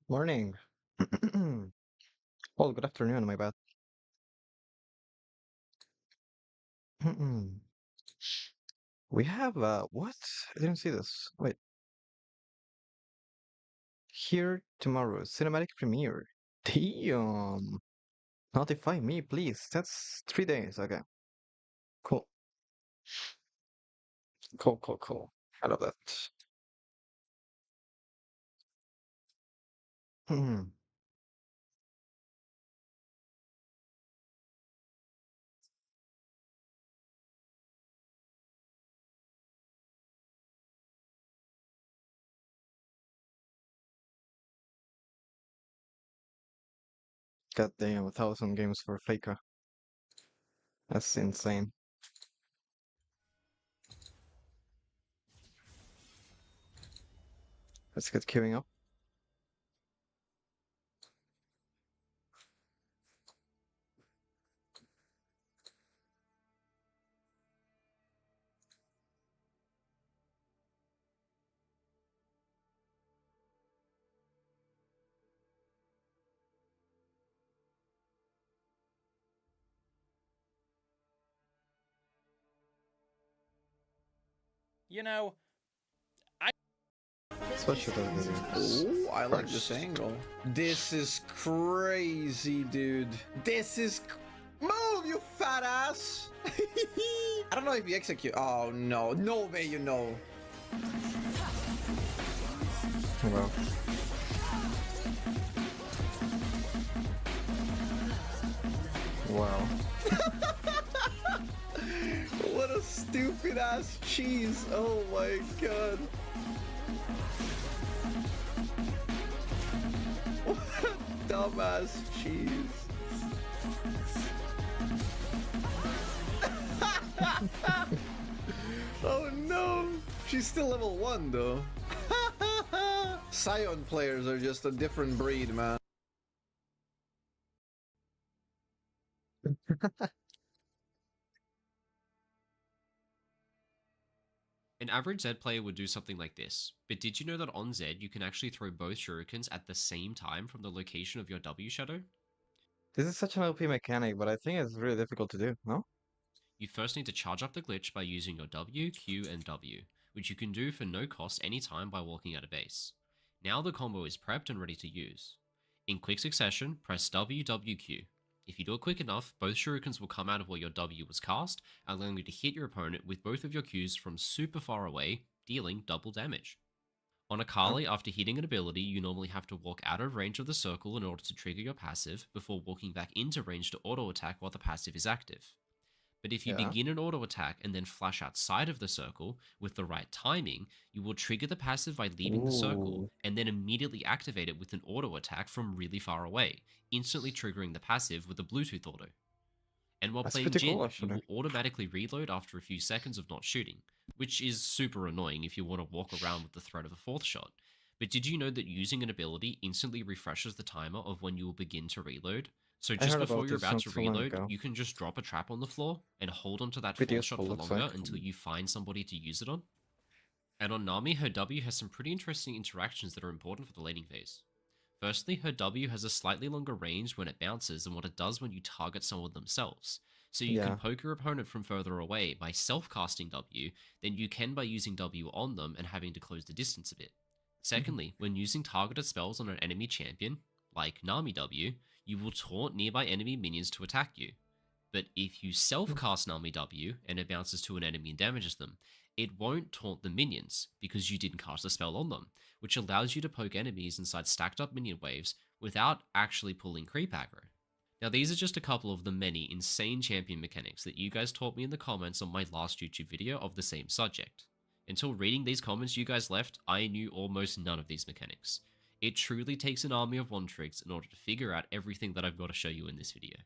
Morning. Well, good afternoon, my bad. We have what? I didn't see this. Wait, here tomorrow, cinematic premiere. Damn. Notify me, please. That's 3 days. Okay, cool. Cool, cool, cool. I love that. God damn, 1,000 games for Faker. That's insane. Let's get queuing up. You know, I. Switch it over videos. Oh, I like this First. angle. This is crazy, dude. This is. Move, you fat ass! I don't know if you execute. Oh, no. No way, you know. Well, wow. What a stupid ass cheese. Oh my god. What a dumbass cheese. Oh no. She's still level 1 though. Scion players are just a different breed, man. An average Zed player would do something like this, but did you know that on Zed you can actually throw both shurikens at the same time from the location of your W shadow? This is such an OP mechanic, but I think it's really difficult to do, no? You first need to charge up the glitch by using your W, Q, and W, which you can do for no cost anytime by walking out of base. Now the combo is prepped and ready to use. In quick succession, press W, W, Q. If you do it quick enough, both shurikens will come out of where your W was cast, allowing you to hit your opponent with both of your Qs from super far away, dealing double damage. On Huh? Akali, after hitting an ability, you normally have to walk out of range of the circle in order to trigger your passive, before walking back into range to auto attack while the passive is active. But if you Yeah. begin an auto attack and then flash outside of the circle with the right timing, you will trigger the passive by leaving the circle Ooh. and then immediately activate it with an auto attack from really far away, instantly triggering the passive with a Bluetooth auto. And while That's playing pretty cool, Jin, you actually. will automatically reload after a few seconds of not shooting, which is super annoying if you want to walk around with the threat of a fourth shot. But did you know that using an ability instantly refreshes the timer of when you will begin to reload? So I just heard before about you're this about not to so long reload, ago. you can just drop a trap on the floor and hold onto that Pretty fourth shot useful, for looks longer like. until you find somebody to use it on. And on Nami, her W has some pretty interesting interactions that are important for the laning phase. Firstly, her W has a slightly longer range when it bounces than what it does when you target someone themselves. So you can Yeah. poke your opponent from further away by self-casting W than you can by using W on them and having to close the distance a bit. Secondly, when using targeted spells on an enemy champion, like Nami W, you will taunt nearby enemy minions to attack you. But if you self-cast Nami W and it bounces to an enemy and damages them, it won't taunt the minions because you didn't cast a spell on them, which allows you to poke enemies inside stacked up minion waves without actually pulling creep aggro. Now these are just a couple of the many insane champion mechanics that you guys taught me in the comments on my last YouTube video of the same subject. Until reading these comments you guys left, I knew almost none of these mechanics. It truly takes an army of one tricks in order to figure out everything that I've got to show you in this video.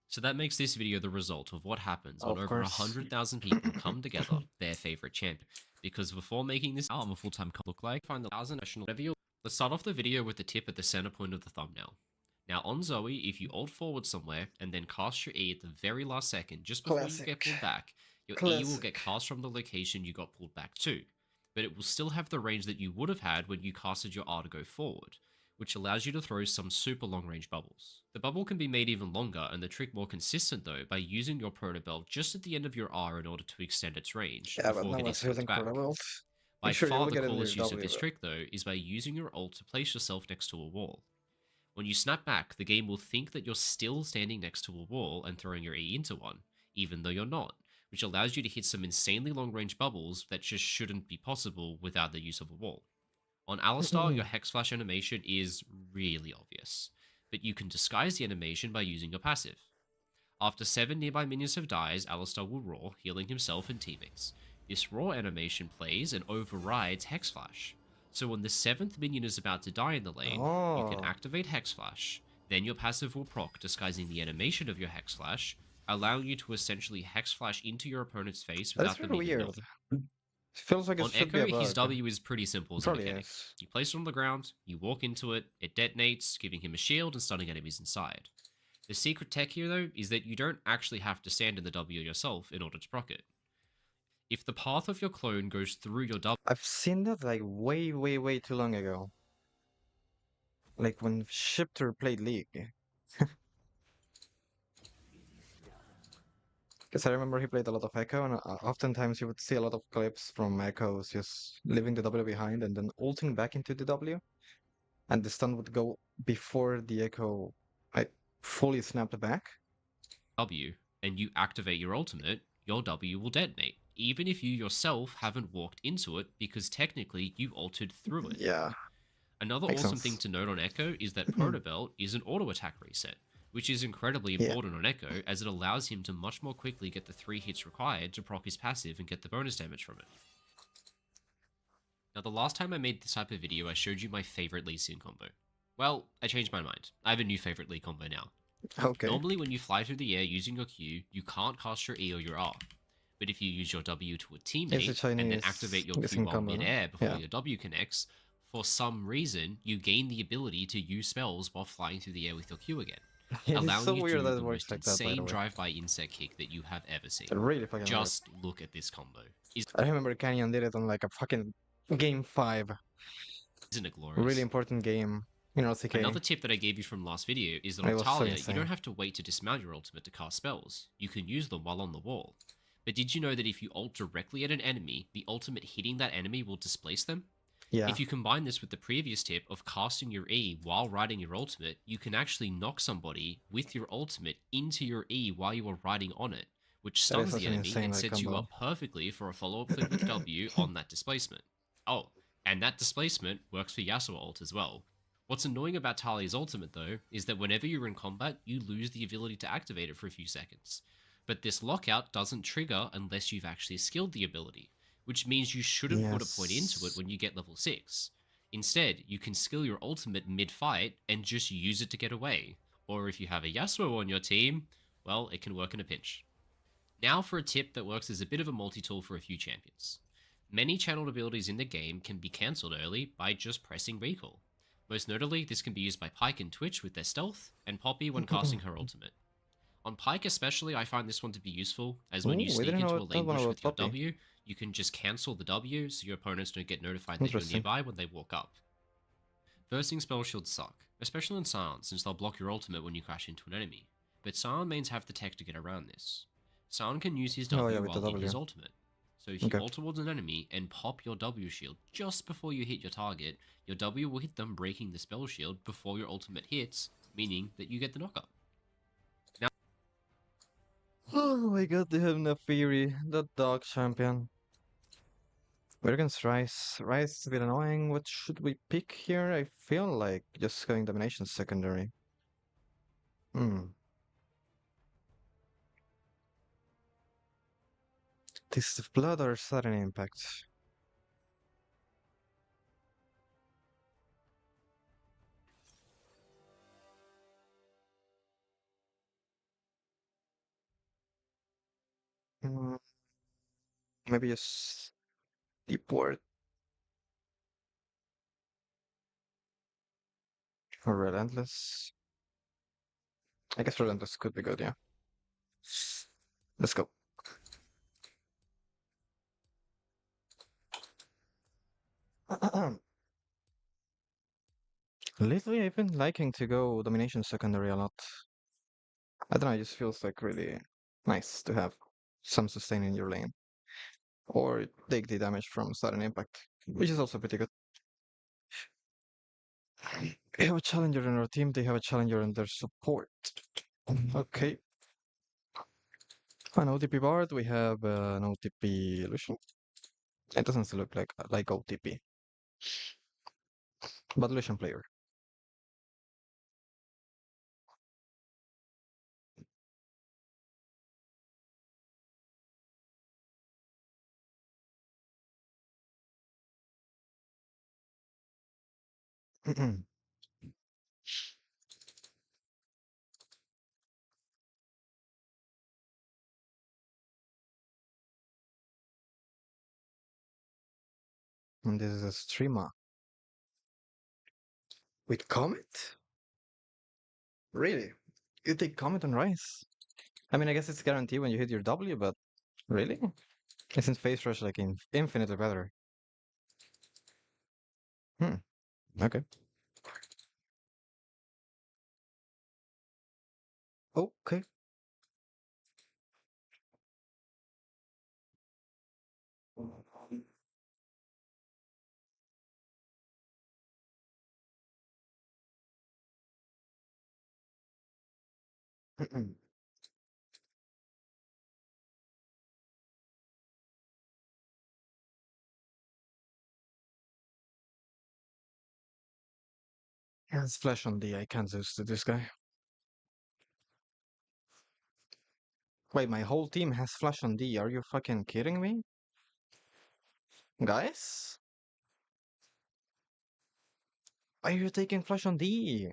So that makes this video the result of what happens when Of over course. 100,000 people come together, their favorite champion. Because before making this I'm a full-time look like, find the 1,000 national whatever. Let's start off the video with the tip at the center point of the thumbnail. Now on Zoe, if you ult forward somewhere and then cast your E at the very last second, just before you get Classic. pulled back, your E will get Classic. cast from the location you got pulled back to. But it will still have the range that you would have had when you casted your R to go forward, which allows you to throw some super long range bubbles. The bubble can be made even longer and the trick more consistent though by using your proto belt just at the end of your R in order to extend its range Yeah, but before no getting one's swept using back. Proto. By Make sure you far will the get into your coolest use of W, this bro. trick though is by using your ult to place yourself next to a wall. When you snap back, the game will think that you're still standing next to a wall and throwing your E into one, even though you're not, which allows you to hit some insanely long range bubbles that just shouldn't be possible without the use of a wall. On Alistar, your Hex Flash animation is really obvious, but you can disguise the animation by using your passive. After 7 nearby minions have died, Alistar will roar, healing himself and teammates. This roar animation plays and overrides Hex Flash. So when the 7th minion is about to die in the lane, you can Oh, activate Hex Flash, then your passive will proc, disguising the animation of your Hex Flash, allowing you to essentially Hex Flash into your opponent's face that is without them really even weird. knowing. Feels like it On should be a Echo, his bug. W is pretty simple as a Probably mechanic. is. You place it on the ground, you walk into it, it detonates, giving him a shield and stunning enemies inside. The secret tech here, though, is that you don't actually have to stand in the W yourself in order to proc it. If the path of your clone goes through your W, I've seen that like way too long ago. Like when Shifter played League. Because I remember he played a lot of Echo, and oftentimes you would see a lot of clips from Echoes just leaving the W behind and then ulting back into the W, and the stun would go before the Echo like fully snapped back. and you activate your ultimate, your W will detonate, even if you yourself haven't walked into it because technically you ulted through it. Yeah, Another makes awesome sense. thing to note on Echo is that Proto Belt is an auto attack reset, which is incredibly Yeah. important on Echo as it allows him to much more quickly get the 3 hits required to proc his passive and get the bonus damage from it. Now, the last time I made this type of video, I showed you my favorite Lee Sin combo. Well, I changed my mind. I have a new favorite Lee combo now. Okay. Normally, when you fly through the air using your Q, you can't cast your E or your R. But if you use your W to a It's a teammate and then Chinese activate your Lee Q while combo, no? mid-air before Yeah. your W connects, for some reason, you gain the ability to use spells while flying through the air with your Q again, It is allowing so you to weird do that the it works most like that, by the insane way. drive-by insect kick that you have ever seen. It's really fucking weird. Just look at this combo. I remember Canyon did it on like a fucking game 5. Isn't it glorious? Really important game in LCK. Another tip that I gave you from last video is that It on was so Talia, you insane. don't have to wait to dismount your ultimate to cast spells. You can use them while on the wall. But did you know that if you ult directly at an enemy, the ultimate hitting that enemy will displace them? Yeah. If you combine this with the previous tip of casting your E while riding your ultimate, you can actually knock somebody with your ultimate into your E while you are riding on it, which That is stuns such the an enemy insane, and like, sets you combo. up perfectly for a follow-up flick with W on that displacement. Oh, and that displacement works for Yasuo ult as well. What's annoying about Talia's ultimate, though, is that whenever you're in combat, you lose the ability to activate it for a few seconds. But this lockout doesn't trigger unless you've actually skilled the ability, which means you shouldn't put a point into it when you get level 6. Instead, you can skill your ultimate mid-fight and just use it to get away. Or if you have a Yasuo on your team, well, it can work in a pinch. Now for a tip that works as a bit of a multi-tool for a few champions. Many channeled abilities in the game can be cancelled early by just pressing recall. Most notably, this can be used by Pyke and Twitch with their stealth, and Poppy when casting her ultimate. On Pyke especially, I find this one to be useful, as when you Ooh, we sneak didn't into know a that lane one push about with your Poppy. W, you can just cancel the W so your opponents don't get notified that you're Interesting. nearby when they walk up. Bursting spell shields suck, especially in Sion, since they'll block your ultimate when you crash into an enemy, but Sion mains have the tech to get around this. Sion can use his Oh, W yeah, with the while in his W. ultimate. So if you Okay. ult towards an enemy and pop your W shield just before you hit your target, your W will hit them, breaking the spell shield before your ultimate hits, meaning that you get the knockup. Oh my god, they have Nafiri, the dog champion. We're against Rice. Rice is a bit annoying. What should we pick here? I feel like just going domination secondary. Taste of blood or sudden impact? Mm, maybe just deep ward or relentless. I guess relentless could be good, yeah. Let's go. Lately, I've been liking to go domination secondary a lot. I don't know, it just feels like really nice to have some sustain in your lane. Or take the damage from sudden impact, which is also pretty good. We have a challenger in our team, they have a challenger in their support. Okay. An OTP Bard, we have an OTP Lucian. It doesn't look like OTP, but Lucian player. And this is a streamer. With Comet? Really? You take Comet on Rise? I mean, I guess it's guaranteed when you hit your W, but really? Isn't Phase Rush like infinitely better? Hmm, okay. Okay. Has flash on D, I can't lose to this guy. Wait, my whole team has flash on D, are you fucking kidding me? Guys? Why are you taking flash on D?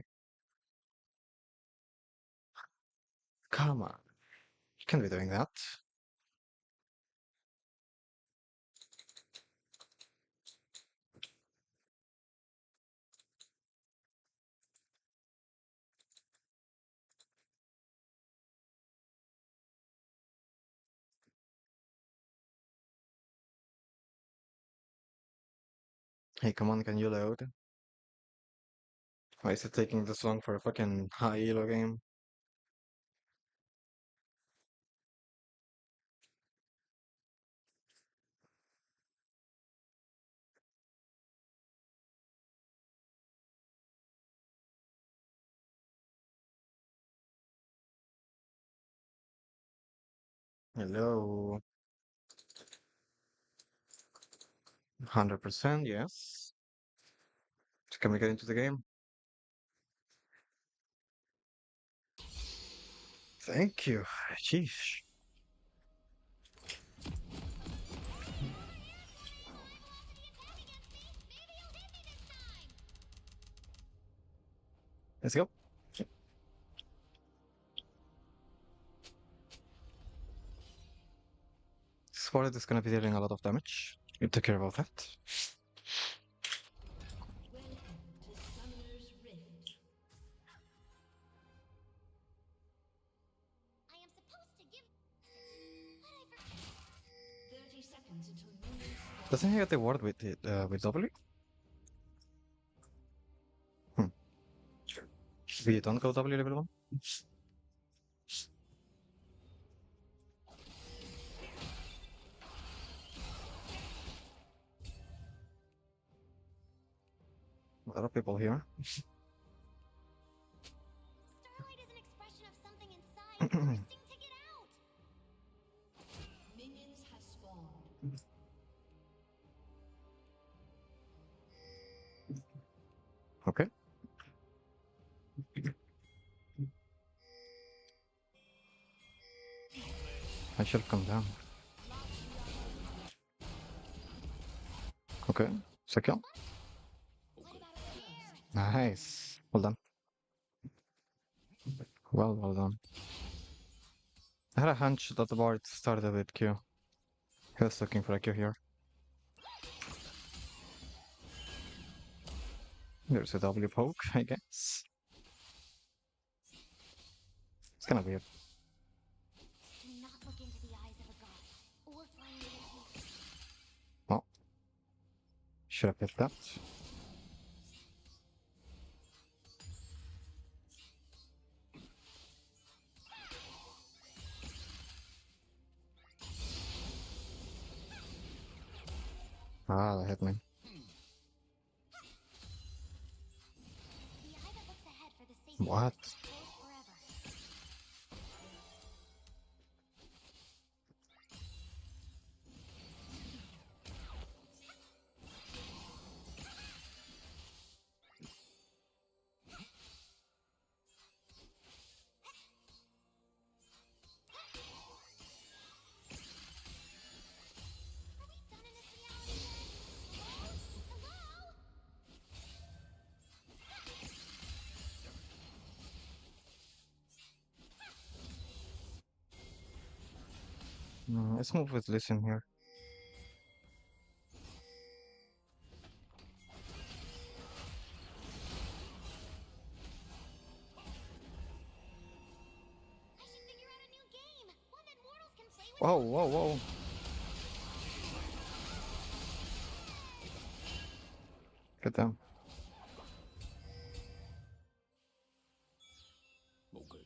Come on. You can't be doing that. Hey, come on, can you load? Why is it taking this long for a fucking high elo game? Hello. 100%, yes. Can we get into the game? Thank you. Sheesh. Let's go. Sword is gonna be dealing a lot of damage. You take care about that. Doesn't he get the ward with it, with W? Hmm. We don't go W level 1? A lot of people here. Starlight is an expression of something inside bursting to get out. Minions have spawned. Okay. I should come down. Okay. Second. Nice. Well done. Well done. I had a hunch that the bard started with Q. He was looking for a Q here. There's a W poke, I guess. It's gonna be it. Do not look into the eyes of a god or find it. Well, should have picked that. Ah, that hit me. The eye that looks ahead for the safety What? is closed forever. Are we done in this reality yet? Hello? Hello? Let's move with Listen here. I should figure out a new game. One that mortals can play with. Whoa, whoa, whoa. Get down. Okay.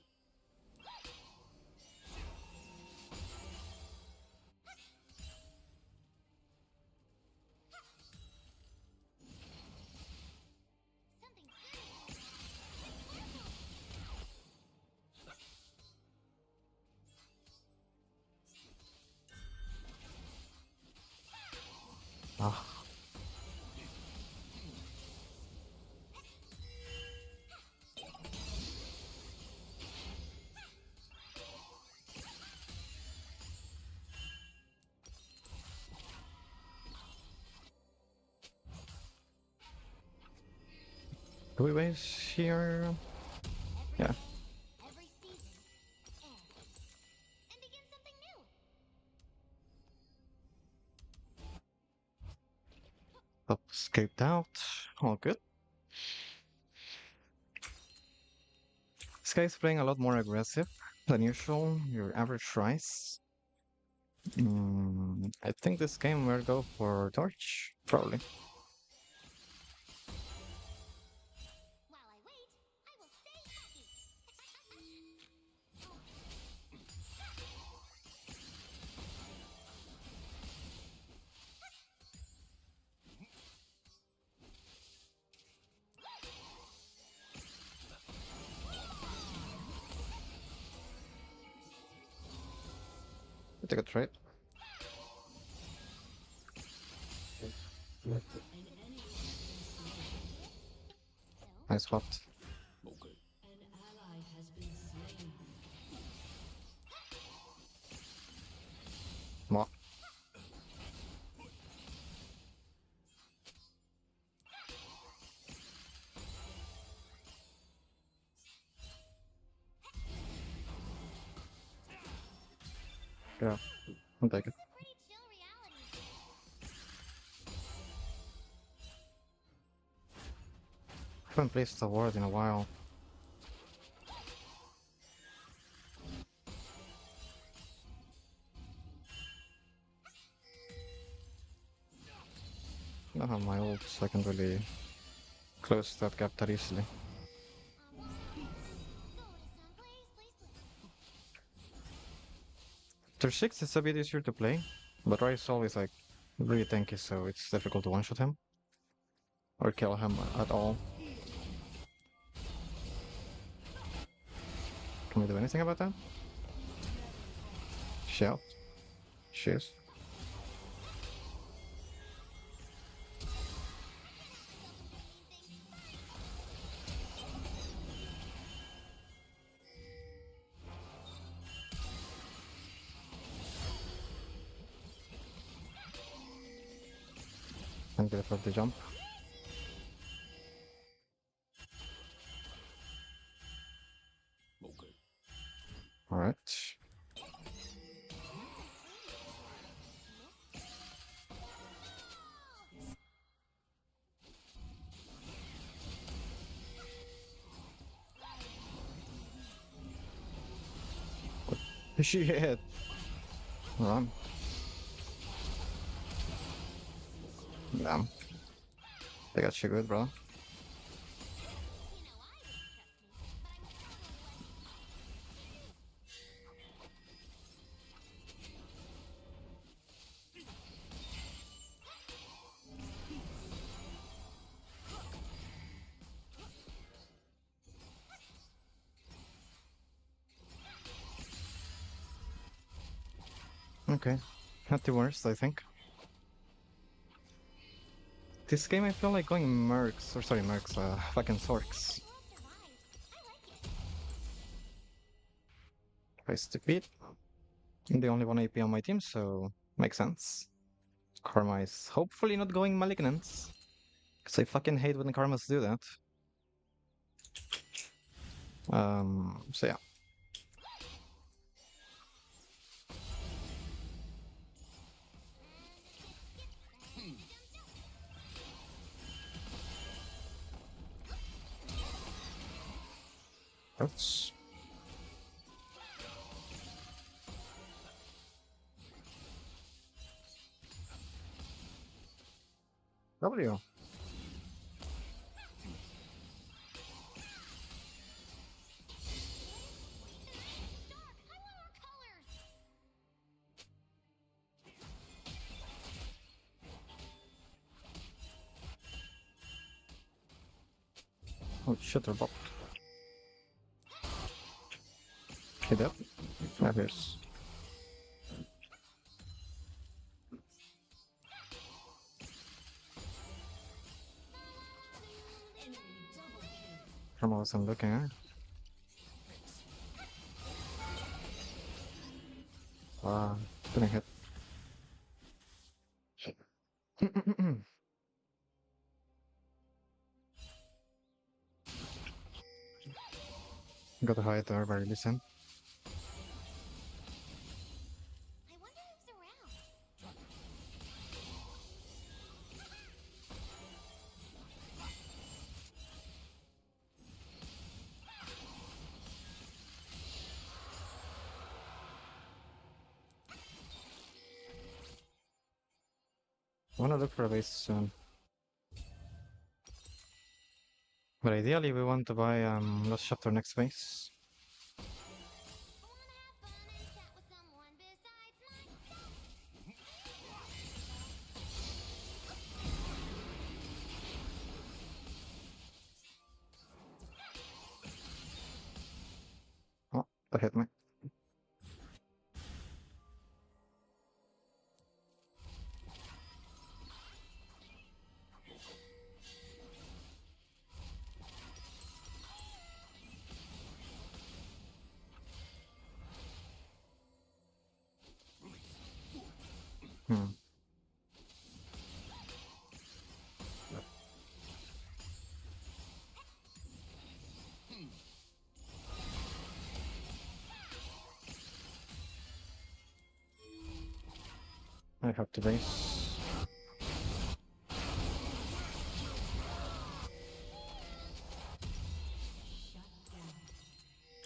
Something good is going on. Ah. Do we base here? Every Yeah. day, every season ends. And begin something new. Up, escaped out. All good. This guy's playing a lot more aggressive than usual. Your average rise. I think this game will go for Torch, probably. While I wait, I will stay happy. Take a trade. So, Nice spot. Okay. An ally has been slain. Mo- Yeah, I'll take it. it's a pretty chill reality. Haven't placed a ward in a while. I don't have my ult, so I can really close that gap that easily. I wanna go to someplace, please. Tier 6 is a bit easier to play, but Ryze is always like really tanky, so it's difficult to one-shot him or kill him at all. Can we do anything about that? Shout. Cheers. And get for the jump. Okay. Alright. Shit! Run. Damn. They got you good, bro. You know I wouldn't trust me, but I'm Okay. Not the worst, I think. This game I feel like going Mercs, or sorry, Mercs, fucking Sorks. Price to beat. I'm the only one AP on my team, so makes sense. Karma is hopefully not going Malignants. Because I fucking hate when the Karmas do that. So yeah. That's... W. Oh shit, they're blocked. Hit up. That is. From what I'm looking at. Didn't hit. Got a hide there, very decent. I wonder who's around. I wanna look for a base soon. But ideally we want to buy Lost Chapter next base. I wanna have fun and chat with someone besides myself. Oh, that hit me. Hmm. I have to base.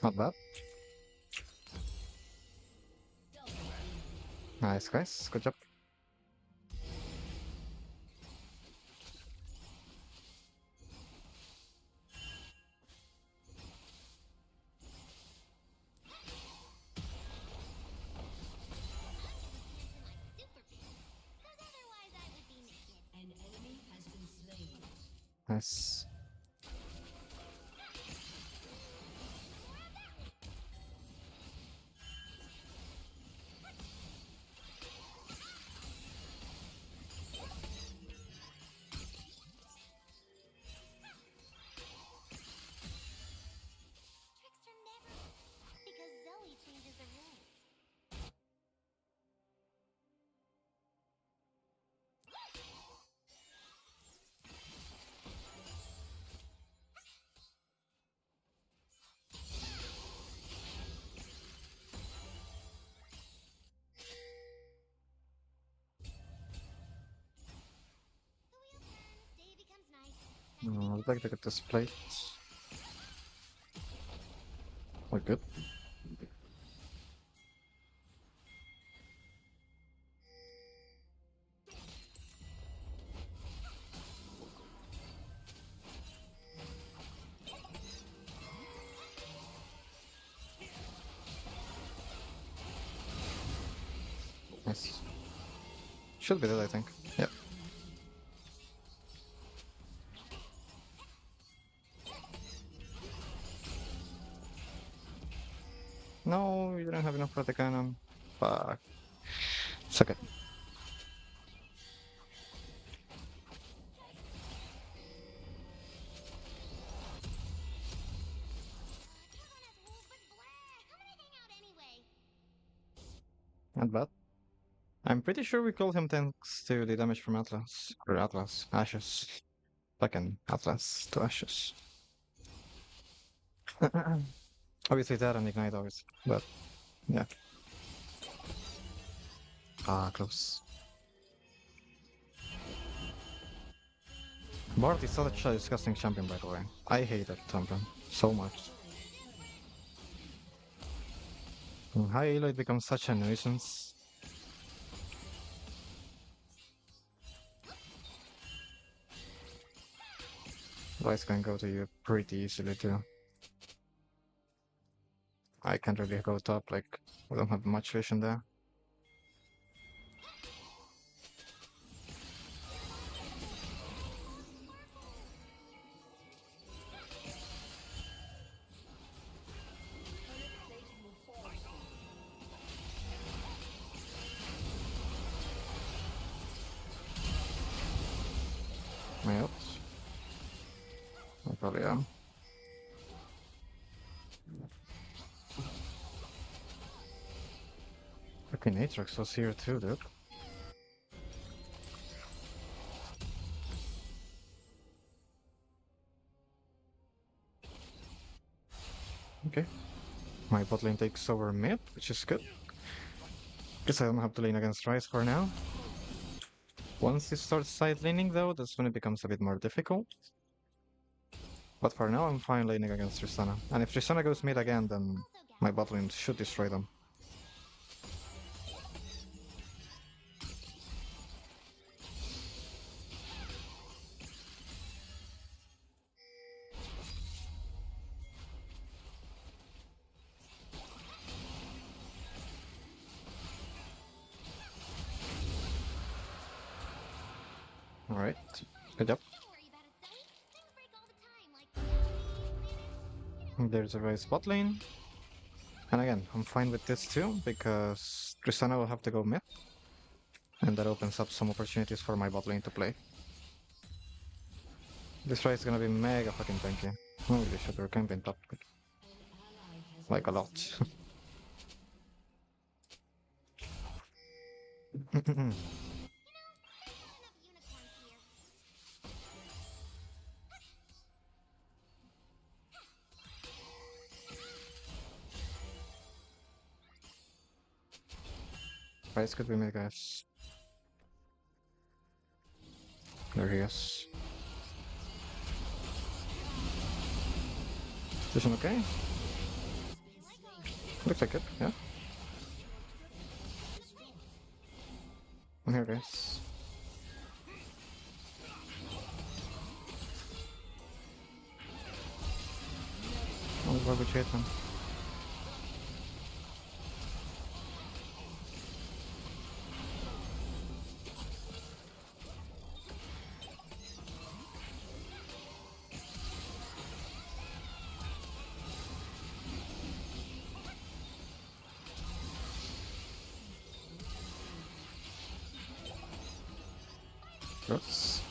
Not bad. Nice guys, good job. Super beans. Because otherwise I would be naked. An enemy has been slain. Nice. Trickster never. Because Zoe changes the rules. The wheel turns, day becomes night. I'd like to get this plate. We're good. Nice. Should be dead, I think. Yep. No, you don't have enough for the cannon. Fuck. Suck it. Everyone has rules, but blah! How would I hang out anyway? Not bad. I'm pretty sure we killed him thanks to the damage from Atlas. Or Atlas. Ashes. Fucking Atlas to Ashes. Obviously that and Ignite always. But yeah. Ah, close. Bard is such a disgusting champion, by the way. I hate that champion so much. In high elo it becomes such a nuisance. Vice can go to you pretty easily too. I can't really go top, like, we don't have much vision there. My ult. I probably am. Fucking Aatrox was here too, dude. Okay. My bot lane takes over mid, which is good. Guess I don't have to lane against Ryze for now. Once he starts side laning though, that's when it becomes a bit more difficult. But for now I'm fine laning against Tristana. And if Tristana goes mid again, then my bot lane should destroy them. Alright, good job. Don't worry about it, Zoe. Things break all the time, like planets, There's a Ryze bot lane. And again, I'm fine with this too, because Tristana will have to go mid. And that opens up some opportunities for my bot lane to play. This Ryze is gonna be mega fucking tanky. Holy shit, we're camping top. Like a lot. enough unicorns here. Ryze could be mid, guys. There he is. Vision okay? Looks like it, yeah. I'm here, guys. Oh, why would you hit him? Oops.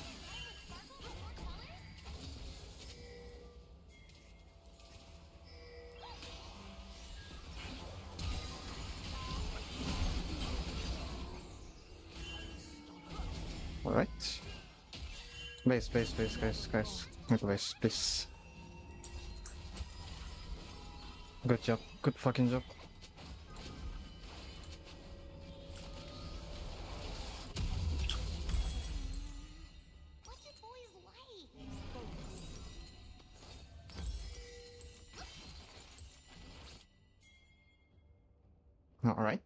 Alright. Base, guys. Make a base, please. Good job. Good fucking job. What's your boys like? Alright.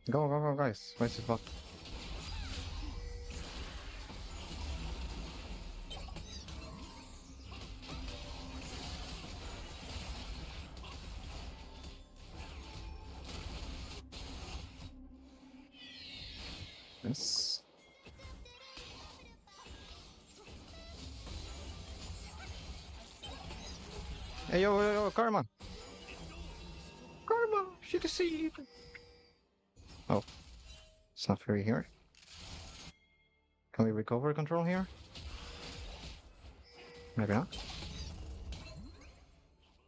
Go, guys. Where's his bot? this. Hey, yo, Karma! Karma! She deceived! Oh, it's not very here. Can we recover control here? Maybe not.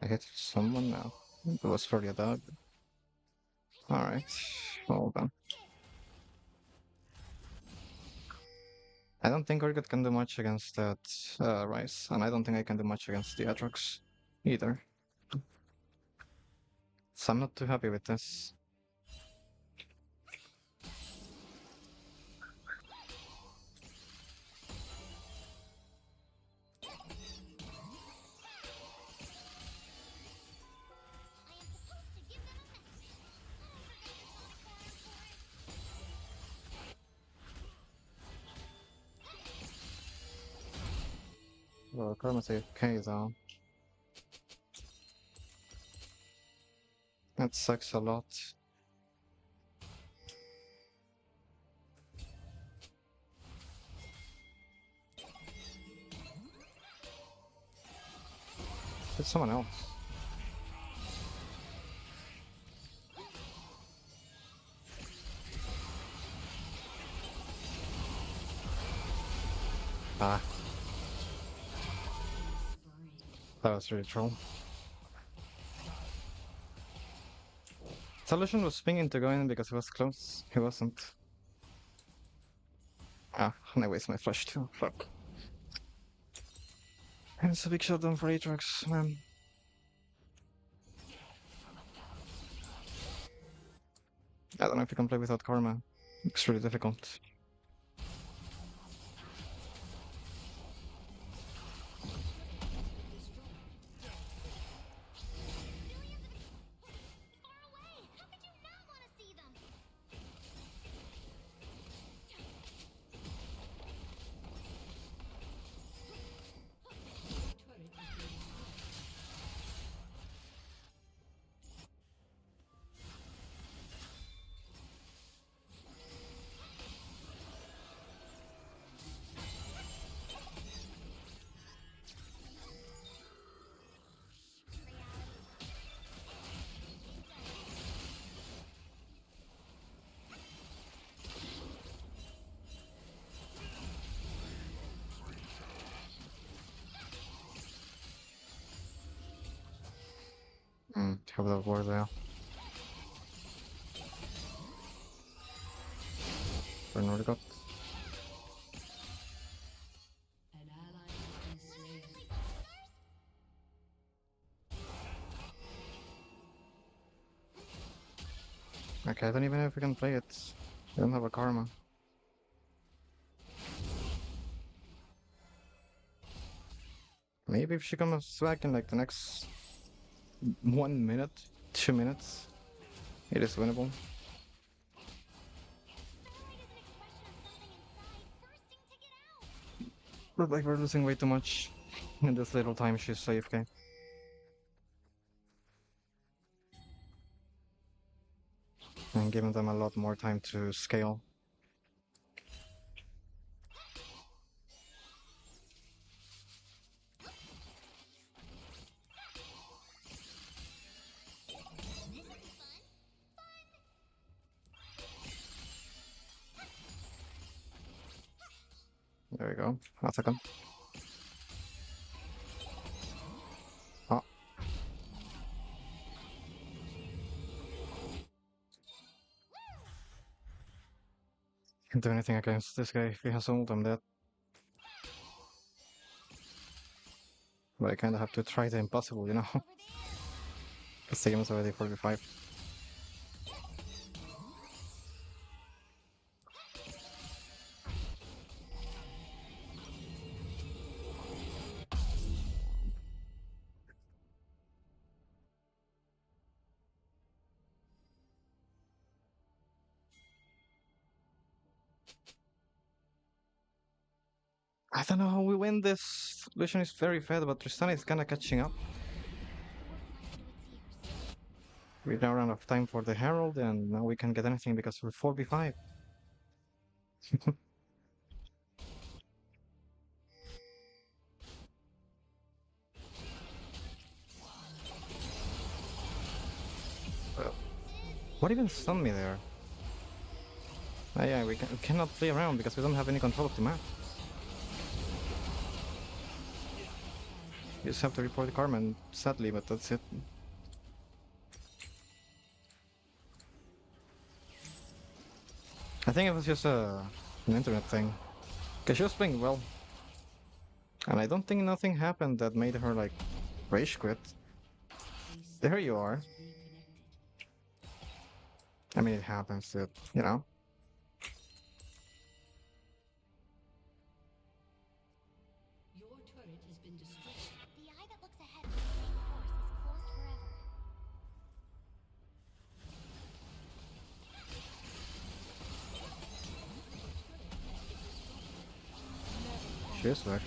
I hit someone now. It was probably a dog. Alright, well done. I don't think Urgot can do much against that Rice, and I don't think I can do much against the Atrox either. So I'm not too happy with this. Well, Karma's okay though. That sucks a lot. It's someone else. Ah, that was really troll. Solution was swinging to go in because he was close. He wasn't. Ah, and I waste my flash too. Fuck. And it's a big shutdown for Aatrox, man. I don't know if you can play without Karma. It's really difficult. Far away! How could you not want to see them? Turret has been Have that ward there. Burn what we got. an ally has been slain. Okay, I don't even know if we can play it. We don't have a Karma. Maybe if she comes back in like the next 1 minute, 2 minutes, it is winnable. But like we're losing way too much in this little time she's AFK. And giving them a lot more time to scale. There we go. A second. Oh. Can't do anything against this guy. If he has ult, I'm dead. But I kinda have to try the impossible, you know? Because the game is already 45. I don't know how we win this. Lucian is very fed, but Tristana is kinda catching up. We now run out of time for the Herald, and now we can get anything because we're 4v5. What even stunned me there? Yeah, we cannot play around because we don't have any control of the map. You just have to report the Carmen, sadly, but that's it. I think it was just an internet thing. Because she was playing well. And I don't think nothing happened that made her, like, rage quit. There you are. I mean, it happens that, you know. Your turret has been destroyed. The eye that looks ahead with the same course is closed forever. She is back.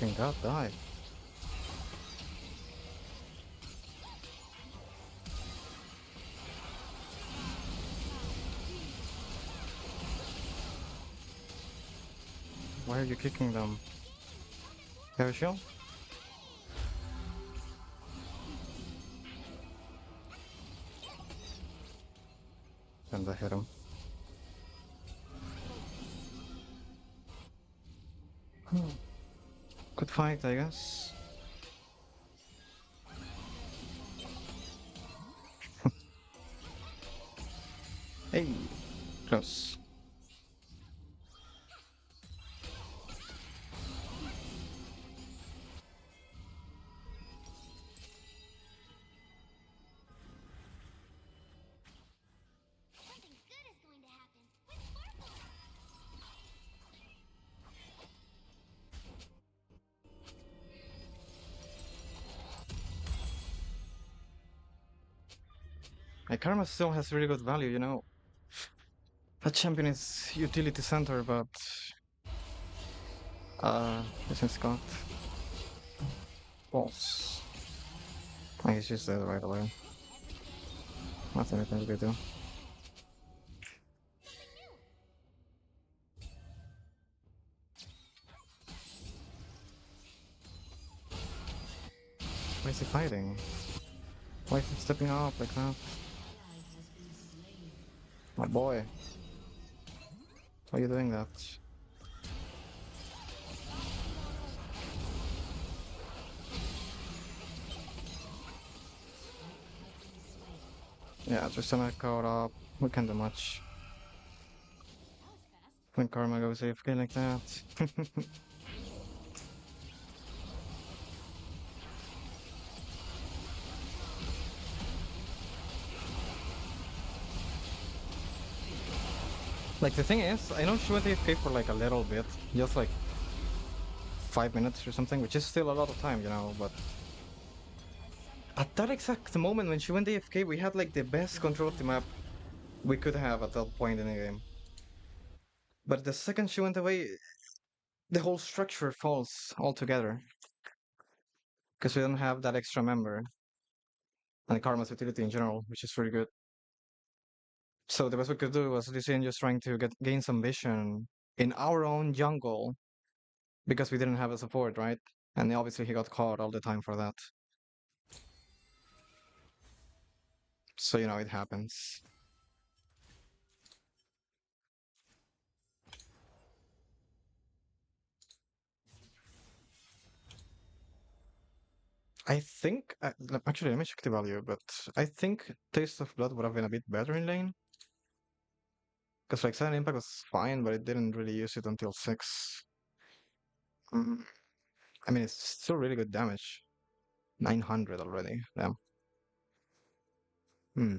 Thank God died. Why are you kicking them? Have a shield? And I hit him. Good fight, I guess. Hey, close. Something good is going to happen with Sparkle. My Karma still has really good value, you know. That champion is utility center, but isn't Scott? False. I he's just dead right away. Nothing I can really do. Why is he fighting? Why is he stepping up like that? My boy. Why are you doing that? Yeah, just gonna caught up. We can't do much. That was fast. When Karma goes AFK like that. Like the thing is, I know she went AFK for like a little bit, just like 5 minutes or something, which is still a lot of time, you know, but at that exact moment when she went AFK, we had like the best control of the map we could have at that point in the game. But the second she went away, the whole structure falls altogether. Because we don't have that extra member and Karma's utility in general, which is really good. So the best we could do was Lucian just trying to gain some vision in our own jungle because we didn't have a support, right? And obviously he got caught all the time for that. So, you know, it happens. I think, actually, let me check the value, but I think Taste of Blood would have been a bit better in lane. Because like Sudden Impact was fine, but it didn't really use it until 6. Mm, I mean, it's still really good damage. 900 already. Damn. Hmm.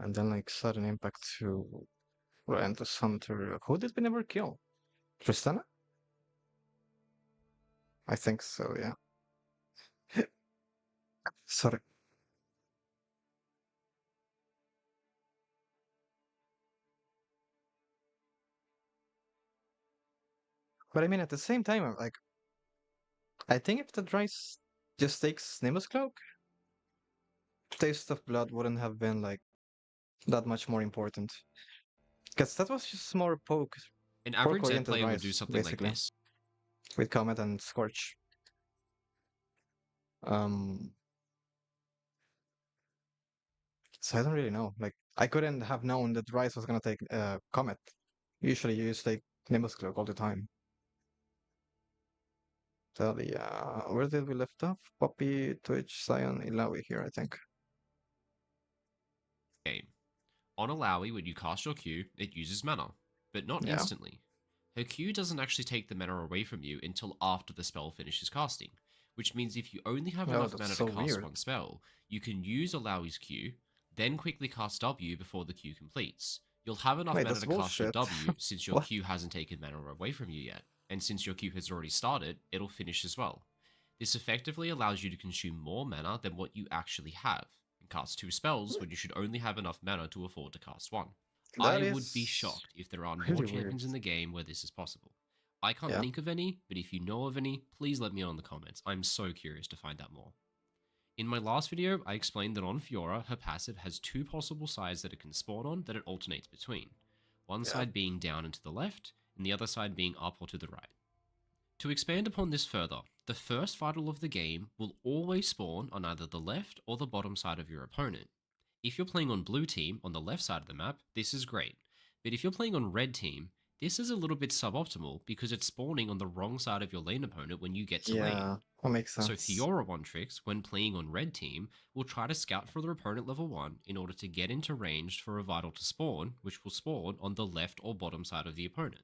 And then like sudden impact to Relentless Hunter. Who did we never kill? Tristana? I think so, yeah. Sorry. But I mean, at the same time, I'm like, I think if the Dryce just takes Nimbus Cloak, Taste of Blood wouldn't have been like that much more important. Because that was just more An poke average Zed oriented player would do Rise, something like basically, this. with Comet and Scorch. Um, so I don't really know. Like, I couldn't have known that Rise was gonna take Comet. Usually you just take Nimbus Cloak all the time. So the where did we left off? Poppy, Twitch, Sion, Ilawi here, I think. Game. On Alawi, when you cast your Q, it uses mana, but not Yeah. instantly. Her Q doesn't actually take the mana away from you until after the spell finishes casting, which means if you only have Oh, enough that's mana so to cast weird. one spell, you can use Alawi's Q, then quickly cast W before the Q completes. You'll have enough Wait, mana that's to cast your bullshit. W since your What? Q hasn't taken mana away from you yet, and since your Q has already started, it'll finish as well. This effectively allows you to consume more mana than what you actually have, and cast 2 spells when you should only have enough mana to afford to cast 1. That I would be is shocked if there are more really champions weird. in the game where this is possible. I can't Yeah. think of any, but if you know of any, please let me know in the comments. I'm so curious to find out more. In my last video, I explained that on Fiora, her passive has 2 possible sides that it can spawn on that it alternates between. One Yeah. side being down and to the left, and the other side being up or to the right. To expand upon this further, the first vital of the game will always spawn on either the left or the bottom side of your opponent. If you're playing on blue team on the left side of the map, this is great. But if you're playing on red team, this is a little bit suboptimal because it's spawning on the wrong side of your lane opponent when you get to lane. Yeah, that makes So sense. Fiora One Tricks, when playing on red team, will try to scout for their opponent level 1 in order to get into range for a vital to spawn, which will spawn on the left or bottom side of the opponent.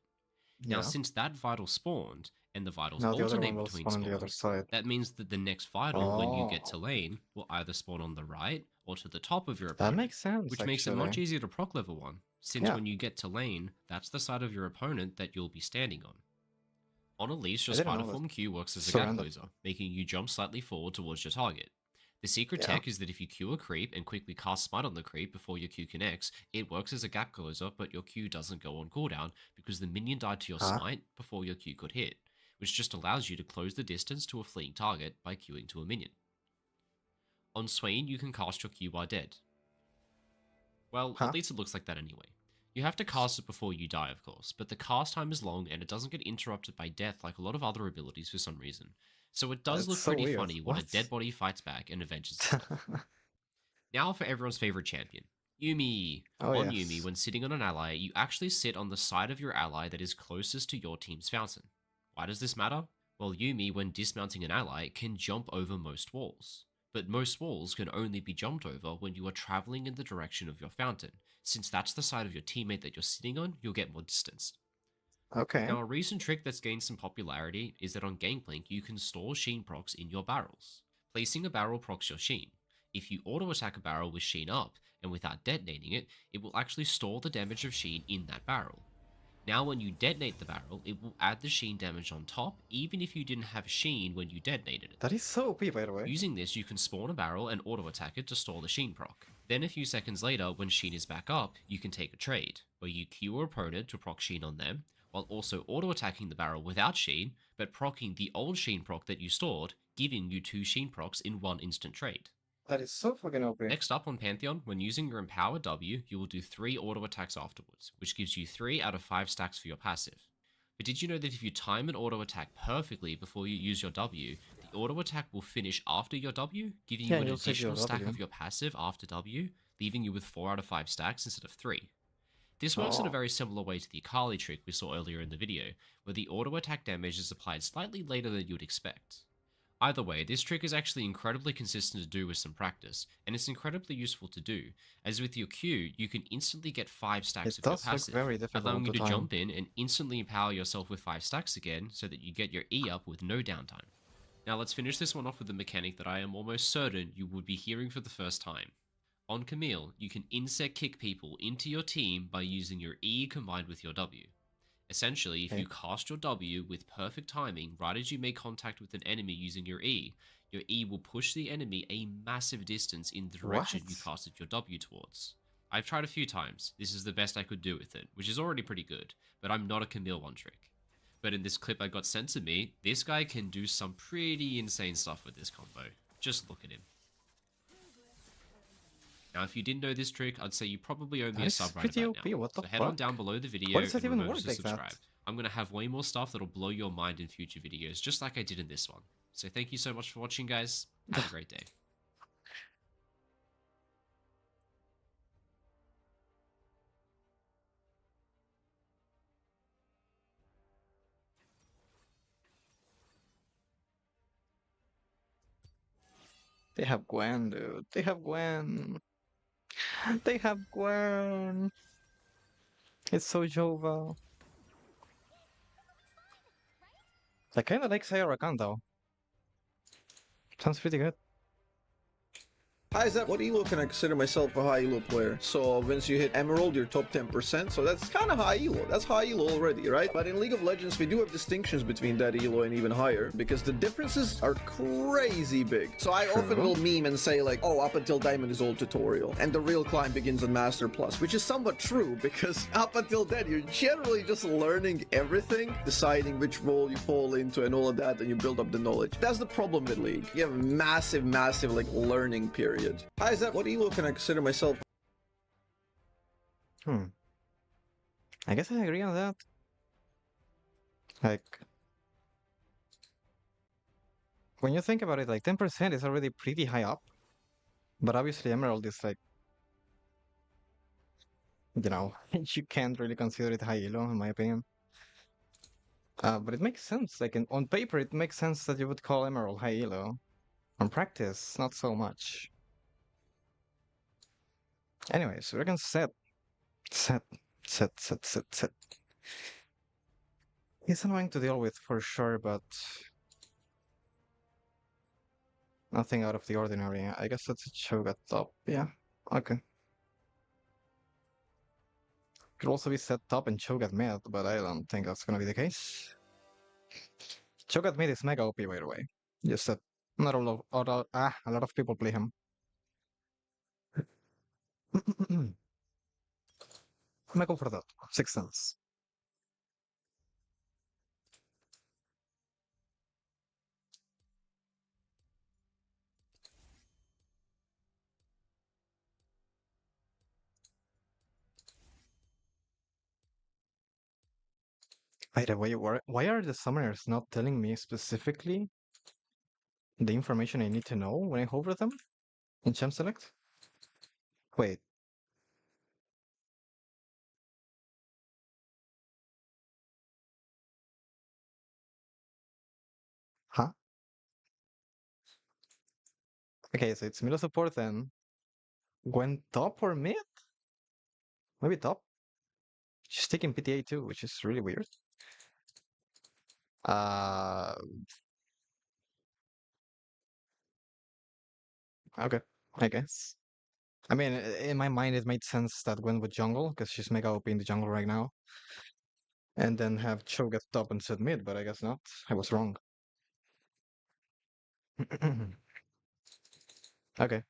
Now, Yeah. since that vital spawned, and the vitals Now the other alternate one will between spawn on the other spawns, side. that means that the next vital, when you get to Oh, lane, will either spawn on the right or to the top of your that opponent, makes sense, which makes it much actually. easier to proc level 1, since Yeah. when you get to lane, that's the side of your opponent that you'll be standing on. On a leash, your I didn't spider know that. form Q works as a So gap random. closer, making you jump slightly forward towards your target. The secret Yeah. tech is that if you Q a creep and quickly cast Smite on the creep before your Q connects, it works as a gap closer, but your Q doesn't go on cooldown because the minion died to your Huh? Smite before your Q could hit, which just allows you to close the distance to a fleeing target by Qing to a minion. On Swain, you can cast your Q while dead. Well, Huh? at least it looks like that anyway. You have to cast it before you die, of course, but the cast time is long and it doesn't get interrupted by death like a lot of other abilities for some reason. So it does That's look so pretty weird. funny when a What? dead body fights back and avenges itself. Now for everyone's favorite champion, Yuumi. Oh, On yes. Yuumi, when sitting on an ally, you actually sit on the side of your ally that is closest to your team's fountain. Why does this matter? Well, Yuumi, when dismounting an ally, can jump over most walls. But most walls can only be jumped over when you are traveling in the direction of your fountain. Since that's the side of your teammate that you're sitting on, you'll get more distanced. Okay. Now, a recent trick that's gained some popularity is that on Gangplank, you can store Sheen procs in your barrels. Placing a barrel procs your Sheen. If you auto-attack a barrel with Sheen up, and without detonating it, it will actually store the damage of Sheen in that barrel. Now when you detonate the barrel, it will add the Sheen damage on top, even if you didn't have Sheen when you detonated it. That is so OP, by the way. Using this, you can spawn a barrel and auto-attack it to store the Sheen proc. Then a few seconds later, when Sheen is back up, you can take a trade, where you Q your opponent to proc Sheen on them, while also auto-attacking the barrel without Sheen, but proccing the old Sheen proc that you stored, giving you 2 Sheen procs in one instant trade. That is so fucking OP. Next up on Pantheon, when using your Empower W, you will do 3 auto attacks afterwards, which gives you 3 out of 5 stacks for your passive. But did you know that if you time an auto attack perfectly before you use your W, the auto attack will finish after your W, giving you Yeah, an you'll save your additional stack W. of your passive after W, leaving you with 4 out of 5 stacks instead of 3. This works in a Oh. very similar way to the Akali trick we saw earlier in the video, where the auto attack damage is applied slightly later than you'd expect. Either way, this trick is actually incredibly consistent to do with some practice, and it's incredibly useful to do, as with your Q, you can instantly get 5 stacks It of your does look passive, very difficult allowing you to to time. jump in and instantly empower yourself with 5 stacks again, so that you get your E up with no downtime. Now let's finish this one off with a mechanic that I am almost certain you would be hearing for the first time. On Camille, you can insect kick people into your team by using your E combined with your W. Essentially, if Okay. you cast your W with perfect timing right as you make contact with an enemy using your E will push the enemy a massive distance in the direction What? you casted your W towards. I've tried a few times. This is the best I could do with it, which is already pretty good, but I'm not a Camille one trick. But in this clip I got sent to me, this guy can do some pretty insane stuff with this combo. Just look at him. Now, if you didn't know this trick, I'd say you probably owe me That a is sub right pretty about OP. now. What the So head on fuck? down below the video Why does that and even remember work to like subscribe. that? I'm going to have way more stuff that'll blow your mind in future videos, just like I did in this one. So thank you so much for watching, guys. Have a great day. They have Gwen, dude. They have Gwen. They have Gwen. It's so Jova. I kind of like Sayara Khan though. Sounds pretty good. Hi Zep, what elo can I consider myself a high elo player? So once you hit Emerald, you're top 10%, so that's kind of high elo. That's high elo already, right? But in League of Legends, we do have distinctions between that elo and even higher, because the differences are crazy big. So I often True. will meme and say like, oh, up until Diamond is all tutorial, and the real climb begins on Master Plus, which is somewhat true, because up until then, you're generally just learning everything, deciding which role you fall into and all of that, and you build up the knowledge. That's the problem with League. You have a massive, like learning period. Hi Zep, what elo can I consider myself? I guess I agree on that. Like, when you think about it, like 10% is already pretty high up. But obviously Emerald is like, you know, you can't really consider it high elo in my opinion. But it makes sense. Like on paper, it makes sense that you would call Emerald high elo. On practice, not so much. Anyways, we're gonna set, set. It's annoying to deal with for sure, but nothing out of the ordinary. I guess that's a choke at top. Yeah, okay. Could also be set top and choke at mid, but I don't think that's gonna be the case. Choke at mid is mega OP, by the way. Just that not a lot of people play him. I'm gonna go for that. 6 cents. By the way, why are the summoners not telling me specifically the information I need to know when I hover them in Champ Select? Wait, huh? Okay, so it's middle support then. Gwen top or mid? Maybe top. She's taking PTA too, which is really weird. Uh, okay, I guess. I mean, in my mind, it made sense that Gwen would jungle because she's mega OP in the jungle right now, and then have Cho get top and set mid, but I guess not. I was wrong. Okay.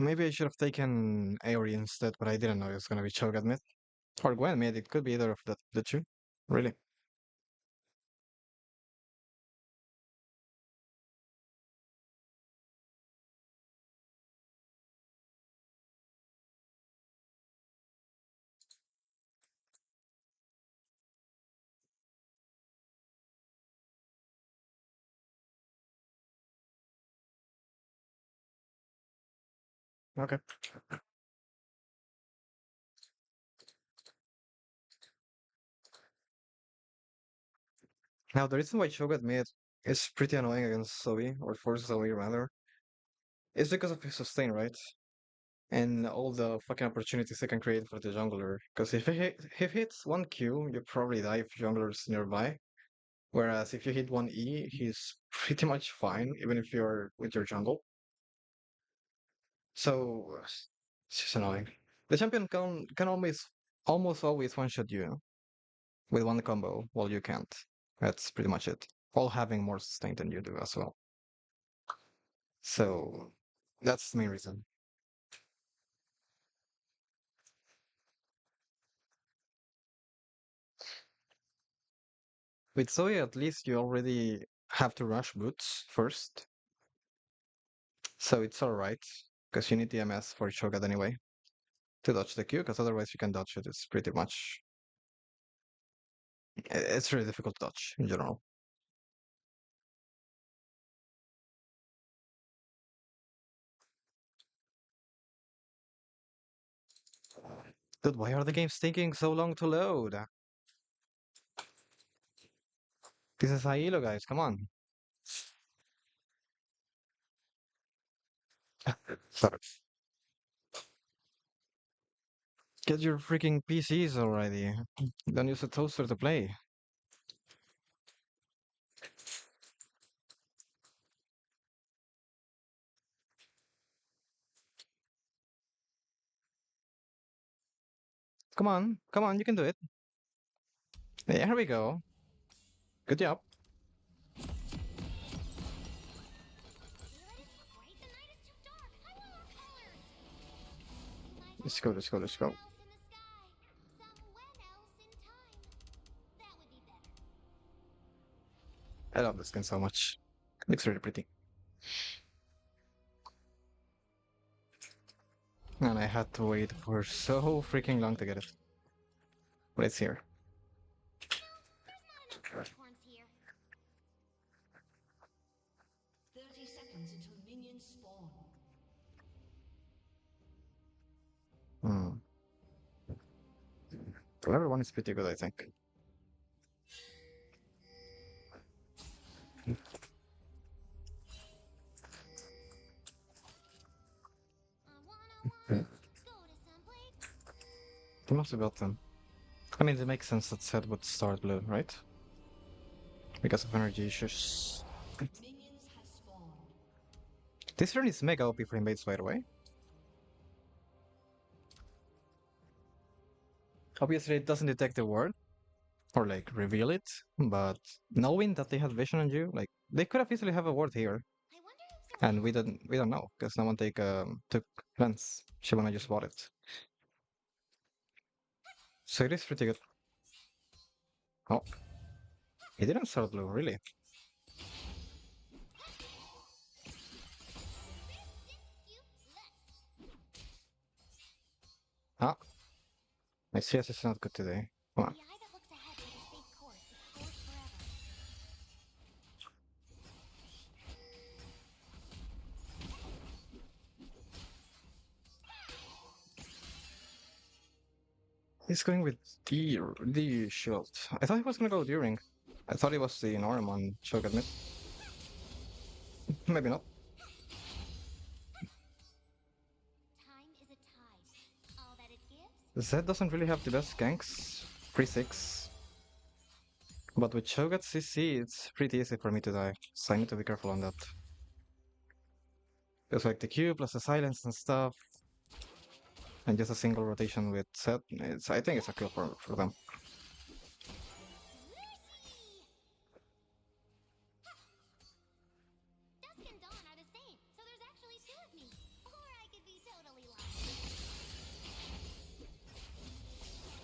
Maybe I should have taken Aori instead, but I didn't know it was gonna be Cho at mid. Or Gwen mid, it could be either of the two. Really. Okay. Now, the reason why Cho got mid is pretty annoying against Zoe, or for Zoe rather, is because of his sustain, right? And all the fucking opportunities he can create for the jungler. Because if he hits one Q, you probably die if jungler's nearby. Whereas if you hit one E, he's pretty much fine, even if you're with your jungle. So it's just annoying. The champion can almost always one shot you with one combo, while you can't. That's pretty much it. While having more sustain than you do as well. So that's the main reason. With Zoe, at least you already have to rush boots first, so it's alright, because you need the MS for Shogat anyway to dodge the Q, because otherwise you can dodge it. It's pretty much. It's really difficult to dodge in general. Dude, why are the games taking so long to load? This is Hilo, guys, come on. Sorry. Get your freaking PCs already. Don't use a toaster to play. Come on, you can do it. There we go. Good job. Daylight is too bright, the night is too dark. I want more colors. You might Let's go, let's go, let's go. else in the sky, somewhere else in time. That would be better. I love this skin so much. Looks really pretty. And I had to wait for so freaking long to get it. But it's here. There's not enough unicorns here. 30 seconds until minions spawn. Hmm. Level 1 is pretty good, I think. I wanna go to someplace. He must have got them. I mean, it makes sense that Zed would start blue, right? Because of energy issues. Minions have spawned. This turn is mega OP for invades, by the way. Obviously, it doesn't detect the word or like reveal it, but knowing that they had vision on you, like they could have easily have a ward here, I wonder who's and we don't know because no one took lens. Shyvana just bought it, so it is pretty good. Oh, he didn't start blue, really. Ah, my CS is not good today. Come on. The eye that looks ahead with a safe course is forced forever. He's going with the shield. I thought he was gonna go during. I thought it was the norm on choke admit. Maybe not. Time is a tide. All that it gives. Zed doesn't really have the best ganks. 3-6. But with Cho'Gath CC, it's pretty easy for me to die. So I need to be careful on that. It's like the Q plus the silence and stuff. And just a single rotation with Zed. I think it's a kill for them. Dusk and dawn are the same, so there's actually two of me. Or I could be totally lying.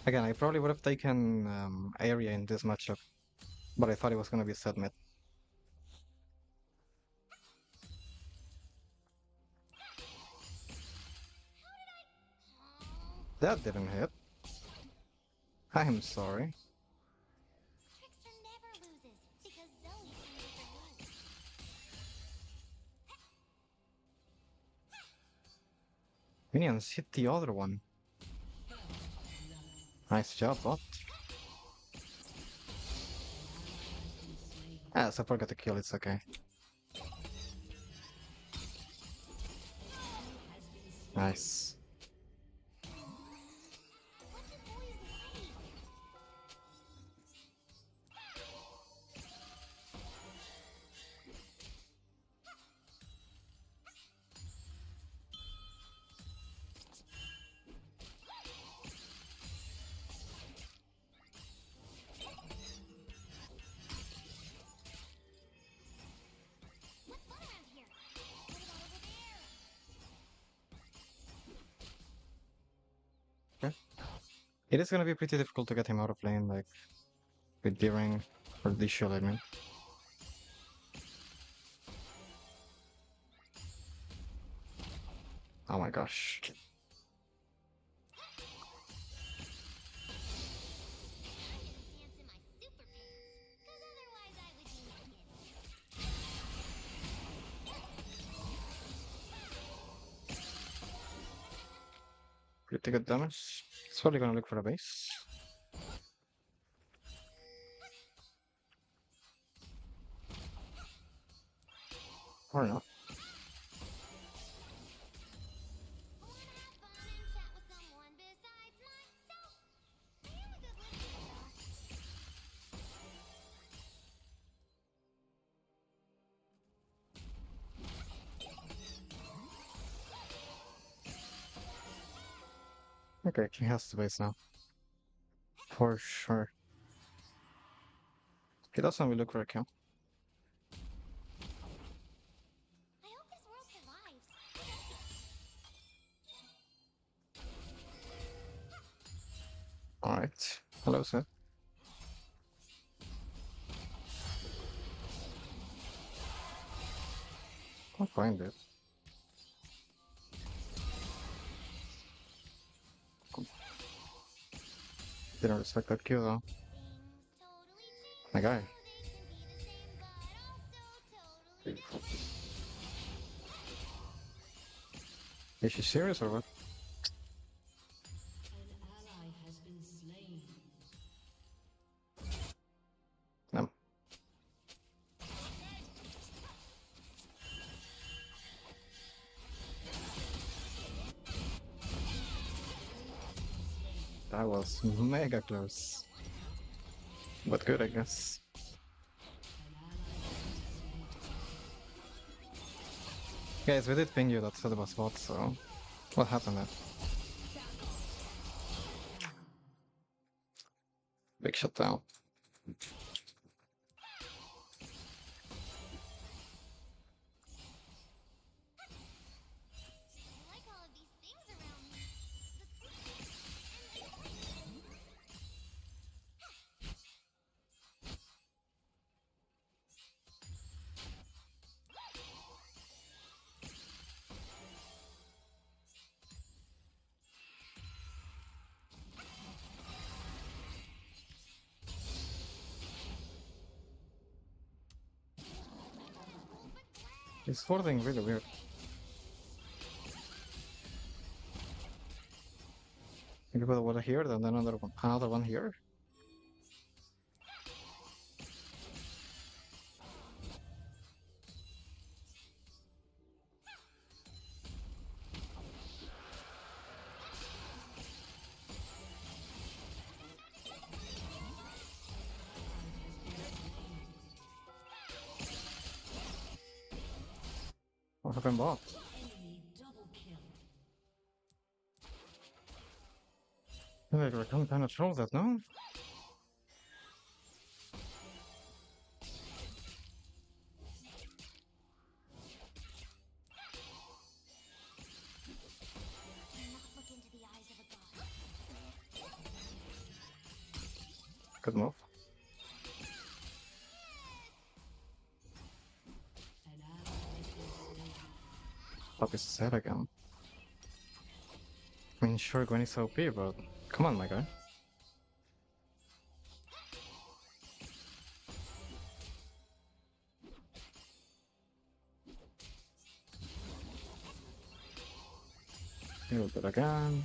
Again, I probably would have taken area in this matchup. But I thought it was gonna be Zed mid. Oh, That didn't hit. I'm sorry. Trickster never loses because Zoe can make the rules. Minions hit the other one. Nice job, bot. Ah, so I forgot to kill, it's okay. Nice. What do boys say? It is gonna be pretty difficult to get him out of lane, like with D-Ring or D-Shield, I mean. Oh my gosh. I get to dance in my super pants, 'cause otherwise I would be naked. Pretty good damage. It's probably gonna look for a base. Or not. Wanna have fun and chat with someone besides myself? I am a good listener, though. Okay, he has the base now. For sure. He doesn't really look for a kill. I hope this world survives. Alright. Hello, sir. I'll find it. Didn't respect that Q though. Things totally change. My guy. So they can be the same, but also totally different. Is she serious or what? An ally has been slain. No. That was mega close. But good, I guess. Guys, we did ping you that Sedaba spot, so what happened there? Big shutdown. I like all of these things around me. It's wording really weird. You put one here, then another one here. What happened bot? Enemy double kill. Like, we can kind of troll that, no? Do not look into the eyes of a god. Good move. An ally has been slain. Pop is sad again. I mean, sure, Gwen is OP, but come on, my guy. Heal it again.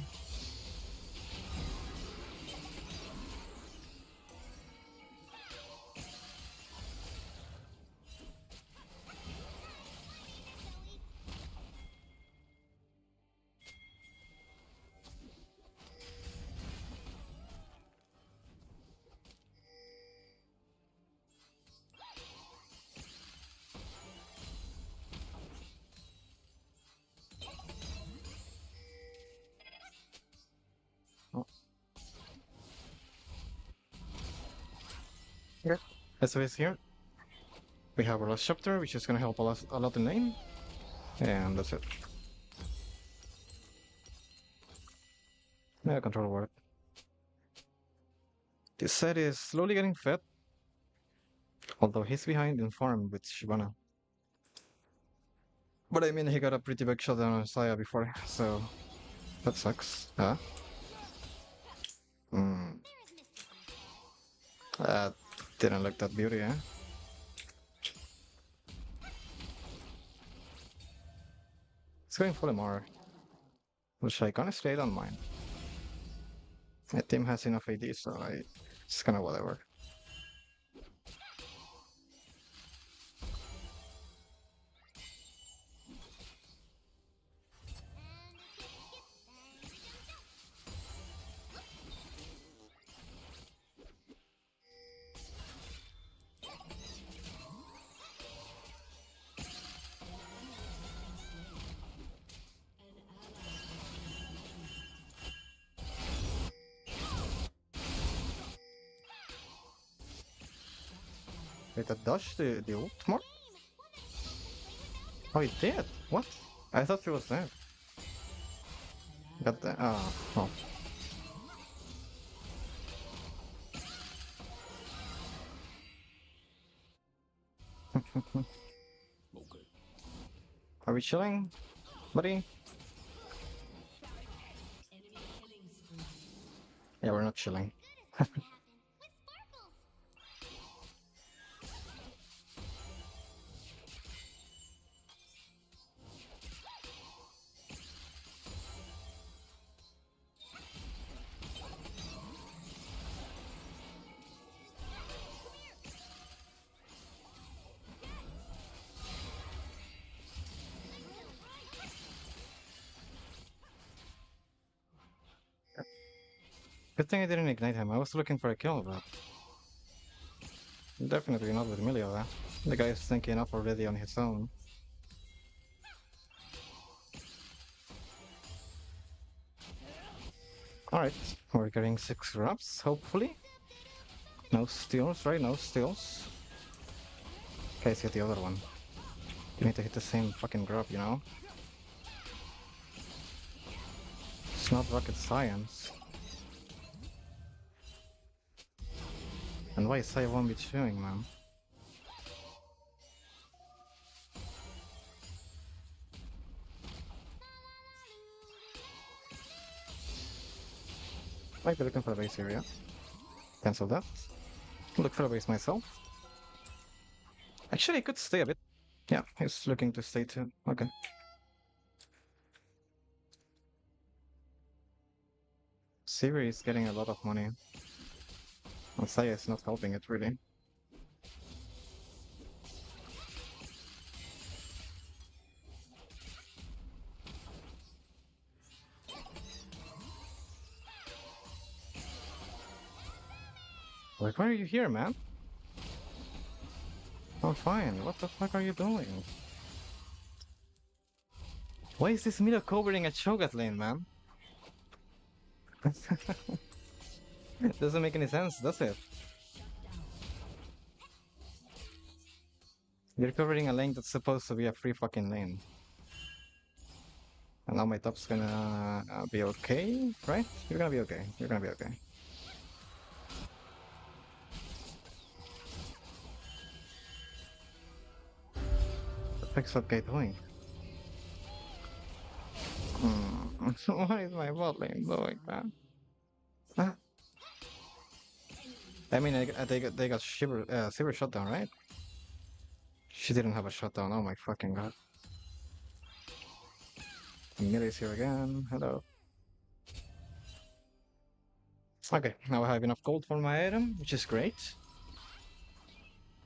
Okay, so it's here. We have our last chapter, which is gonna help a lot in lane. And that's it. Yeah, control word. This set is slowly getting fit, although he's behind in farm with Shyvana. But I mean, he got a pretty big shutdown on Saya before, so that sucks. Huh? Hmm. That didn't look that beauty, eh? It's going full MR, which I honestly don't mind. My team has enough AD, so it's kinda whatever. Wait, that dodged the ult more? Oh, he did? What? I thought he was there. Got the. Oh. Are we chilling, buddy? Yeah, we're not chilling. Good thing I didn't ignite him. I was looking for a kill, but definitely not with Milio. The guy is thinking enough already on his own. Alright, we're getting 6 grabs, hopefully. No steals, right? No steals. Okay, let's get the other one. You need to hit the same fucking grab, you know? It's not rocket science. And why is Saya won't be chewing, man? Might be looking for a base area. Cancel that. Look for a base myself. Actually, I could stay a bit. Yeah, he's looking to stay too. Okay. Siri is getting a lot of money. And Saya is not helping it really. Like, why are you here, man? I'm fine. What the fuck are you doing? Why is this Milo covering a Cho'Gath lane, man? It doesn't make any sense, does it? You're covering a lane that's supposed to be a free fucking lane. And now my top's gonna be okay, right? You're gonna be okay. You're gonna be okay. What the fuck's that guy doing? Why is my bot lane doing that? Huh? I mean, they got Shiver shutdown, right? She didn't have a shutdown. Oh my fucking god. Millie's here again. Hello. Okay, now I have enough gold for my item, which is great.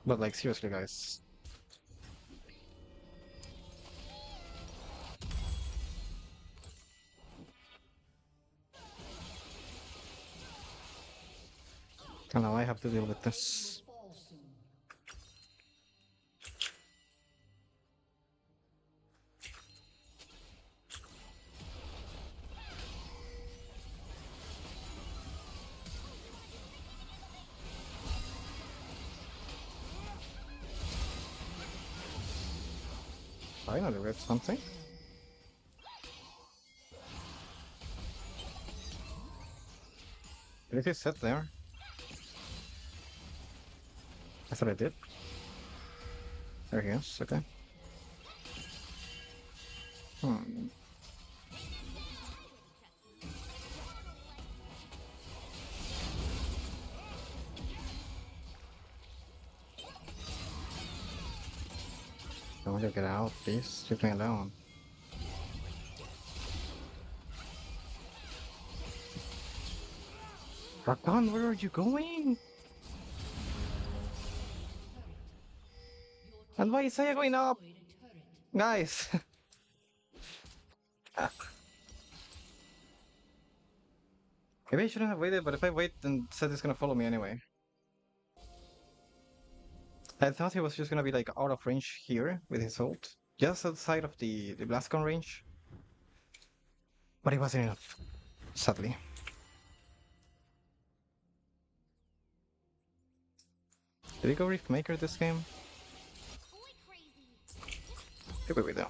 But like, seriously, guys. And now I have to deal with this. Finally read something. Did he sit there? I thought I did. There he is, okay. Hmm. I want to get out, please. Leave me alone. Rakan, where are you going? And why is Saya going up? Destroyed a turret. Guys! Ah. Maybe I shouldn't have waited, but if I wait, then Seth is gonna follow me anyway. I thought he was just gonna be like out of range here with his ult. Just outside of the blast gun range. But it wasn't enough, sadly. Did we go Rift Maker this game? Boy crazy. Maybe we do.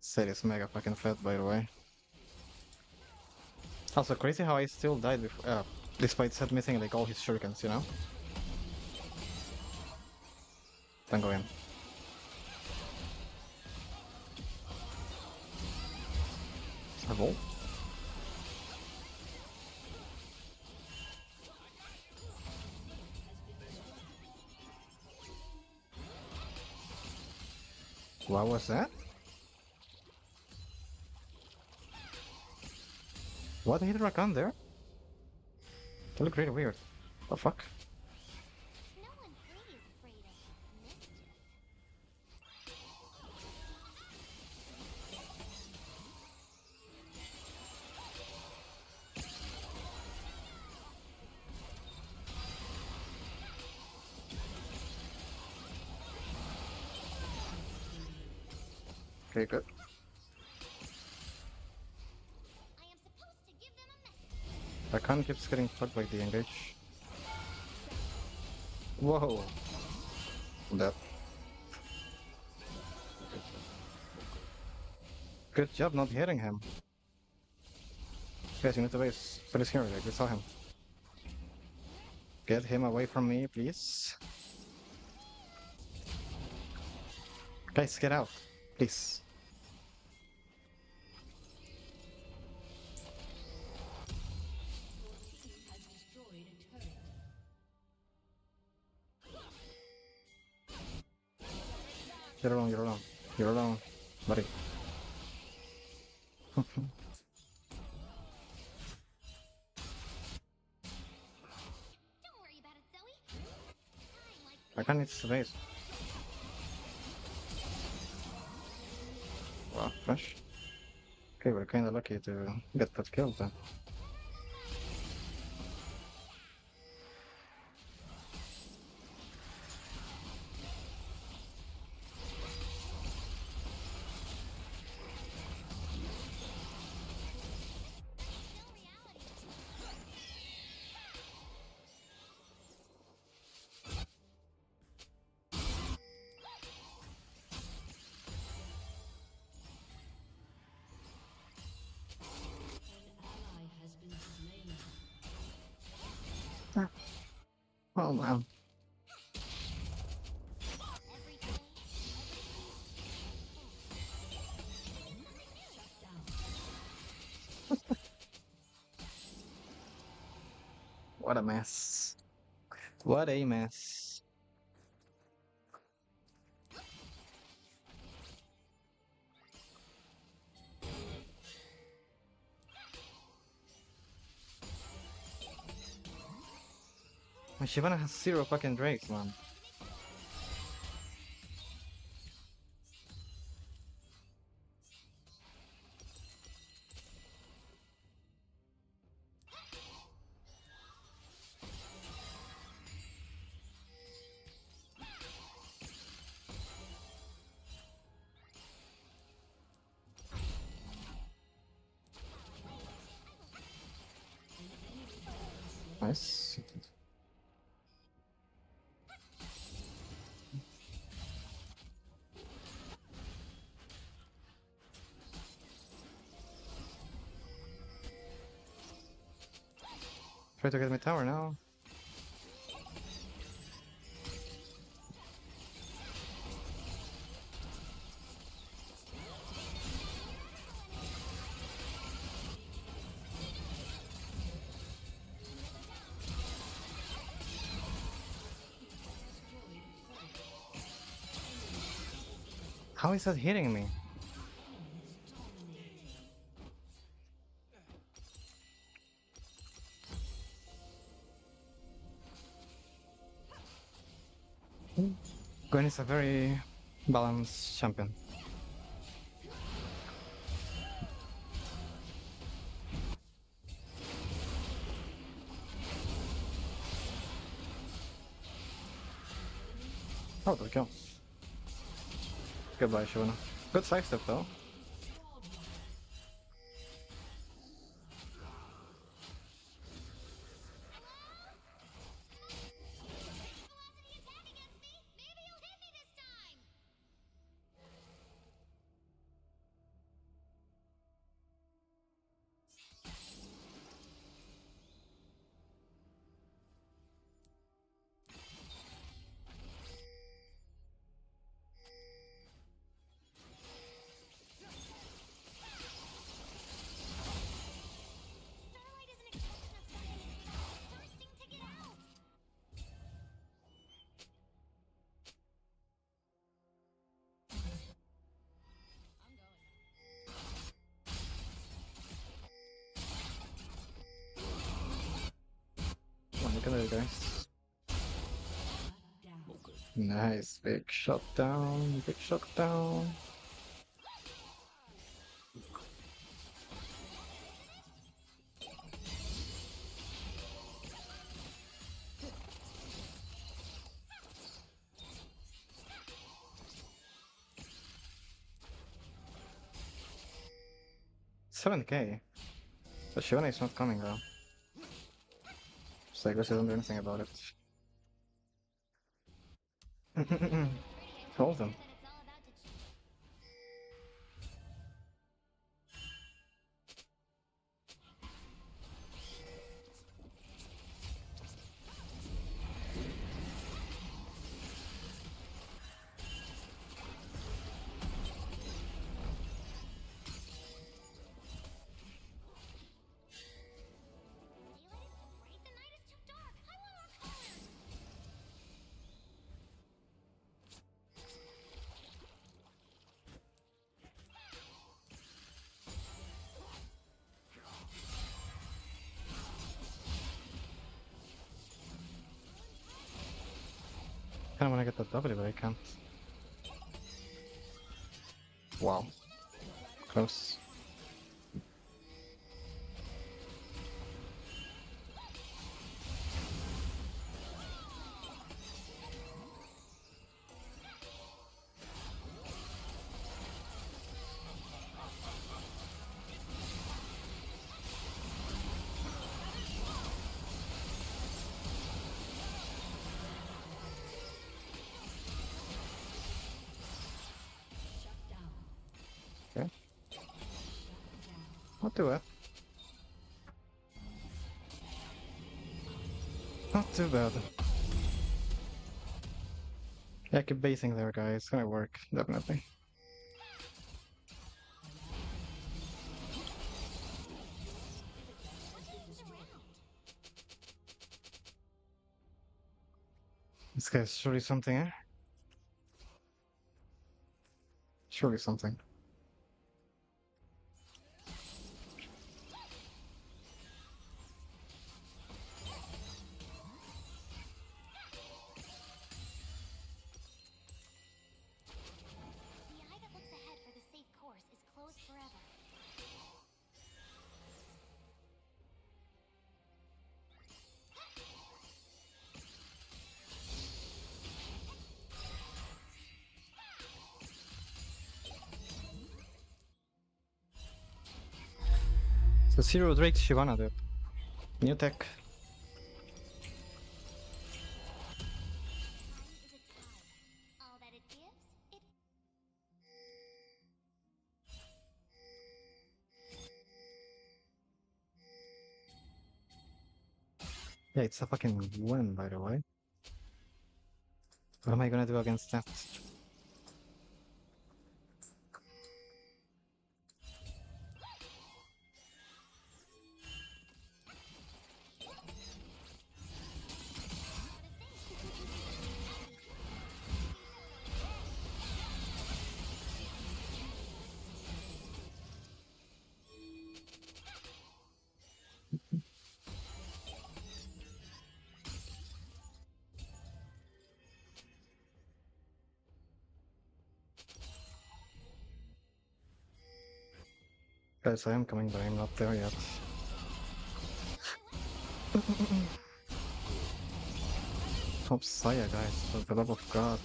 Seth is mega fucking fat, by the way. Also crazy how I still died before, despite Seth missing like all his shurikens, you know? Don't go in. A volt? What was that? What hit Rakan there? That looked really weird. The fuck? No one free is afraid of mischief. Okay, good. I am supposed to give them a message. Rakan keeps getting fucked by the engage. Whoa! That. Good job not hitting him. Guys, you need to base. But he's here, like, we saw him. Get him away from me, please. Guys, get out. Please. Has destroyed a turret. You're alone, you're alone. You're alone, buddy. Don't worry about it, Zoe. Time like Rakan needs to base. Wow, flash. Okay, we're kinda lucky to get that kill then. still reality. An ally has been slain. Oh man. Every day, Shut down. What a mess. What a mess. And Shyvana has 0 fucking drakes, man. Nice. Try to get my tower now. How is that hitting me? Gwen is a very balanced champion. Oh, there we go. Goodbye, Shivana. Good sidestep though. Velocity attack against me. Maybe you'll hit me this time. Starlight is an extension of something inside, thirsting to get out. I'm going. Come on, look at it, guys. Nice. Big shot down. Big shot down. $7K. But Shivana is not coming though. So I guess I don't do anything about it. Hold them. That it's all about to change. Daylight is too bright. The night is too dark. I want more colors. Kinda wanna get that W, but I can't. Wow. Close. Okay. Not too bad. Not too bad. Yeah, keep basing there, guys. It's gonna work, definitely. This guy's surely something, eh? Surely something. The eye that looks ahead for the safe course is closed forever. So Zero Drake Shyvana, dude. New tech. Time is a tide. All that it gives, it Yeah, it's a fucking win, by the way. What am I gonna do against that? Guys, I am coming, but I'm not there yet. Top Saya, guys, for the love of God.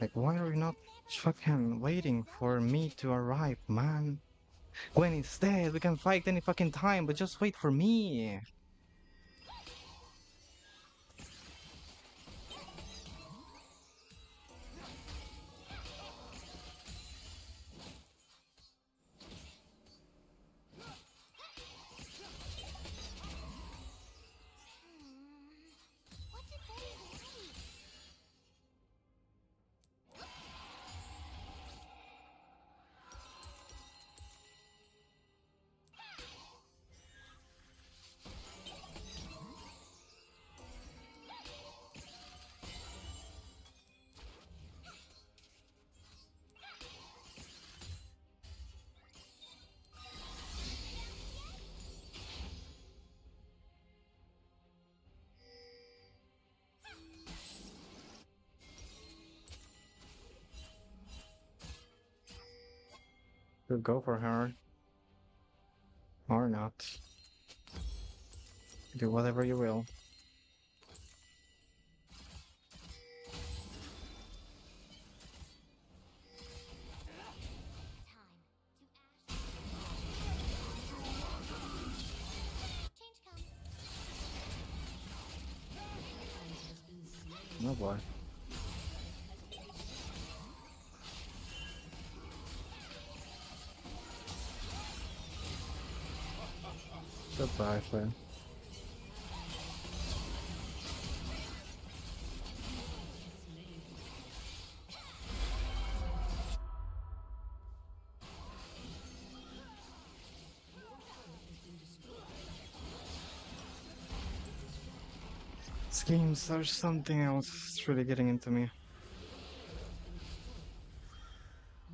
Like, why are you not fucking waiting for me to arrive, man? When he's dead, we can fight any fucking time, but just wait for me. What did Betty say? You go for her. Or not. Do whatever you will. Time to ash. Change comes. Oh boy. Goodbye, Flynn. Schemes are something else. It's really getting into me.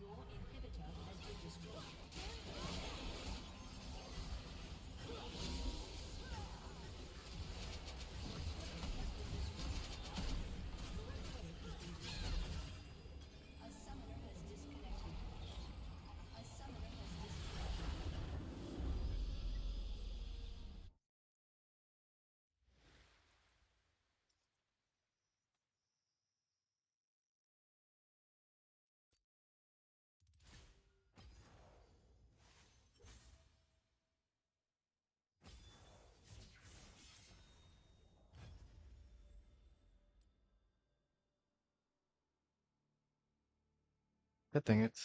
Your inhibitor has been destroyed. A summoner has disconnected. A summoner has disconnected. Getting it.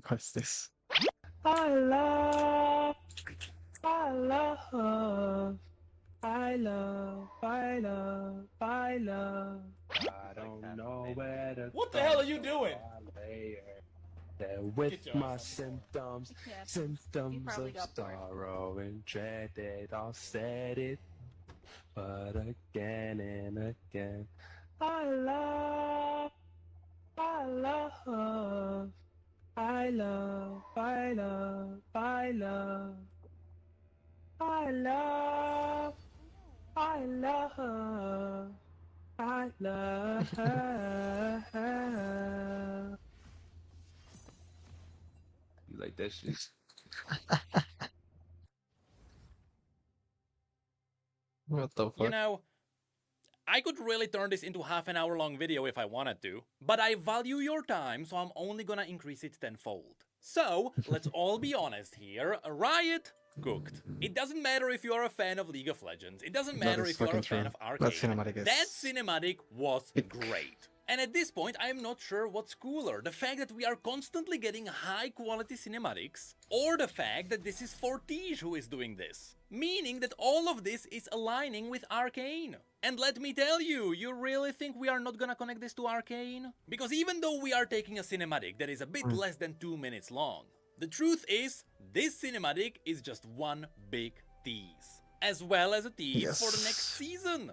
What's this? I love, I love, I love, I love, I love. I don't know where to What the go hell are you so doing? I lay there with Get your my ass on the floor. symptoms, Yeah, you symptoms probably of got bored. sorrow and dreaded. I'll set it, but again and again. I love, I love, I love, I love, I love. I love, I love, I I love. You like that shit? What the You fuck? know, I could really turn this into half an hour long video if I wanted to, but I value your time, so I'm only gonna increase it tenfold. So, let's all be honest here, Riot cooked. It doesn't matter if you are a fan of League of Legends, it doesn't That matter is if you are fucking a fan true. of That Arcane. cinematic is That cinematic was It- great. And at this point, I am not sure what's cooler, the fact that we are constantly getting high quality cinematics, or the fact that this is Fortige who is doing this. Meaning that all of this is aligning with Arcane. And let me tell you, you really think we are not gonna connect this to Arcane? Because even though we are taking a cinematic that is a bit less than 2 minutes long, the truth is, this cinematic is just one big tease. As well as a tease for the next Yes. season.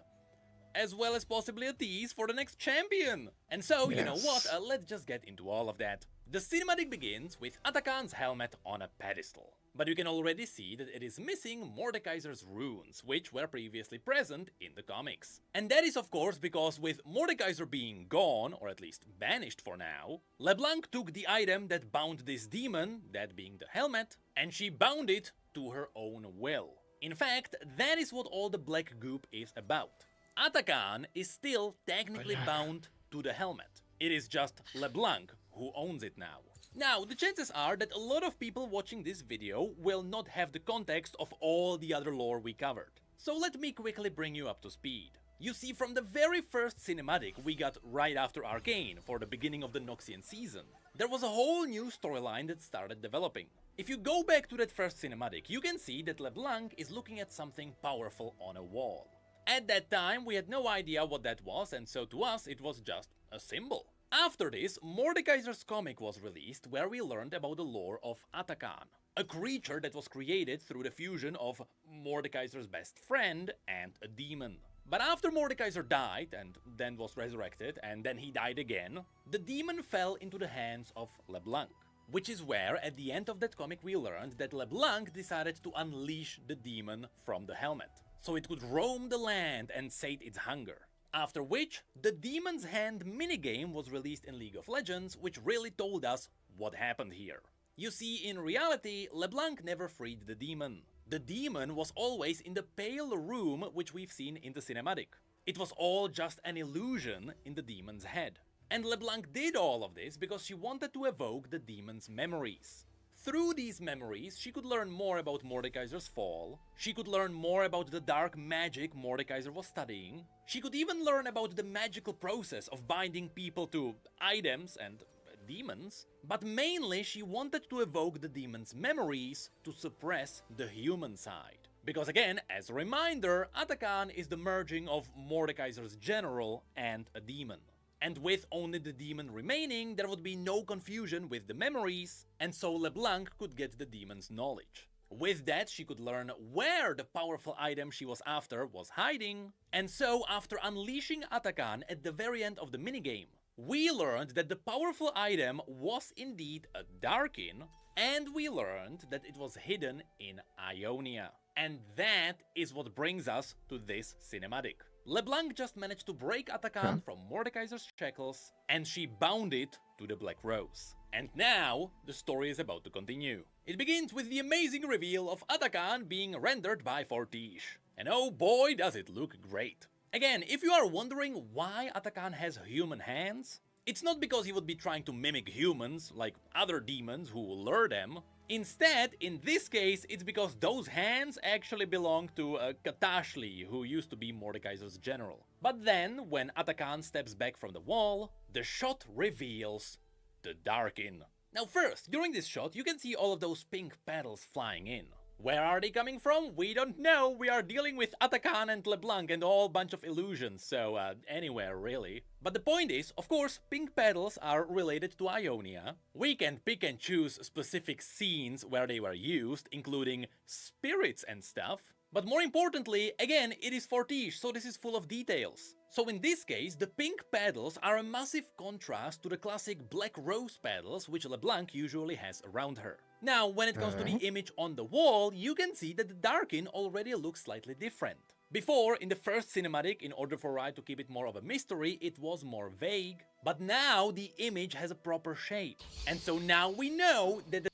As well as possibly a tease for the next champion. And so, you know what, Yes. let's just get into all of that. The cinematic begins with Atakan's helmet on a pedestal. But you can already see that it is missing Mordekaiser's runes, which were previously present in the comics. And that is of course because with Mordekaiser being gone, or at least banished for now, LeBlanc took the item that bound this demon, that being the helmet, and she bound it to her own will. In fact, that is what all the black goop is about. Atakan is still technically bound to the helmet. It is just LeBlanc who owns it now. Now, the chances are that a lot of people watching this video will not have the context of all the other lore we covered. So let me quickly bring you up to speed. You see, from the very first cinematic we got right after Arcane for the beginning of the Noxian season, there was a whole new storyline that started developing. If you go back to that first cinematic, you can see that LeBlanc is looking at something powerful on a wall. At that time, we had no idea what that was, and so to us it was just a symbol. After this, Mordekaiser's comic was released, where we learned about the lore of Atakan, a creature that was created through the fusion of Mordekaiser's best friend and a demon. But after Mordekaiser died, and then was resurrected, and then he died again, the demon fell into the hands of LeBlanc. Which is where, at the end of that comic, we learned that LeBlanc decided to unleash the demon from the helmet, so it could roam the land and sate its hunger. After which, the Demon's Hand minigame was released in League of Legends, which really told us what happened here. You see, in reality, LeBlanc never freed the demon. The demon was always in the pale room which we've seen in the cinematic. It was all just an illusion in the demon's head. And LeBlanc did all of this because she wanted to evoke the demon's memories. Through these memories, she could learn more about Mordekaiser's fall, she could learn more about the dark magic Mordekaiser was studying, she could even learn about the magical process of binding people to items and demons, but mainly she wanted to evoke the demon's memories to suppress the human side. Because again, as a reminder, Atakan is the merging of Mordekaiser's general and a demon. And with only the demon remaining, there would be no confusion with the memories, and so LeBlanc could get the demon's knowledge. With that, she could learn where the powerful item she was after was hiding, and so after unleashing Atakan at the very end of the minigame, we learned that the powerful item was indeed a Darkin, and we learned that it was hidden in Ionia. And that is what brings us to this cinematic. LeBlanc just managed to break Atakan from Mordekaiser's shackles, and she bound it to the Black Rose. And now, the story is about to continue. It begins with the amazing reveal of Atakan being rendered by Fortige. And oh boy, does it look great. Again, if you are wondering why Atakan has human hands, it's not because he would be trying to mimic humans, like other demons who lure them. Instead, in this case, it's because those hands actually belong to Katashli, who used to be Mordekaiser's general. But then, when Atakan steps back from the wall, the shot reveals the Darkin. Now first, during this shot, you can see all of those pink petals flying in. Where are they coming from? We don't know. We are dealing with Atakan and LeBlanc and a whole bunch of illusions, so anywhere really. But the point is, of course, pink petals are related to Ionia. We can pick and choose specific scenes where they were used, including spirits and stuff. But more importantly, again, it is Fortige, so this is full of details. So in this case, the pink petals are a massive contrast to the classic black rose petals which LeBlanc usually has around her. Now, when it comes to the image on the wall, you can see that the Darkin already looks slightly different. Before, in the first cinematic, in order for Riot to keep it more of a mystery, it was more vague. But now the image has a proper shape. And so now we know that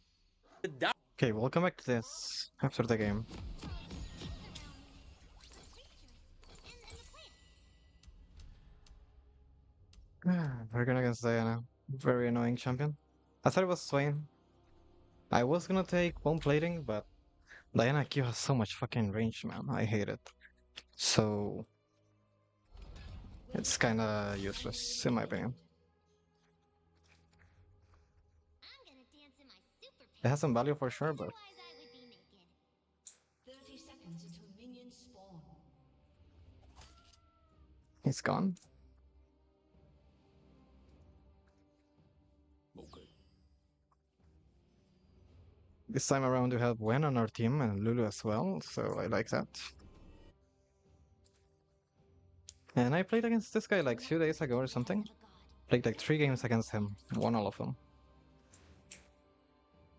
the dark Okay, we'll come back to this after the game. We're gonna against Diana. Very annoying champion. I thought it was Swain. I was gonna take bone plating, but Diana Q has so much fucking range, man. I hate it. So it's kinda useless, in my opinion. I'm gonna dance in my super It has some value for sure, but otherwise I would be naked. 30 seconds until minions spawn. he's gone. Okay. This time around we have Wen on our team and Lulu as well, so I like that. And I played against this guy like 2 days ago or something. Played like 3 games against him, won all of them.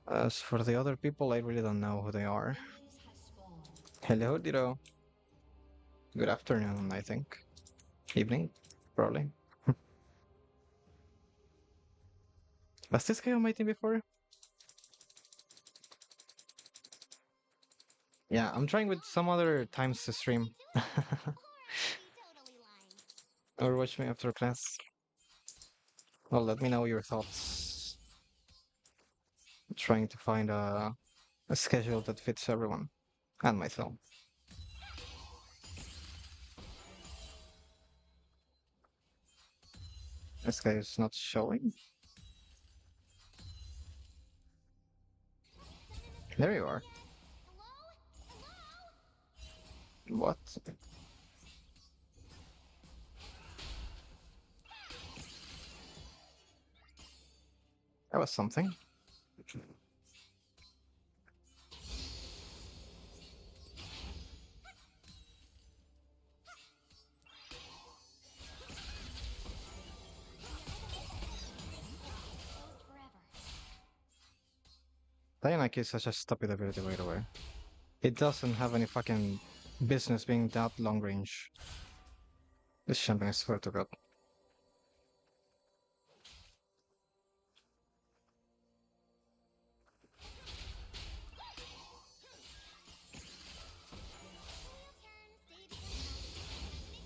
As for the other people, I really don't know who they are. Minions has spawned. Hello, Diro. Good afternoon, I think. Evening, probably. Was this guy on my team before? Yeah, I'm trying with some other times to stream. Or I could be totally lying. Or watch me after class. Well, let me know your thoughts. Trying to find a schedule that fits everyone and myself. This guy is not showing. There you are. Hello? Hello? What? That was something. Closed forever. Dianaki is such a stupid ability, by the way. It doesn't have any fucking business being that long range. This champion, I swear to God. Wheel turn, stay behind.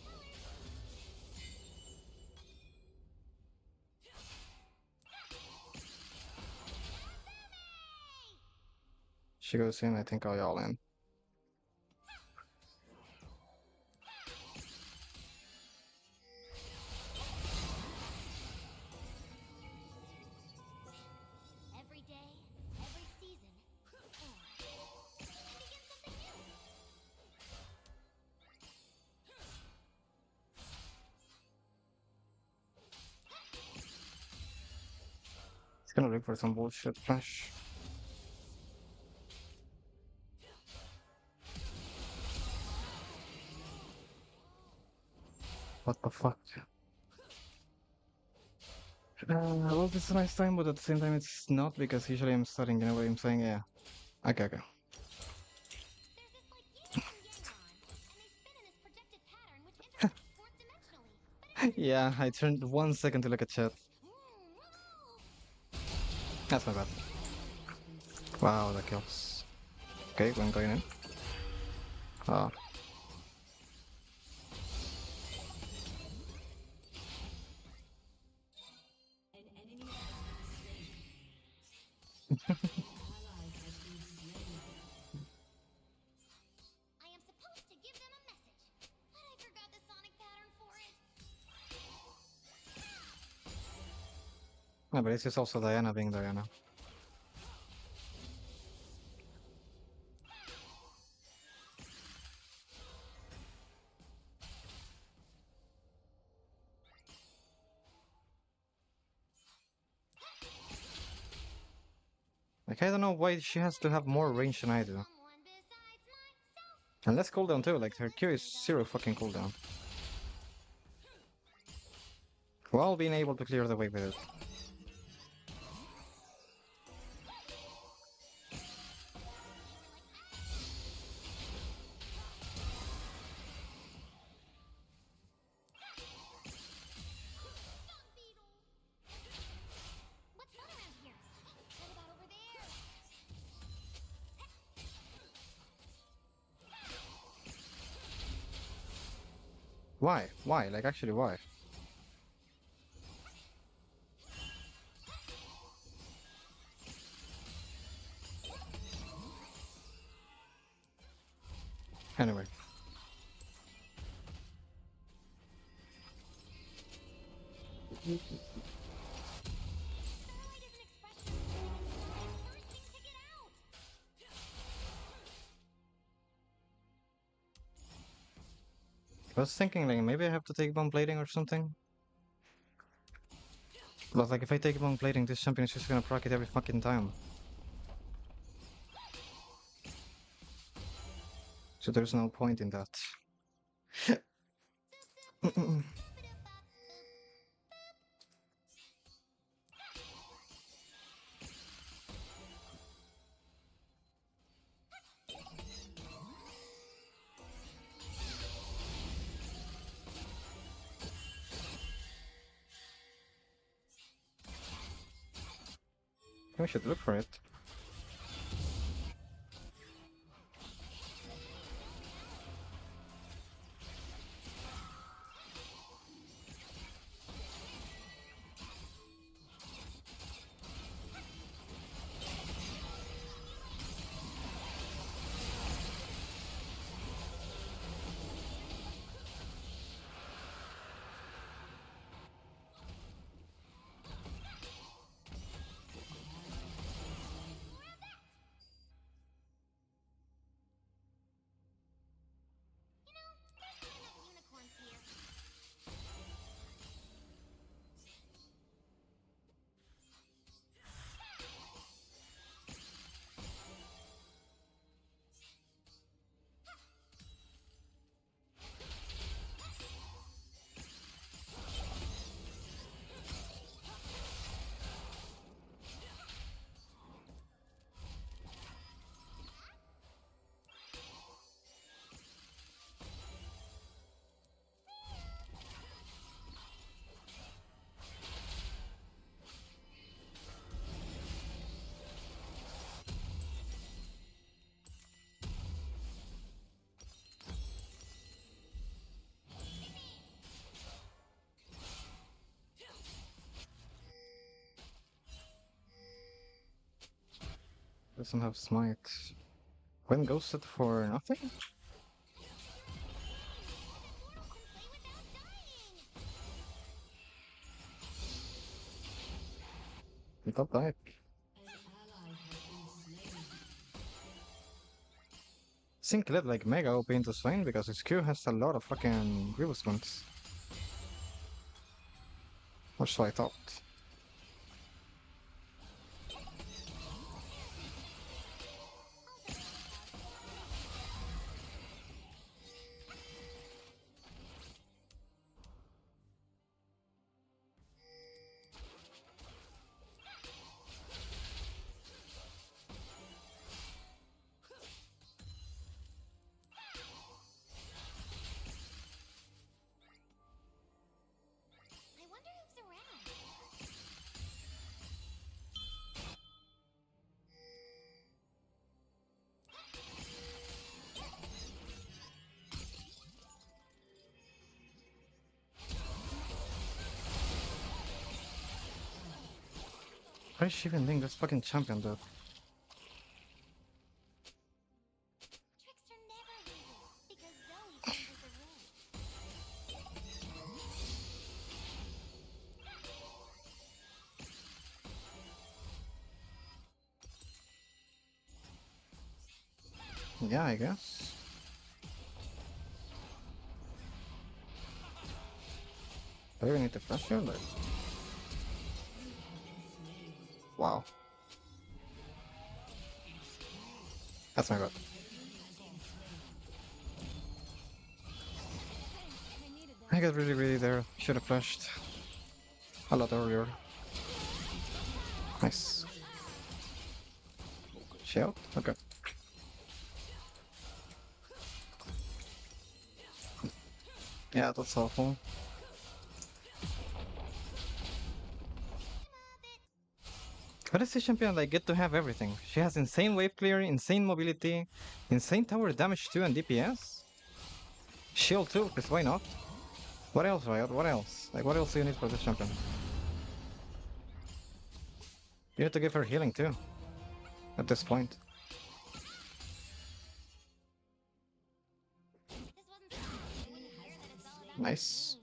Colors. She goes in, I think I'll all in. Every day, every season, and begin something new. He's gonna look for some bullshit flash. What the fuck? Well, this is a nice time, but at the same time, it's not because usually I'm studying. You know what I'm saying? Yeah. Okay, okay. There's this like Yin and Yang on, and they spin in this projected pattern which intersects fourth dimensionally. But it Yeah, I turned 1 second to look at chat. That's my bad. Wow, that kills. Okay, one going in. Ah. An enemy has been slain. An ally has been slain. I am supposed to give them a message, but I forgot the sonic pattern for it. Yeah, but this is also Diana being Diana. Like, I don't know why she has to have more range than I do. Someone besides myself. And less cooldown too, like her Q is 0 fucking cooldown. While being able to clear the way with it. Why? Why? Like, actually, why? Anyway. Starlight isn't expressing herself. It's bursting to get out. I was thinking, like, maybe I have to take bone plating or something. But, like, if I take bone plating, this champion is just gonna proc it every fucking time. So there's no point in that. We should look for it. You know, there's not enough unicorns here. Doesn't have smite. When ghosted for nothing? Immortal can play without dying. He top died. An ally has been slain. Sync led like mega OP into Swain because his Q has a lot of fucking Grievous points. Or so I thought. I wonder who's around. Why is she even being this fucking champion, dude? Trickster never loses because Zoe changes the rules. Yeah, I guess. Do I even need to flash here? Like... Wow. That's my bad. I got really there. Should have flashed a lot earlier. Nice. She out? Okay. Yeah, that's awful. How does this champion like get to have everything? She has insane wave clear, insane mobility, insane tower damage too and DPS? Shield too, because why not? What else, Riot? What else? Like, what else do you need for this champion? You need to give her healing too. At this point. This wasn't the I wouldn't hear that it's all about Nice.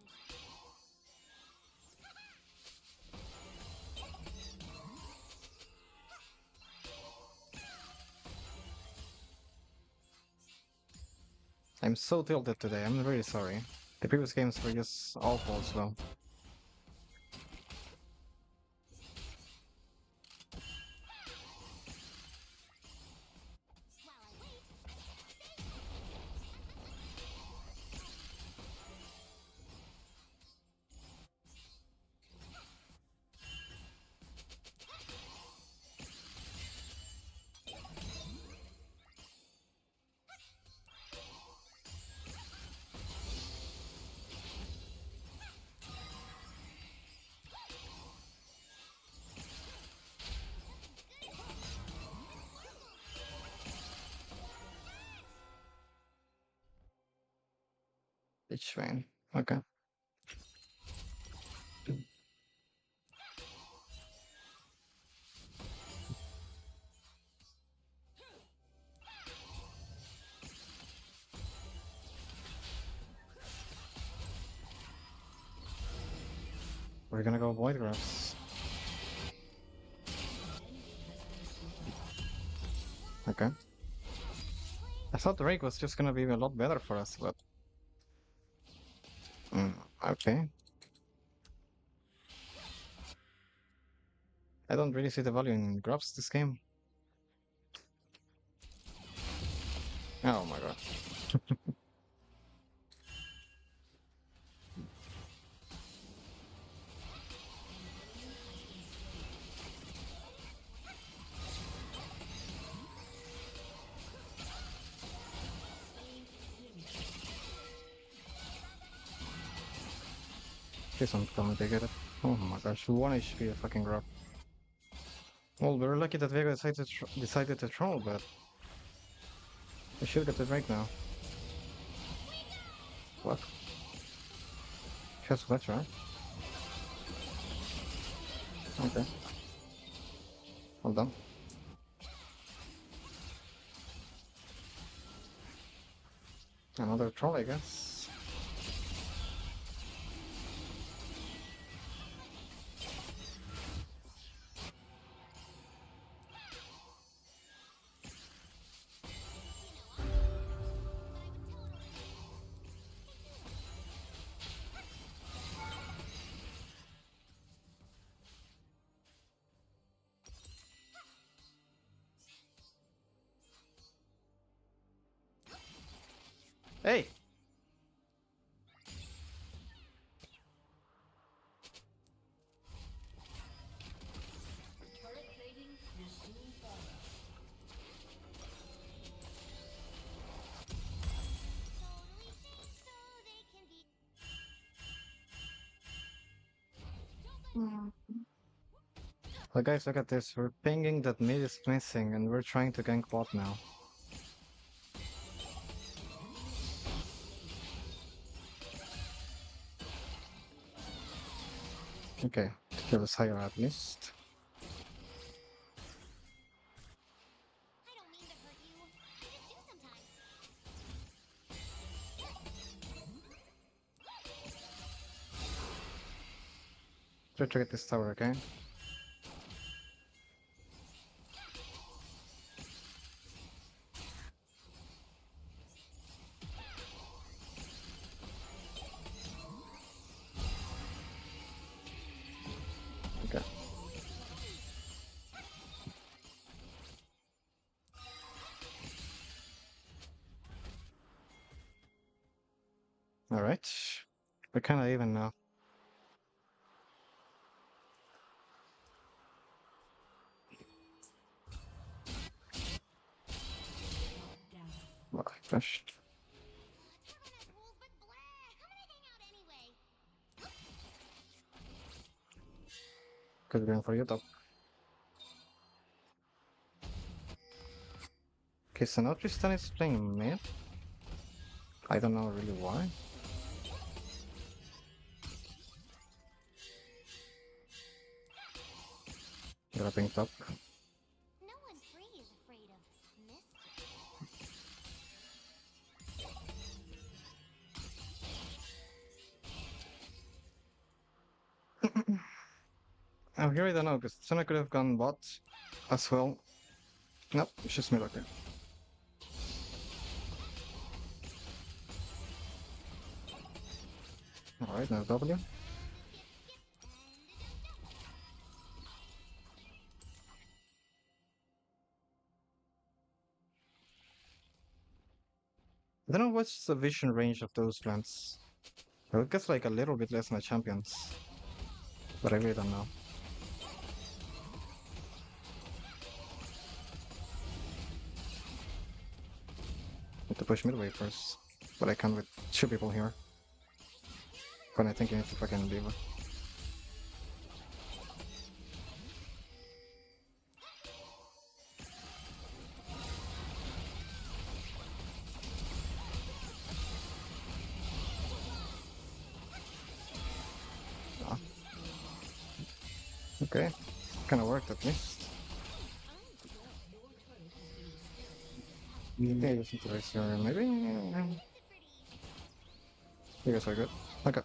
I'm so tilted today. I'm really sorry. The previous games were just awful as well. While I wait, It's fine. Okay. We're gonna go Void Grabs. Okay. I thought the Rake was just gonna be a lot better for us, but... okay. I don't really see the value in grabs this game. Oh my god. Please don't tell me they get it. Oh my gosh, 1 HP a fucking grab. Well, we're lucky that Vega decided to troll, but... we should get the Drake now. What? Just glitch, right? Okay. Well done. Another troll, I guess. Hey! Turret plating will soon fall. totally think so they can be. Well, guys, look at this. We're pinging that mid is missing, and we're trying to gank bot now. Okay, kill is higher at least. I don't mean to hurt you. I just do sometimes. Try to get this tower, okay? Okay. Alright. We're kinda even now. Down. Well, flashed. Everyone has rules, but blah. I'm gonna hang out anyway. Good going for you, top. Okay, so now Tristan is playing mid. I don't know really why. Grabbing top. No one free is afraid of mischief. Oh, here I don't know, because Sona could have gone bot as well. Nope, it's just me looking. Alright, now W. I don't know what's the vision range of those plants. I would guess like a little bit less than the champions, but I really don't know. Need to push midway first, but I can't with 2 people here. But I think you need to fucking leave. Ah. Okay, kinda worked at least. Yeah, just need to raise your maybe. You guys are good. Okay.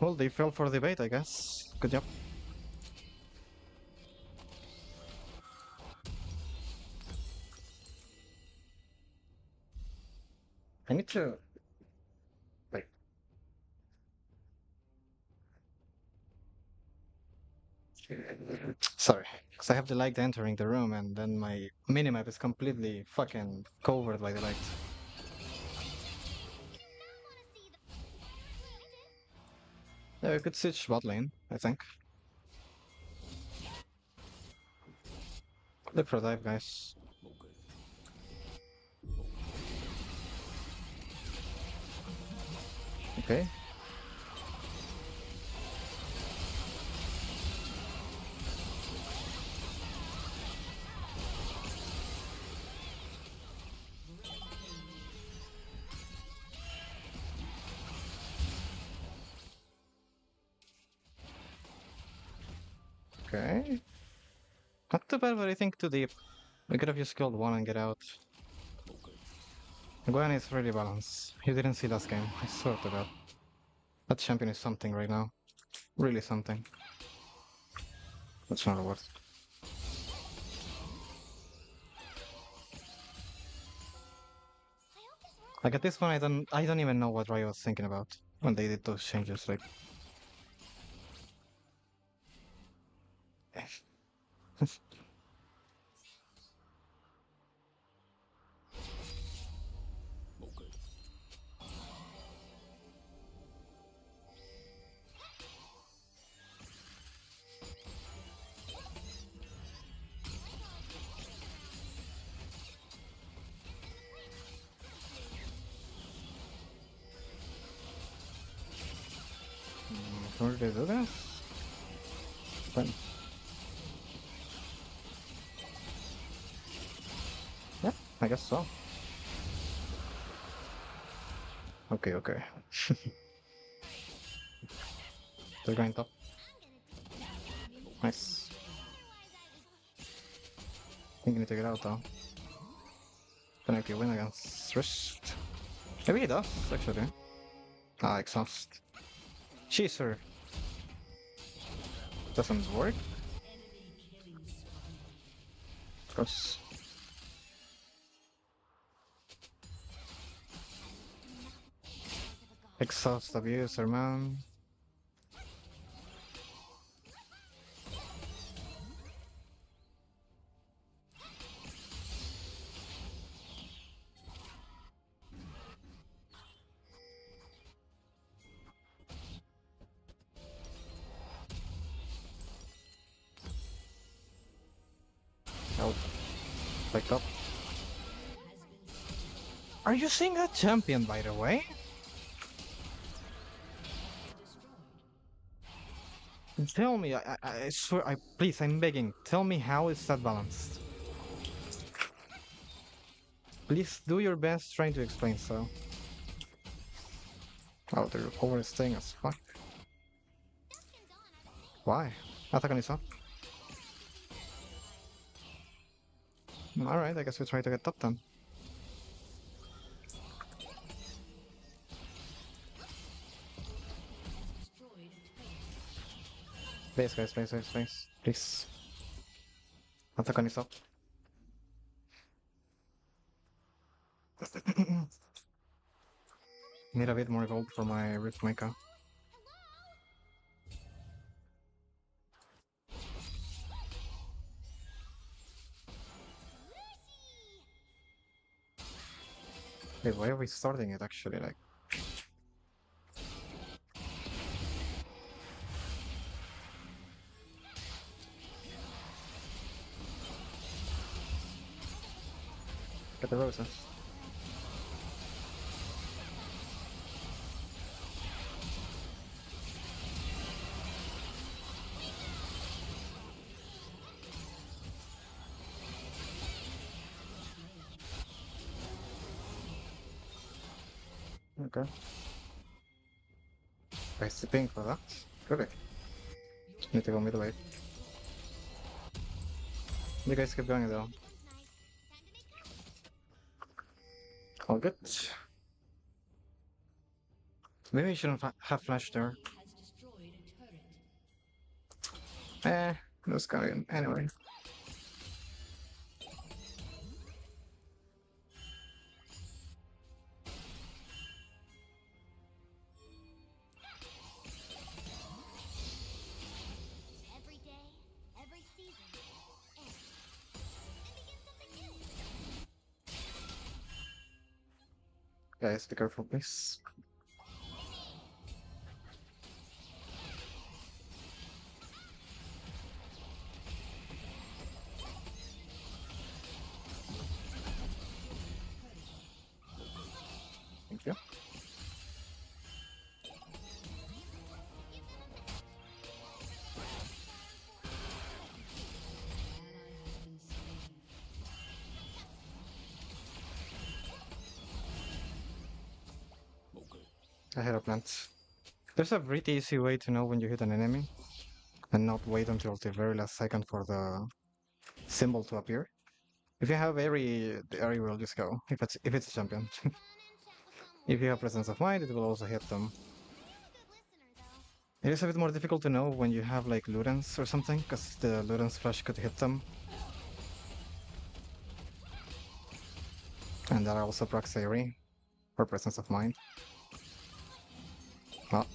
Well, they fell for the bait, I guess. Good job. I need to like sorry, because I have the light entering the room and then my minimap is completely fucking covered by the light. Yeah, we could switch bot lane, I think. Look for dive, guys. Okay. Okay. Not too bad, but I think too deep. We could have just killed one and get out. Gwen is really balanced. You didn't see last game, I swear to God. That champion is something right now. Really something. That's not a word. Like at this point, I don't even know what Riot was thinking about when they did those changes. Like, how did they do this? When? Yeah, I guess so. Okay, okay. They're going top. Nice. I think you need to get out though. Don't know if you win against Wrist. Maybe he does, actually. Ah, exhaust. Cheeser. Doesn't work. Of course. Exhaust abuser, man. Nope. Like top. Are you seeing that champion, by the way? Tell me, I swear, please, I'm begging. Tell me how is that balanced? Please do your best trying to explain so. Oh, they're overstaying as fuck. Why? Attack on Isa. Alright, I guess we try to get top then. Destroyed a turret. Base, guys, base. Please. Attack on Isa. Need a bit more gold for my Rift Maker. Wait, why are we starting it actually? Like, get the roses. Okay. I see pink for that. Good. Need to go middle wave. You guys keep going though. All good. Maybe you shouldn't have flash there. Has destroyed a turret. Those guy anyway. Every day, every season, ends. Then begins something new. Guys, be careful, please. Thank you. Ally has been slain. I hit a plant. There's a pretty easy way to know when you hit an enemy and not wait until the very last second for the symbol to appear. If you have the Airy will just go, if it's a champion. Fun and chat with someone. If you have presence of mind, it will also hit them. I'm a good listener, though. It is a bit more difficult to know when you have like Ludens or something, because the Ludens flash could hit them. And that also procs Airy, or presence of mind. Oh.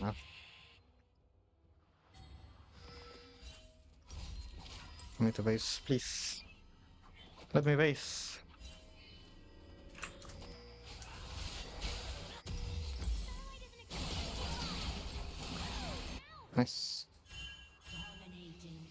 Ah. I need to base, please. Let me base. Nice. Dominating.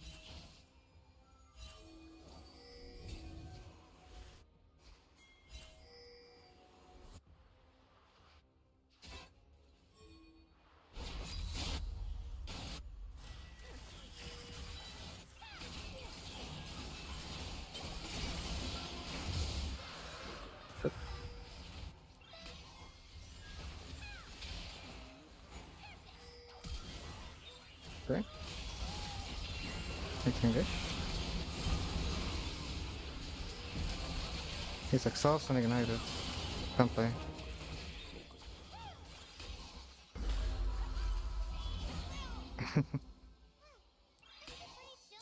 Okay. Taking wish. He's exhaust and ignited. Can't play.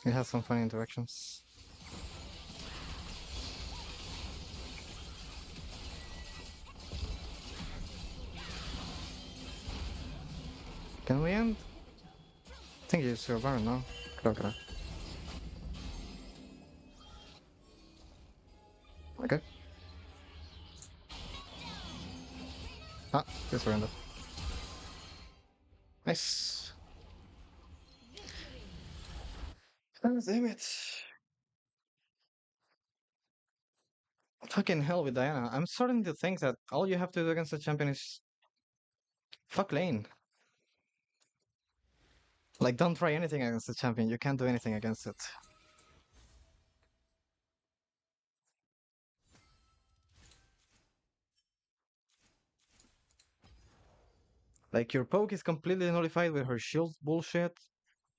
It has some funny interactions. Can we end? I think it's your Baron now. Okay. Okay. Ah, just surrender. Nice. God damn it. Fucking hell with Diana. I'm starting to think that all you have to do against the champion is fuck lane. Like, don't try anything against the champion. You can't do anything against it. Like, your poke is completely nullified with her shield bullshit.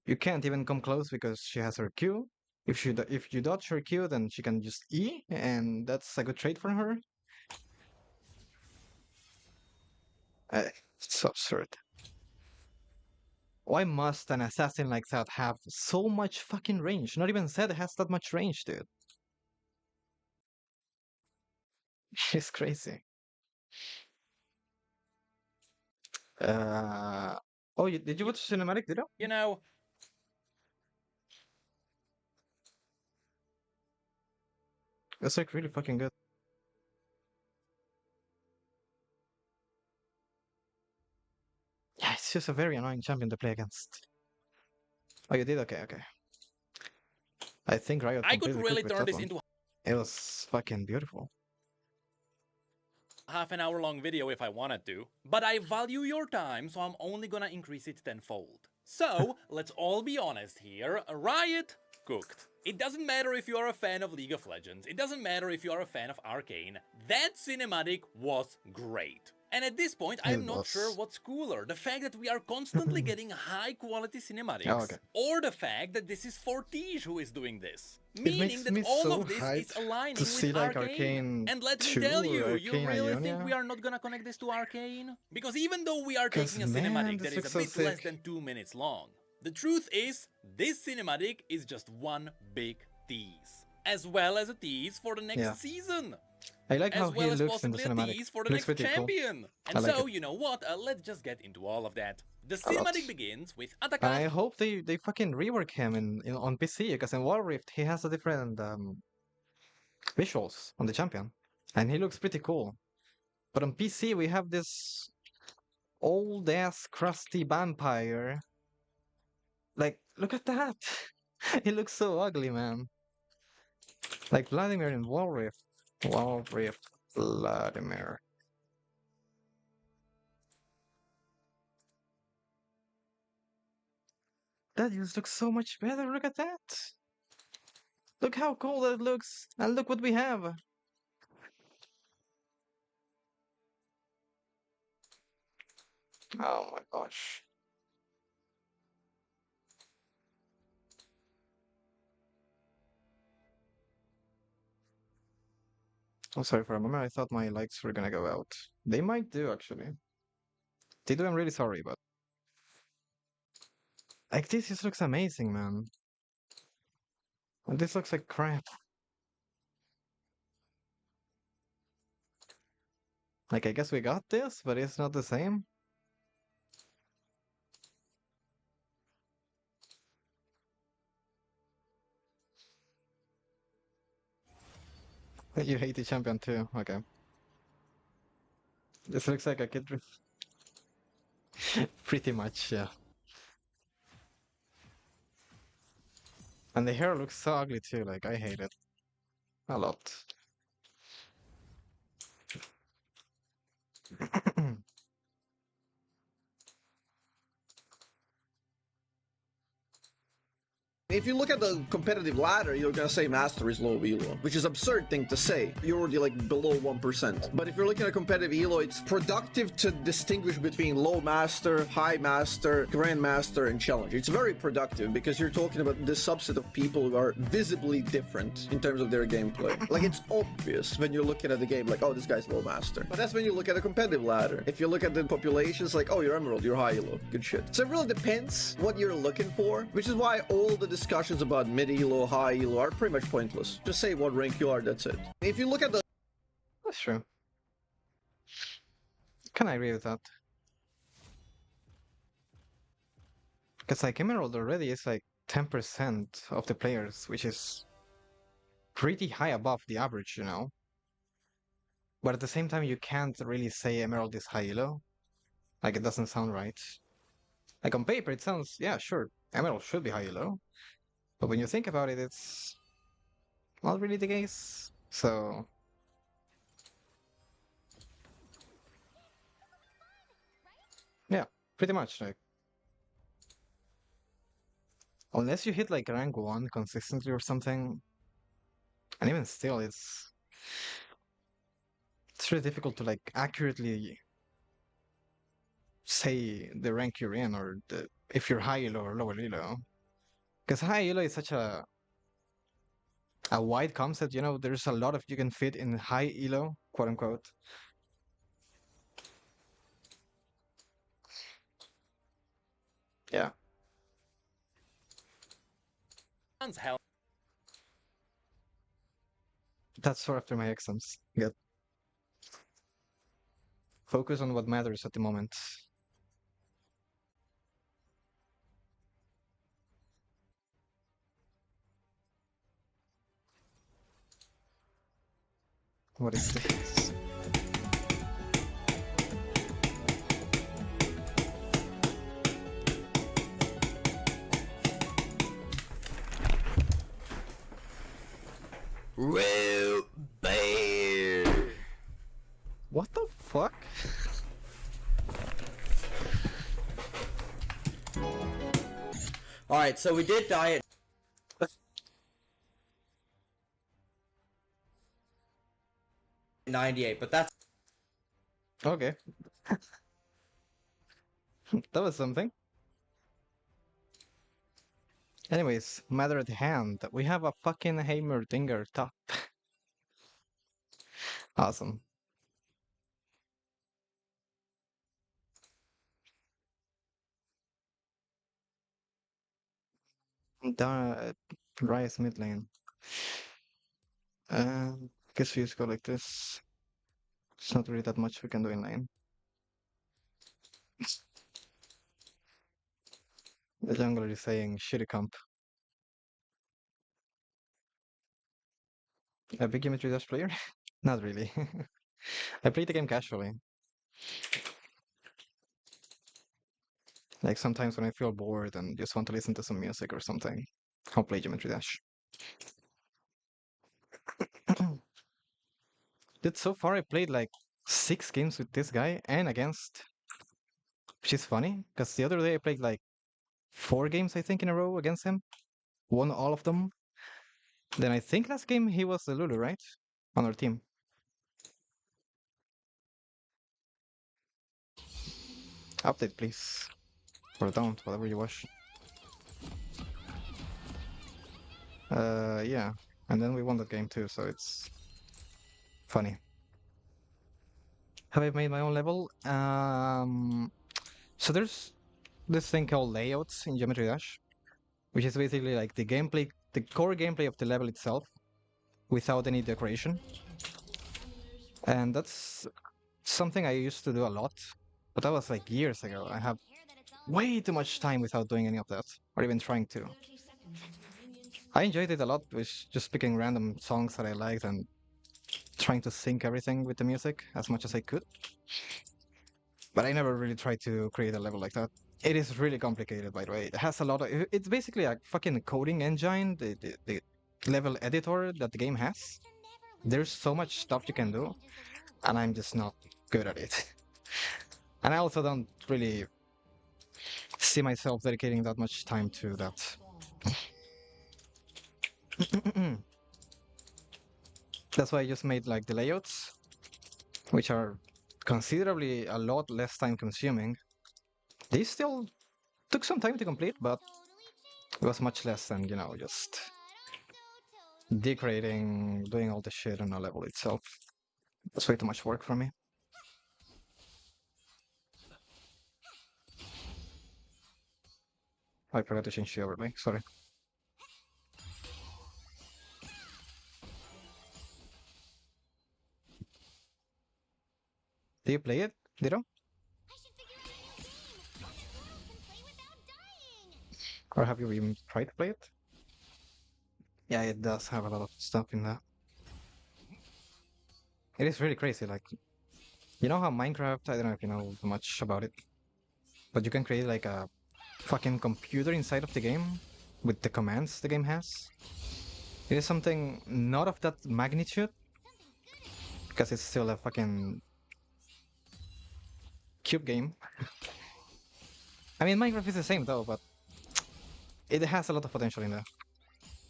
You can't even come close because she has her Q. If you dodge her Q, then she can just E, and that's a good trade for her. It's so absurd. Why must an assassin like that have so much fucking range? Not even Zed has that much range, dude. She's crazy. Uh, oh, did you watch cinematic? Did you? You know, It's like really fucking good. Yeah, it's just a very annoying champion to play against. Oh, you did? Okay, okay. I think Riot I could completely really clicked with turn that this one. into It was fucking beautiful. a half an hour long video if I wanted to, but I value your time, so I'm only gonna increase it tenfold. So, let's all be honest here, Riot cooked. It doesn't matter if you are a fan of League of Legends, it doesn't matter if you are a fan of Arcane, that cinematic was great. And at this point, I'm not sure was. what's cooler, the fact that we are constantly getting high quality cinematics, Oh, okay. or the fact that this is Fortige who is doing this. It Meaning makes that me all so of this is hyped aligning to with see like Arcane. Arcane And let me 2 tell or you, Arcane really think Ionia. we are not gonna connect this to Arcane? Because even though we are Because taking a man, cinematic this that is looks a so bit less sick. than 2 minutes long, the truth is, this cinematic is just one big tease. As well as a tease for the next Yeah. season. I like how As he well as looks in the possibly a cinematic. tease for the He looks next pretty cool. champion. I And like so, it you know what, let's just get into all of that. The a lot. cinematic begins with And Ataka. I hope they fucking rework him in on PC because in Wild Rift he has a different visuals on the champion, and he looks pretty cool. But on PC we have this old ass crusty vampire. Like, look at that! He looks so ugly, man. Like Vladimir in Wild Rift. Wild Rift Vladimir. That just looks so much better. Look at that. Look how cool that looks. And look what we have. Oh my gosh. I'm sorry for a moment. I thought my lights were gonna go out. They might do, actually. They do, I'm really sorry, but like this just looks amazing, man. And this looks like crap. Like, I guess we got this, but it's not the same. You hate the champion too. Okay. This looks like a kid. Pretty much, yeah. And the hair looks so ugly too. Like, I hate it a lot. If you look at the competitive ladder, you're gonna say Master is low elo, which is absurd thing to say. You're already like below 1%. But if you're looking at competitive elo, it's productive to distinguish between low Master, high Master, Grand Master, and Challenger. It's very productive because you're talking about this subset of people who are visibly different in terms of their gameplay. Like, it's obvious when you're looking at the game, like, oh, this guy's low Master. But that's when you look at a competitive ladder. If you look at the populations, like, oh, you're Emerald, you're high elo, good shit. So it really depends what you're looking for, which is why all the discussions about mid elo, high elo are pretty much pointless. Just say what rank you are, that's it. If you look at the That's true. Can I agree with that? Because like Emerald already is like 10% of the players, which is pretty high above the average, you know? But at the same time, you can't really say Emerald is high elo. Like, it doesn't sound right. Like, on paper, it sounds, yeah, sure, Emerald should be high elo. But when you think about it, it's not really the case. So, Pretty much, like, unless you hit like rank 1 consistently or something, and even still, it's really difficult to like accurately say the rank you're in or if you're high elo or lower elo. Because high elo is such a wide concept, you know, there's a lot of you can fit in high elo, quote unquote. Yeah, Hell that's sort after my exams. Get focus on what matters at the moment. What is this? Real bear. What the fuck? Alright, so we did die at '98, but that's Okay. That was something. Anyways, matter at hand. We have a fucking Heimerdinger top. Awesome. Da Rise mid lane. Guess we just go like this. It's not really that much we can do in lane. The jungler is saying shitty comp. A big Geometry Dash player? Not really. I play the game casually. Like sometimes when I feel bored and just want to listen to some music or something, I'll play Geometry Dash. Dude, so far I played like 6 games with this guy and against, which is funny, because the other day I played like 4 games, I think, in a row against him. Won all of them. Then I think last game he was the Lulu, right? On our team. Update, please. Or don't, whatever you wish. Yeah. And then we won that game too, so it's funny. Have I made my own level? So there's this thing called layouts in Geometry Dash, which is basically like the gameplay, the core gameplay of the level itself, without any decoration. And that's something I used to do a lot, but that was like years ago. I have way too much time without doing any of that, or even trying to. 30 seconds until minions I enjoyed it a lot with just picking random songs that I liked and trying to sync everything with the music as much as I could. But I never really tried to create a level like that. It is really complicated, by the way. It has a lot of. It's basically a fucking coding engine, the level editor that the game has. There's so much stuff you can do, and I'm just not good at it. And I also don't really see myself dedicating that much time to that. That's why I just made like the layouts, which are considerably a lot less time consuming. They still took some time to complete, but it was much less than, you know, just decorating, doing all the shit on a level itself. That's way too much work for me. I forgot to change the overlay, sorry. Do you play it, Dito? Or have you even tried to play it? Yeah, it does have a lot of stuff in that. It is really crazy, like, you know how Minecraft, I don't know if you know much about it, but you can create like a fucking computer inside of the game with the commands the game has. It is something not of that magnitude, because it's still a fucking cube game. I mean, Minecraft is the same though, but it has a lot of potential in there.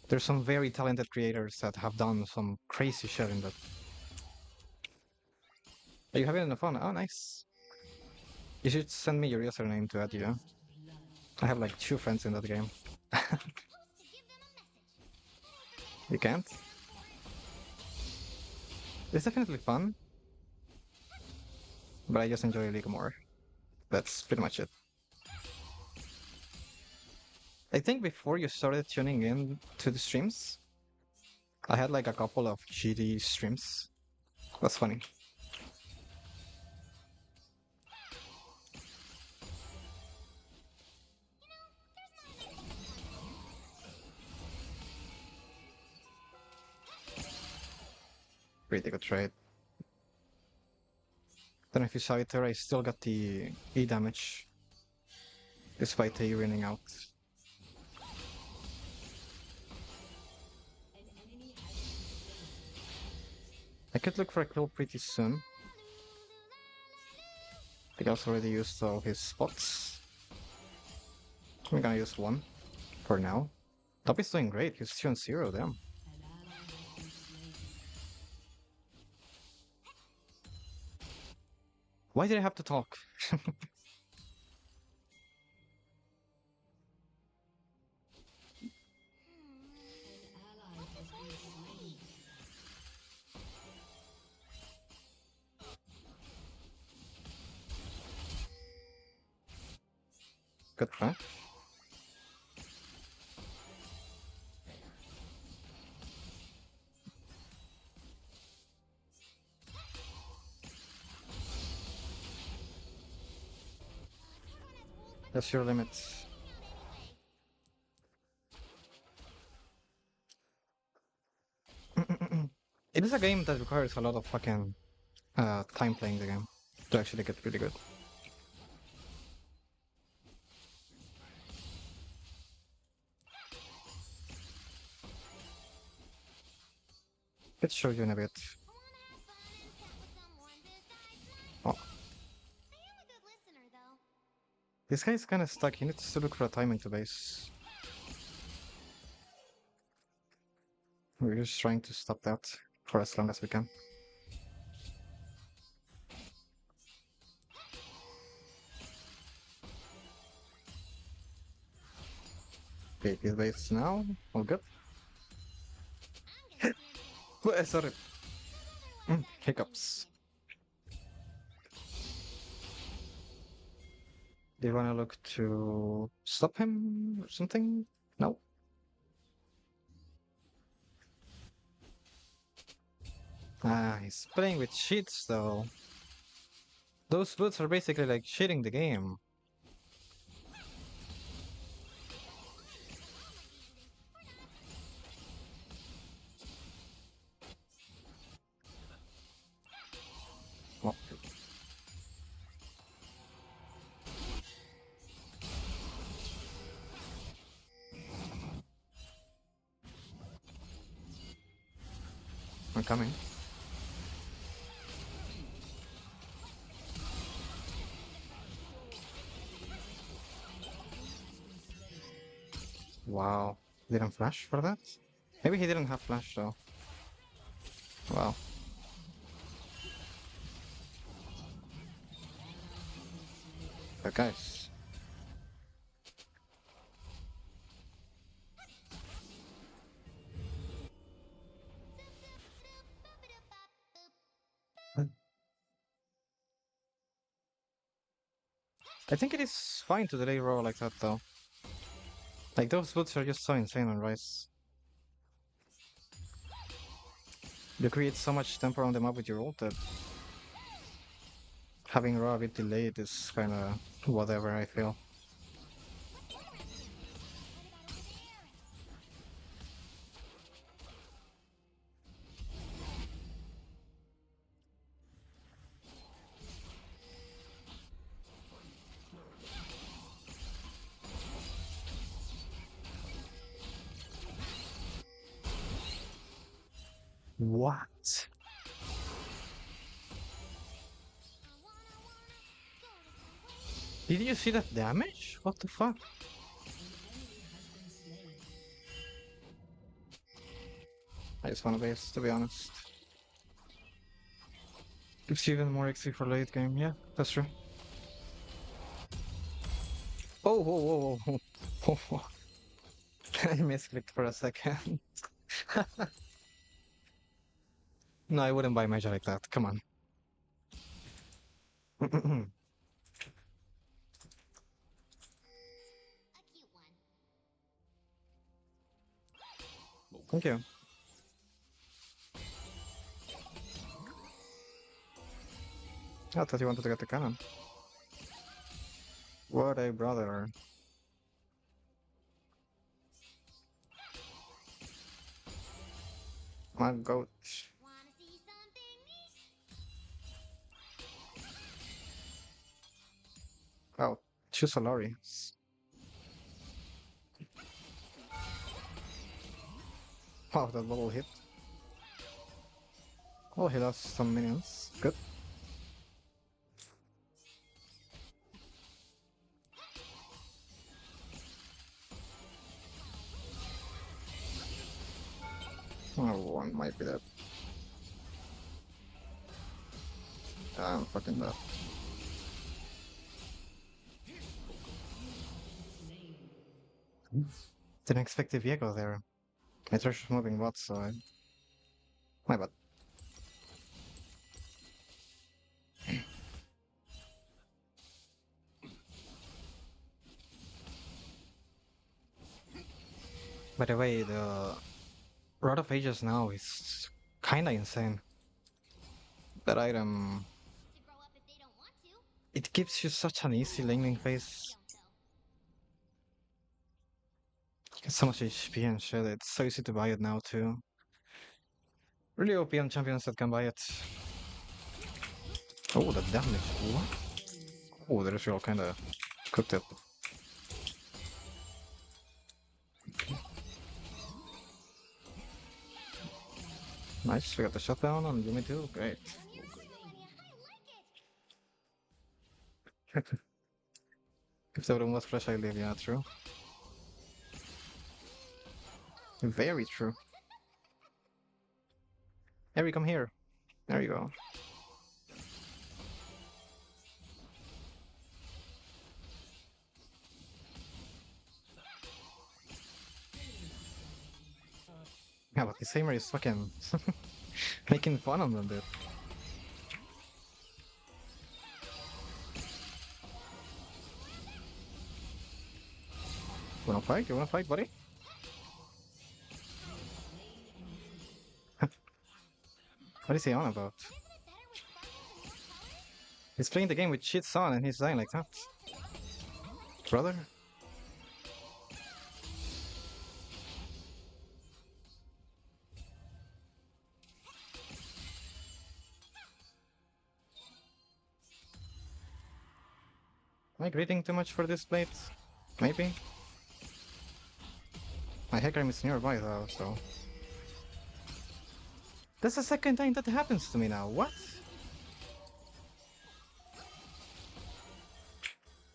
There's some very talented creators that have done some crazy shit in that. Are you having fun? Oh, nice. You should send me your username to add you. I have like 2 friends in that game. You can't? It's definitely fun, but I just enjoy League more. That's pretty much it. I think before you started tuning in to the streams, I had like a couple of GD streams. That's funny. Pretty good trade. Then if you saw it there, I still got the E damage. Despite the running out. I could look for a kill pretty soon. I also already used all his spots. I'm gonna use one for now. Top is doing great, he's 2-0, damn. Why did I have to talk? Good try. That's your limit. It is a game that requires a lot of fucking time playing the game to actually get really good. Let's show you in a bit. Oh, this guy's kinda stuck, he needs to look for a timing to base. We're just trying to stop that for as long as we can. Okay, his base now. All good. Sorry. Hiccups. Do you wanna look to stop him or something? No. Ah, he's playing with cheats though. Those boots are basically like cheating the game. Oh. I'm coming. Wow. Didn't flash for that? Maybe he didn't have flash though. Wow. But guys. I think it is fine to delay roll like that though. Like those boots are just so insane on Rise. You create so much tempo on the map with your ult that having raw a bit delayed is kinda whatever, I feel. What? Did you see that damage? What the fuck? I just wanna base, to be honest. Gives you even more XP for late game. Yeah, that's true. Oh, whoa, whoa, whoa, whoa. Whoa. I misclicked for a second. No, I wouldn't buy Major like that. Come on. A cute one. Thank you. I thought you wanted to get the cannon. What a brother. My goat. Wanna see something neat? Oh, choose a lorry. Wow, that bubble hit. Oh, he lost some minions. Good. Oh, one might be dead. I'm fucking dead. Didn't expect the vehicle there. My trash was moving bots, so I... My bad. By the way, the Rod of Ages now is kinda insane. That item... To grow up if they don't want to. It gives you such an easy laning phase. Don't though. It's so much HP and shit, it's so easy to buy it now too. Really OP on champions that can buy it. Oh, the damage. What? Oh, the Ezreal kinda cooked it. Nice, we got the shutdown on Yumi too, great. When you're little and I like it. If the room was flash, I live, yeah, true. Very true. Harry, come here. There you go. Yeah, but the Samer is fucking making fun of them, dude. Wanna fight? You wanna fight, buddy? What is he on about? Isn't it better with sparkles and more colors? He's playing the game with cheats on and he's dying like that. Brother? Am I greeting too much for this plate? Maybe? My Hecarim is nearby though, so... That's the second time that happens to me now, what?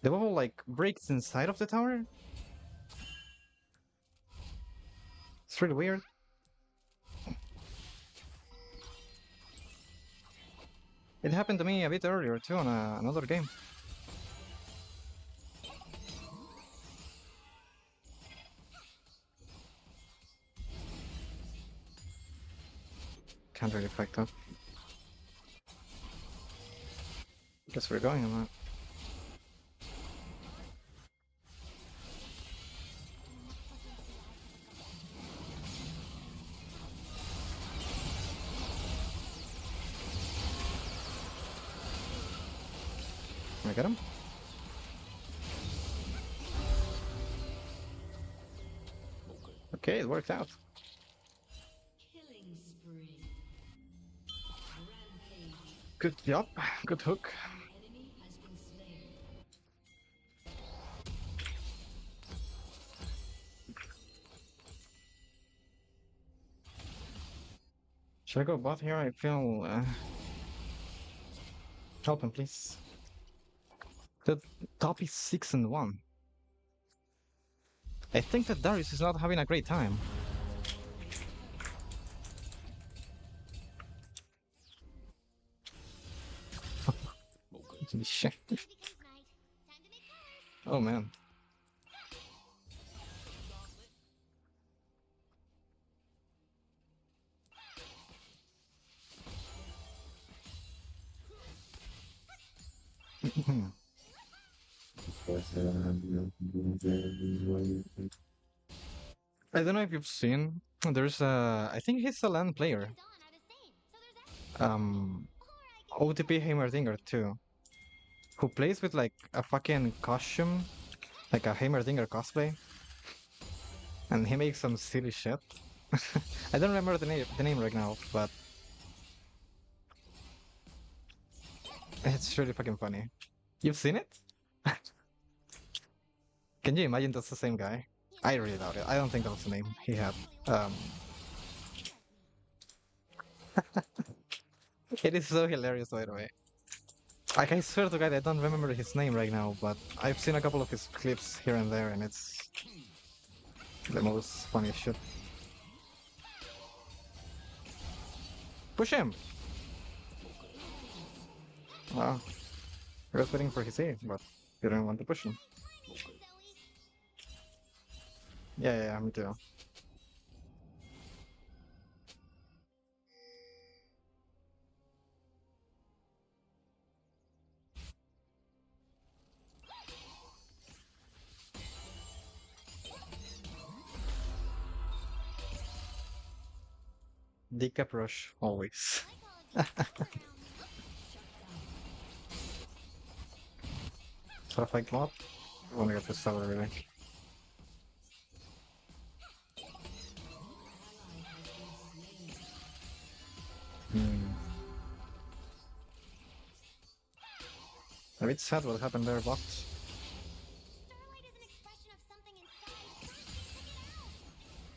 The bubble like breaks inside of the tower? It's really weird. It happened to me a bit earlier too on another game. Can't really fight up. Guess we're going on that. Can I get him? Okay, it worked out. Killing spree. Rampage. Good job. Good hook. Enemy has been slain. Should I go bot here? I feel... Help him, please. The top is 6-1. I think that Darius is not having a great time. Shit. It begins night. Time to make colors. Oh man. I don't know if you've seen. There's I think he's a LAN player. And Dawn are the same, so there's actually Um, or I can OTP Heimerdinger too, who plays with like a fucking costume, like a Heimerdinger cosplay, and he makes some silly shit. I don't remember the name right now, but it's really fucking funny. You've seen it? Can you imagine that's the same guy? I really doubt it. I don't think that was the name he had. Um, it is so hilarious, by the way. Like, I swear to God, I don't remember his name right now, but I've seen a couple of his clips here and there, and it's the most funniest shit. Push him! Wow. I was waiting for his A, but you didn't want to push him. Zoe. Yeah, me too. Decap rush, always. I call it just around. So if I come up, I wanna get this tower really. Hmm. A bit sad what happened there, but Starlight is an expression of something inside. First, you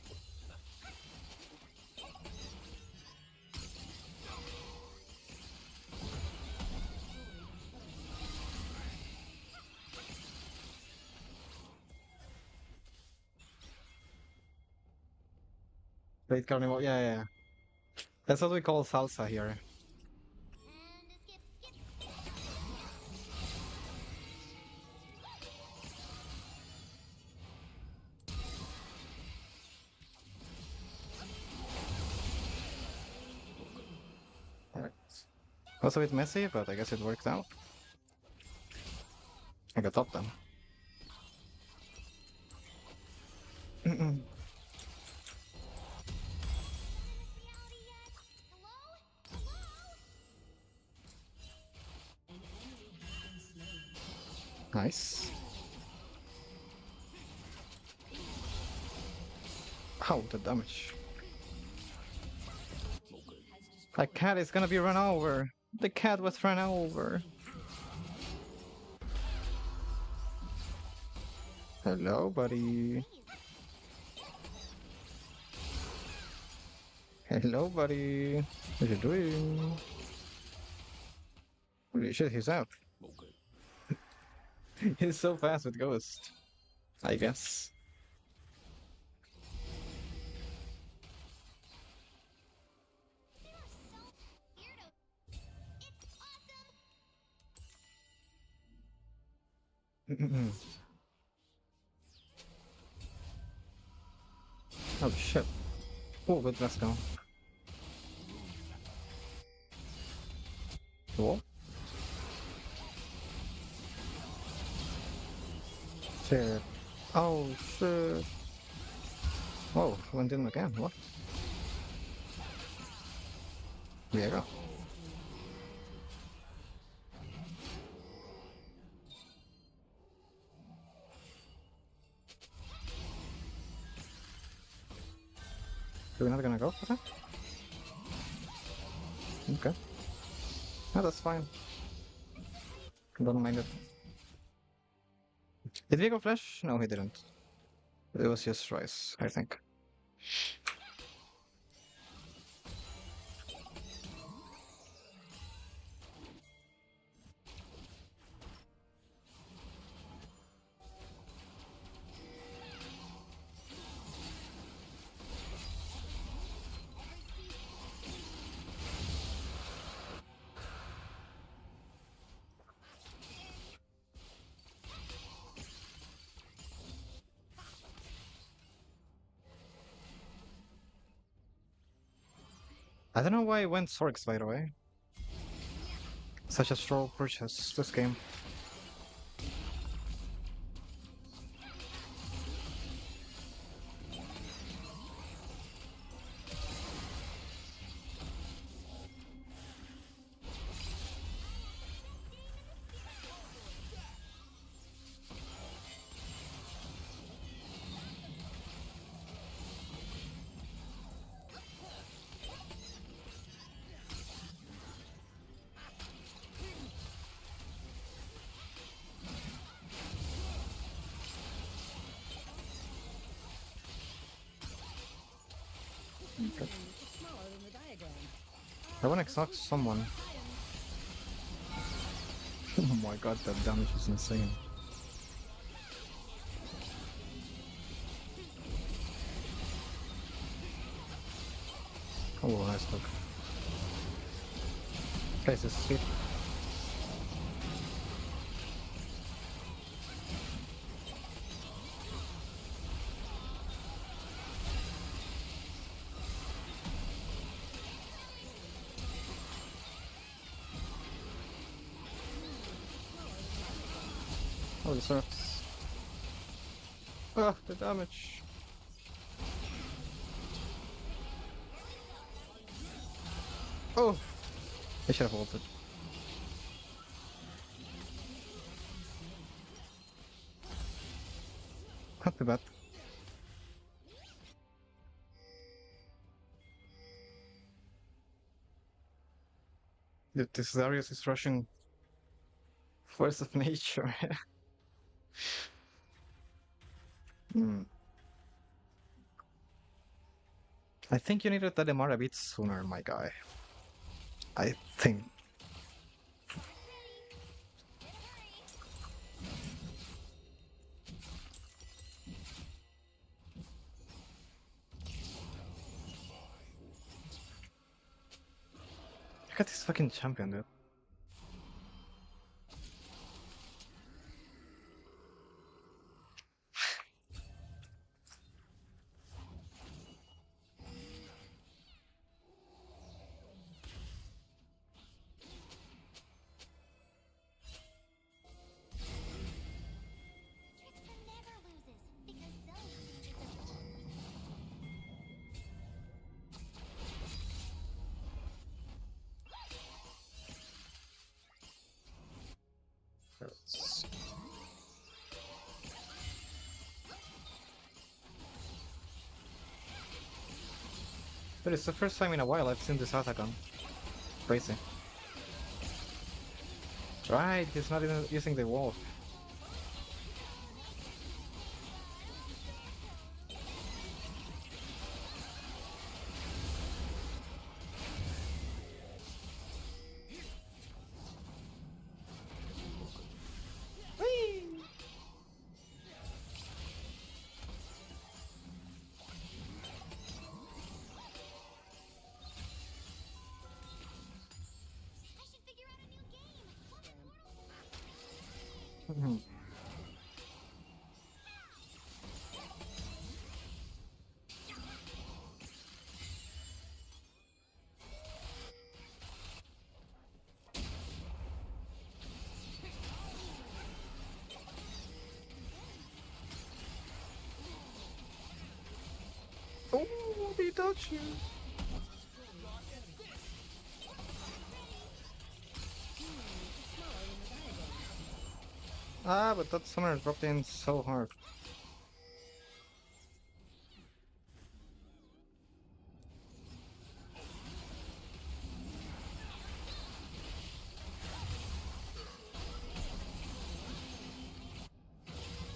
pick it out. late carnival, yeah. That's what we call salsa here. And skip. Alright. Was a bit messy, but I guess it worked out. I got top then. Reality yet? Hello? Nice. How the damage. A cat is gonna be run over. The cat was run over. Hello, buddy. Hello, buddy. What you doing? Holy shit, he's out. He's so fast with Ghost. I guess. Oh shit. Oh, good, let's go. Cool. Shit. Oh shit. Oh, went in again. What? There you go. So we're not gonna go for that? Okay. No, that's fine. Don't mind it. Did we go flash? No, he didn't. It was just Rice, I think. I don't know why I went Sorks, by the way. Such a strong purchase this game. I wanna exhaust someone. Oh my god, that damage is insane. Oh, nice look. Place is sweet. Oh, the surfs. Ah, the damage. Oh! I should have ulted. Not too bad. Dude, this Darius is rushing Force of Nature. Hmm. I think you needed that MR a bit sooner, my guy. I think. Look at this fucking champion, dude. Trickster never loses because Zoe is a But it's the first time in a while I've seen this Atakan. Crazy. Right, he's not even using the wall. I should figure out a new game. What Mhm. Oh, they touch you. Ah, but that summoner dropped in so hard.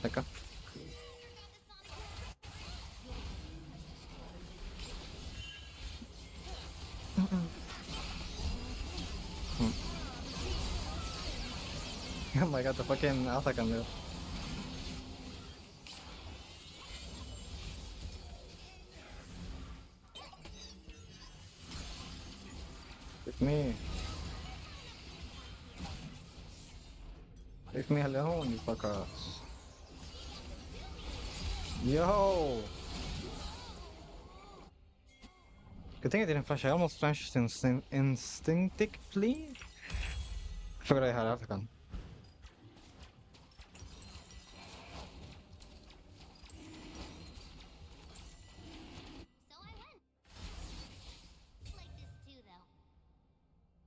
Tekka. Oh my god, the fucking Atakan, dude. Leave me. Leave me alone, you fuckers. Yo! Good thing I didn't flash. I almost flashed instinctively. I forgot I had African. So I win. Like this too,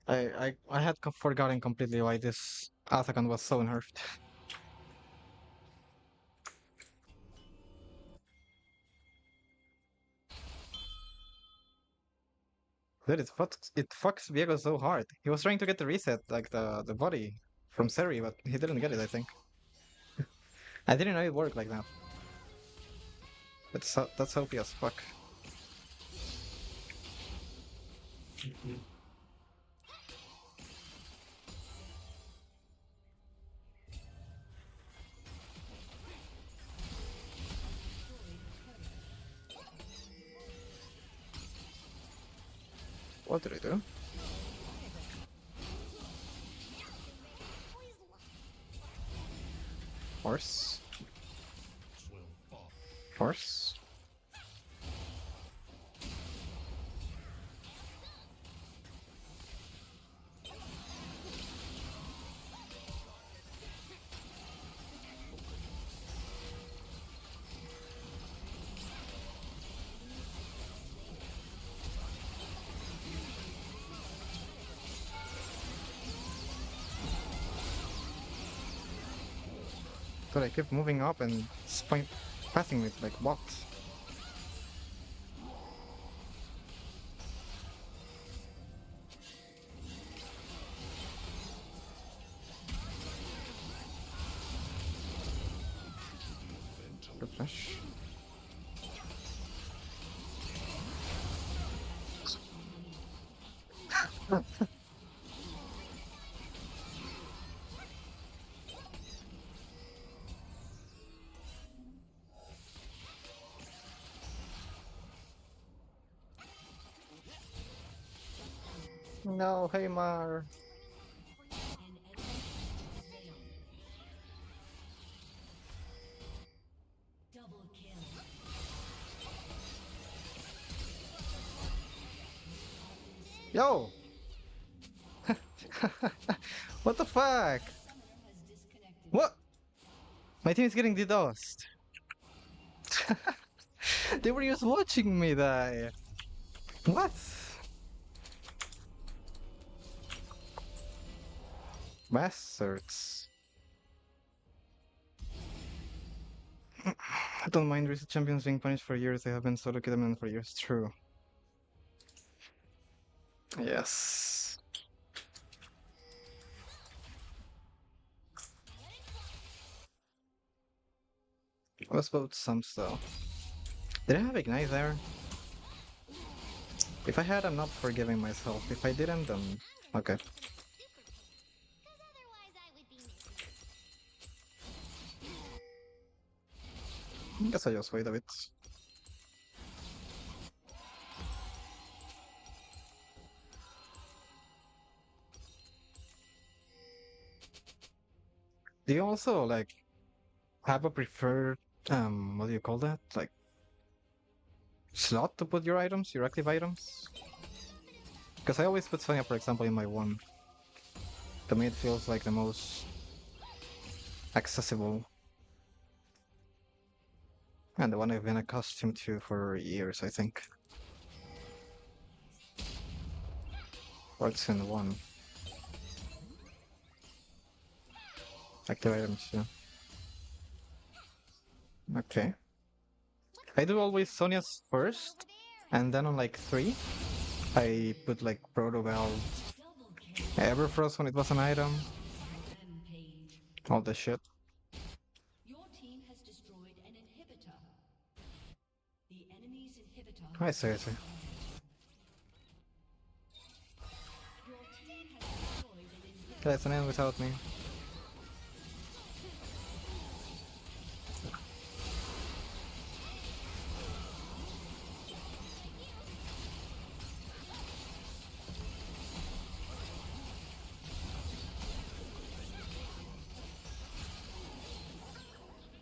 though. I had forgotten completely why this Athakan was so nerfed. Dude, it fucks Viego so hard. He was trying to get the reset, like the body from Seri, but he didn't get it, I think. I didn't know it worked like that. That's OP as fuck. What did I do? Horse. Horse. But I kept moving up and passing it like what? Good flash. No, Haymar. Double kill. Yo! What the fuck? Has disconnected. What? My team is getting DDoSed. They were just watching me die. What? Bastards. I don't mind recent champions being punished for years. They have been solo kidnapped for years. True. Yes. What about some stuff? Did I have Ignite there? If I had, I'm not forgiving myself. If I didn't, then okay. Because otherwise I would be missing. Guess I just wait a bit. Do you also like have a preferred what do you call that? Like slot to put your items, your active items? Because I always put Sonya, for example, in my one. To me, it feels like the most accessible. And the one I've been accustomed to for years, I think. Or it's in one. Active items, yeah. Okay. I do always Sonya's first, and then on like 3, I put like Proto Belt, Double kill. Everfrost when it was an item, Rampage. all the shit. Your team has destroyed an inhibitor. The enemy's inhibitor. I see, I see. Your team has destroyed an inhibitor. That's an end without me.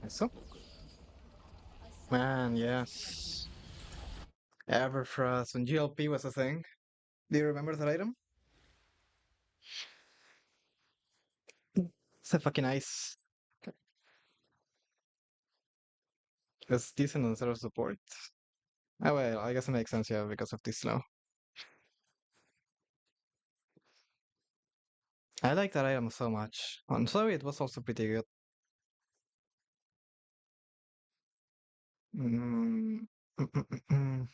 So, man, yes. Everfrost when GLP was a thing. Do you remember that item? It's a fucking ice. It's decent on zero support. Oh well, I guess it makes sense, yeah, because of this slow. I like that item so much. On Zoe, it was also pretty good. Mm, mm, mm, mm, mm.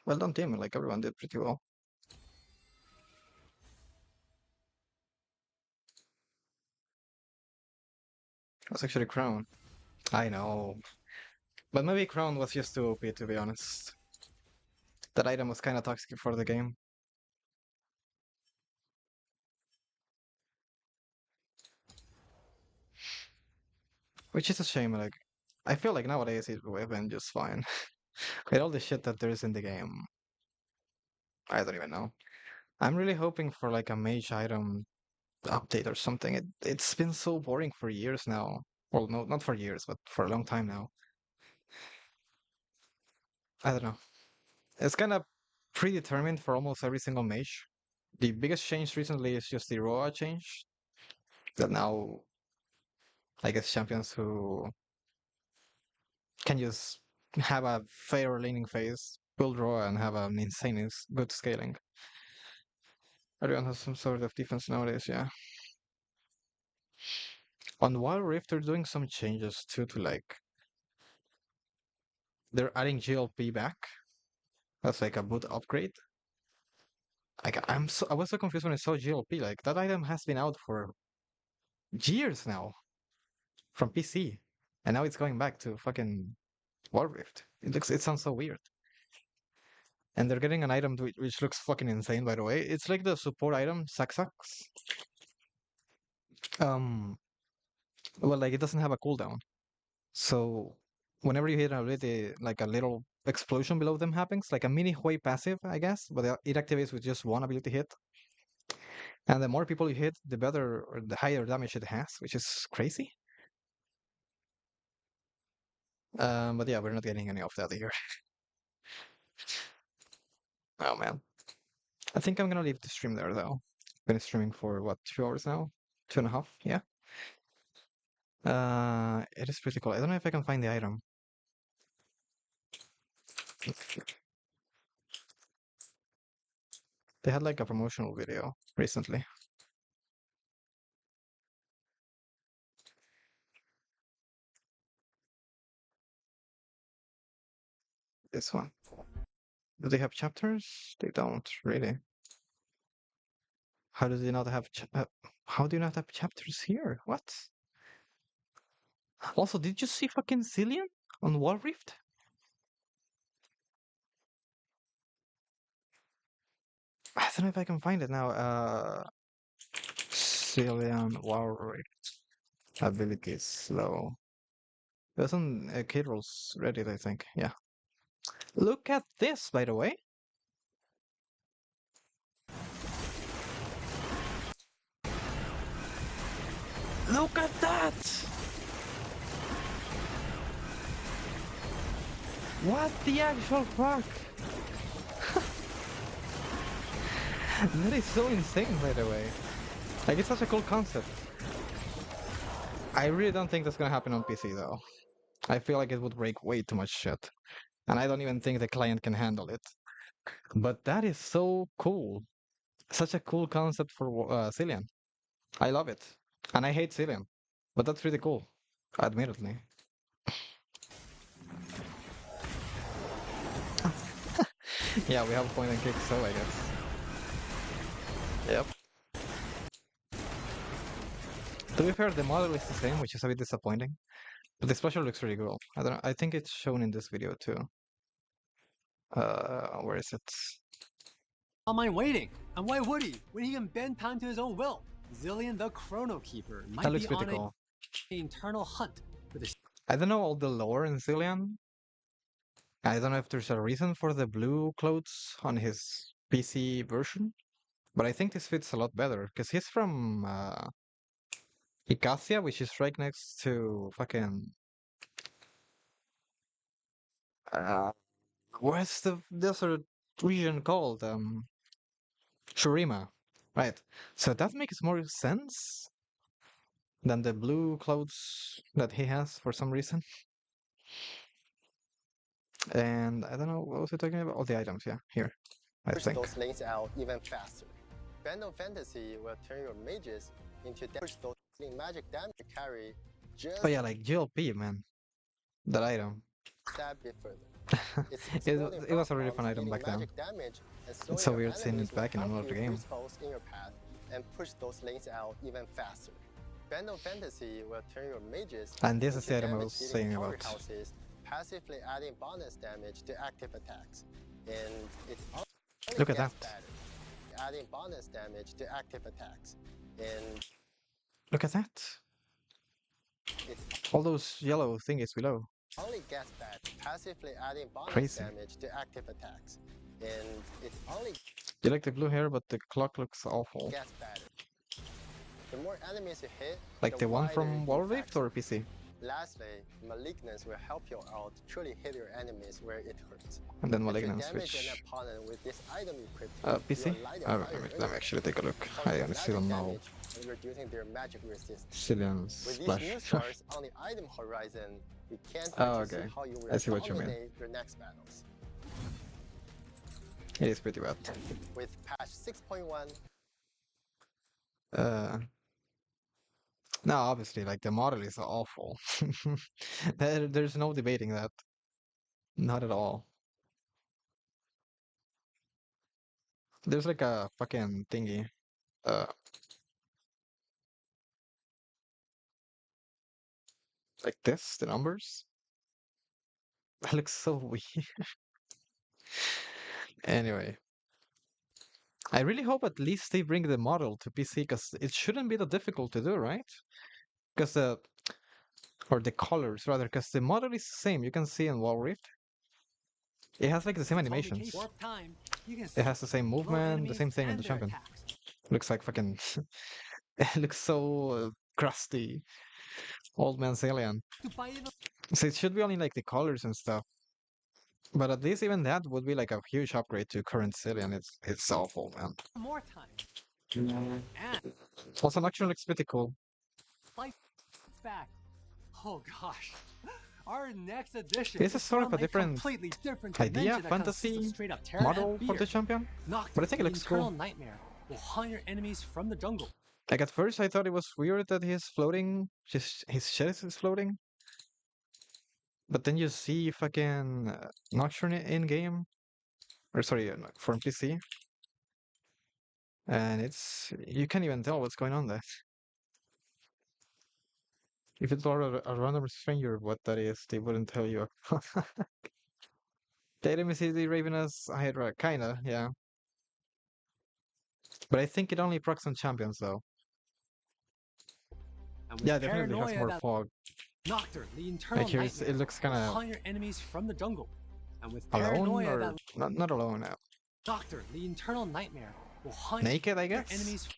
Well done, team. Like everyone did pretty well. It was actually Crown. I know, but maybe Crown was just too OP to be honest. That item was kind of toxic for the game, which is a shame. Like, I feel like nowadays it would have been just fine with all the shit that there is in the game. I don't even know. I'm really hoping for like a mage item update or something. It's been so boring for years now. Well, no, not for years, but for a long time now. I don't know. It's kind of predetermined for almost every single mage. The biggest change recently is just the Roa change. That now, I guess, champions who can just have a fair laning phase, build Roa, and have an insane good scaling. Everyone has some sort of defense nowadays, yeah. On Wild Rift, they're doing some changes too to like they're adding GLP back. That's like a boot upgrade. Like I was so confused when I saw GLP. Like that item has been out for years now from PC, and now it's going back to fucking War Rift. It sounds so weird. And they're getting an item which looks fucking insane, by the way. It's like the support item, Saxax. Um, well, like it doesn't have a cooldown, so whenever you hit an ability, like a little explosion below them happens, like a mini Hui passive, I guess, but it activates with just one ability hit. And the more people you hit, the better or the higher damage it has, which is crazy. But yeah, we're not getting any of that here. Oh man. I think I'm gonna leave the stream there though. Been streaming for what, 2 hours now? 2.5, yeah. It is pretty cool. I don't know if I can find the item. They had like a promotional video recently. This one. Do they have chapters? They don't really. How do they not have? How do you not have chapters here? What? Also, did you see fucking Cillian on Wall Rift? I don't know if I can find it now. Cillian Wall Rift abilities slow. There's on Kid Rolls Reddit, I think. Yeah. Look at this, by the way. Look at that! What the actual fuck? That is so insane, by the way. Like, it's such a cool concept. I really don't think that's gonna happen on PC, though. I feel like it would break way too much shit. And I don't even think the client can handle it. But that is so cool. Such a cool concept for Cillian. I love it. And I hate Cillian. But that's really cool, admittedly. Yeah, we have point and kick, so I guess. Yep. To be fair, the model is the same, which is a bit disappointing. But the special looks really cool. I don't know. I think it's shown in this video too. Where is it? Don't mind waiting. And why would he, when he can bend time to his own will? Zillion the Chrono Keeper might That looks be pretty on cool. an internal hunt for the I don't know all the lore in Cillian. I don't know if there's a reason for the blue clothes on his PC version, but I think this fits a lot better because he's from Icacia, which is right next to fucking What's the desert region called? Shurima. Right. So that makes more sense than the blue clothes that he has for some reason. And I don't know, what was I talking about? All the items, yeah, here, I push think. those lanes out even faster. Band of Fantasy will turn your mages into push those magic damage to carry just Oh yeah, like GLP, man. That item. that bit further. Its it, exploding it was a frost really bombs fun item dealing back then. magic damage and It's slowing so your weird seeing enemies it will back in help another you game. freeze foes in your path and push those lanes out even faster. Band of Fantasy will turn your mages And this is into the item I was damage-dealing saying about. powerhouses, passively adding bonus damage to active attacks. And it only Look at gets that. better, adding bonus damage to active attacks. And Look at that. it All those yellow thingies below. only gets better, passively adding bonus Crazy. damage to active attacks. And it only You like the blue hair, but the clock looks awful. gets better. The more enemies you hit, Like the one wider from the Wall Rift effects. or PC? Lastly, Malignance will help you out truly hit your enemies where it hurts. And then If you Malignance, damage an which... opponent with this item equipped, PC? you are lighting fire Let me actually take a look. I honestly don't know. and reducing their magic resistance. Cillian's With these splash. new stars on the item horizon, we can't wait Oh, to see okay. how you I see will what you mean. dominate your next battles. It is pretty bad. With patch 6.1, No, obviously, like the model is awful. There's no debating that. Not at all. There's like a fucking thingy. Uh, like this, the numbers. That looks so weird. Anyway, I really hope at least they bring the model to PC because it shouldn't be that difficult to do, right? Because or the colors rather, because the model is the same. You can see in Wall Rift. It has like the same It's only animations. case warp time. You can It has the same slow movement, the enemies same thing in and the their champion. attacks. Looks like fucking. It looks so crusty. Old man's alien. To buy even So it should be only like the colors and stuff. But at least even that would be like a huge upgrade to current Cillian. It's awful, man. more time. And Also, Nocturne looks pretty cool. it's back. Oh gosh. Our next edition This is sort of from a different completely different idea, dimension that consists of fantasy straight up terror model and for the fear. champion. Nocturne, But I think it the looks eternal cool. nightmare, will hunt your enemies from the jungle. Like at first I thought it was weird that he's floating, just his chest is floating. But then you see fucking Nocturne in game, or sorry, from PC, and you can't even tell what's going on there. If it's a random stranger what that is, they wouldn't tell you. The enemy is the Ravenous Hydra, kinda, yeah. But I think it only procs on champions though. And with Yeah, definitely has paranoia more that fog. Nocturne, the eternal Like here nightmare, it looks will kind of hunt your enemies from the jungle. And with alone, paranoia or that not alone. Nocturne, the eternal nightmare, will hunt Naked, I your guess. enemies.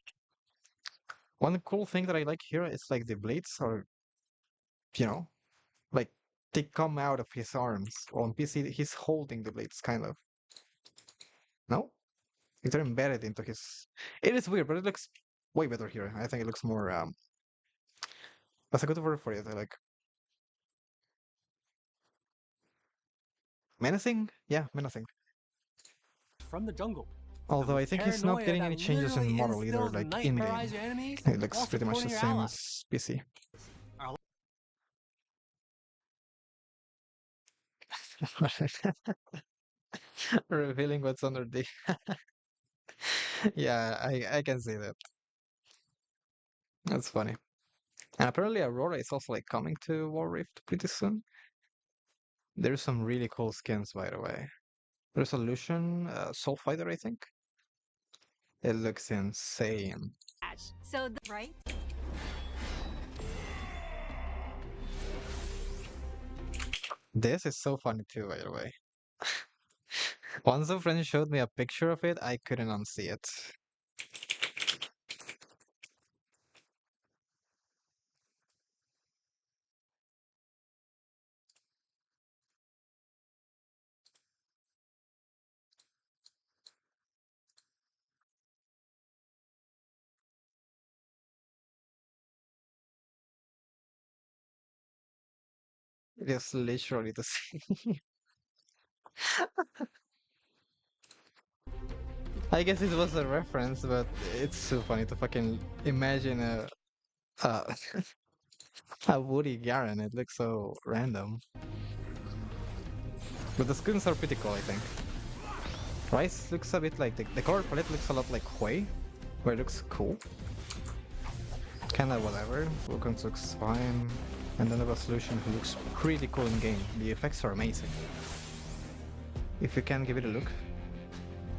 One cool thing that I like here is like the blades are, you know, like they come out of his arms. On PC, he's holding the blades, kind of. No, they're embedded into his. It is weird, but it looks way better here. I think it looks more. That's a good word for it. I like menacing. Yeah, menacing. From the jungle. Although I with think he's not paranoia getting that any changes in literally model either, instills like in game. nightmarize your enemies It looks while pretty much the supporting your same allies. as PC. Revealing what's under the. Yeah, I can see that. That's funny. And apparently Aurora is also like coming to War Rift pretty soon. There's some really cool skins, by the way. Resolution, Soul Fighter, I think. It looks insane. So, right? This is so funny too, by the way. Once a friend showed me a picture of it, I couldn't unsee it. It is literally the same. I guess it was a reference, but it's so funny to fucking imagine a, a Woody Garen. It looks so random. But the skins are pretty cool, I think. Rice looks a bit like the color palette looks a lot like Hui, where it looks cool. Kinda whatever. Wukong looks fine. And then the resolution looks pretty cool in game. The effects are amazing. If you can give it a look,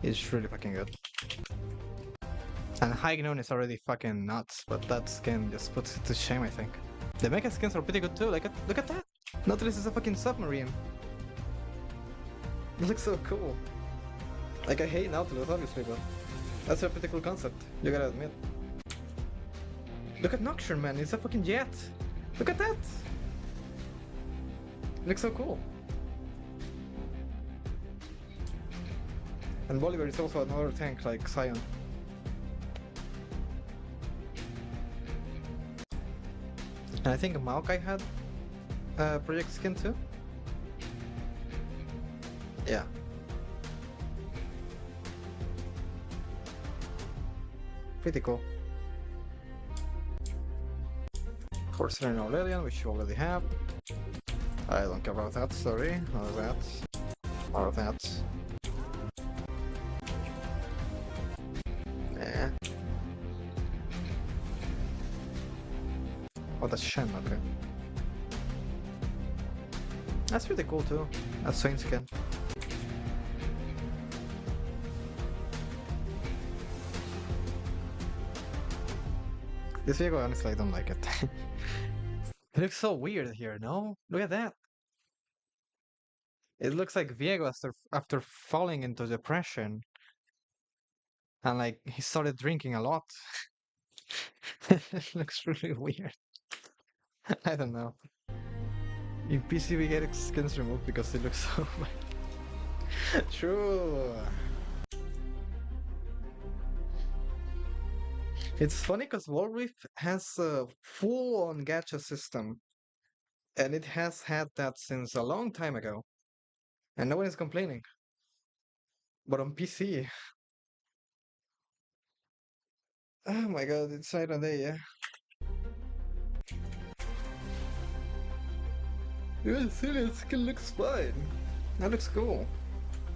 it's really fucking good. And High Gnome is already fucking nuts, but that skin just puts it to shame, I think. The mecha skins are pretty good too. Like, look at that! Nautilus is a fucking submarine. It looks so cool. Like, I hate Nautilus, obviously, but that's a pretty cool concept. You gotta admit. Look at Nocturne, man. It's a fucking jet. Look at that! It looks so cool. And Bolivar is also another tank like Sion. And I think Maokai had project skin too. Yeah. Pretty cool. Forcing Aurelian, which you already have. I don't care about that, sorry. None of that. More of that. Nah. Oh, that's Shen, okay. That's pretty cool too. That's Swain skin. This vehicle, honestly, I don't like it. It looks so weird here, no? Look at that. It looks like Viego after falling into depression. And like, he started drinking a lot. It looks really weird. I don't know. In PC we get skins removed because it looks so bad. True. It's funny because Wolreef has a full-on gacha system. And it has had that since a long time ago. And no one is complaining. But on PC... Oh my god, it's night and day, yeah. Yeah, serious skin looks fine. That looks cool.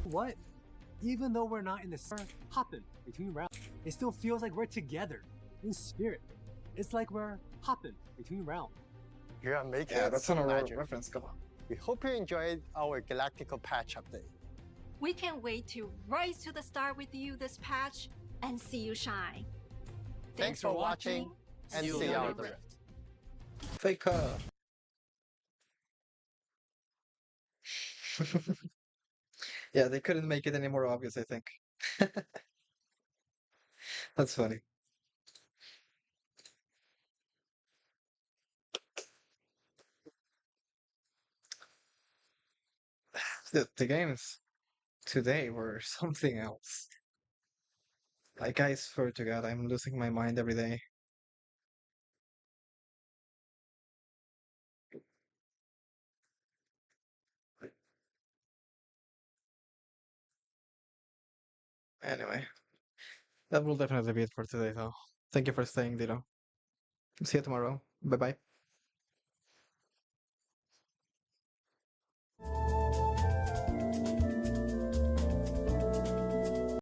What? Even though we're not in the summer, hopping between rounds, it still feels like we're together in spirit. It's like we're hopping between rounds. You are making Yeah, it that's so an Aurora magic. reference, come on. We hope you enjoyed our Galactical patch update. We can't wait to rise to the start with you this patch and see you shine. Thanks for watching, and see you on the rift. Faker. Yeah, they couldn't make it any more obvious, I think. That's funny. The games today were something else. Like, I swear to God, I'm losing my mind every day. Anyway, that will definitely be it for today, though. Thank you for staying, Dito. See you tomorrow. Bye bye.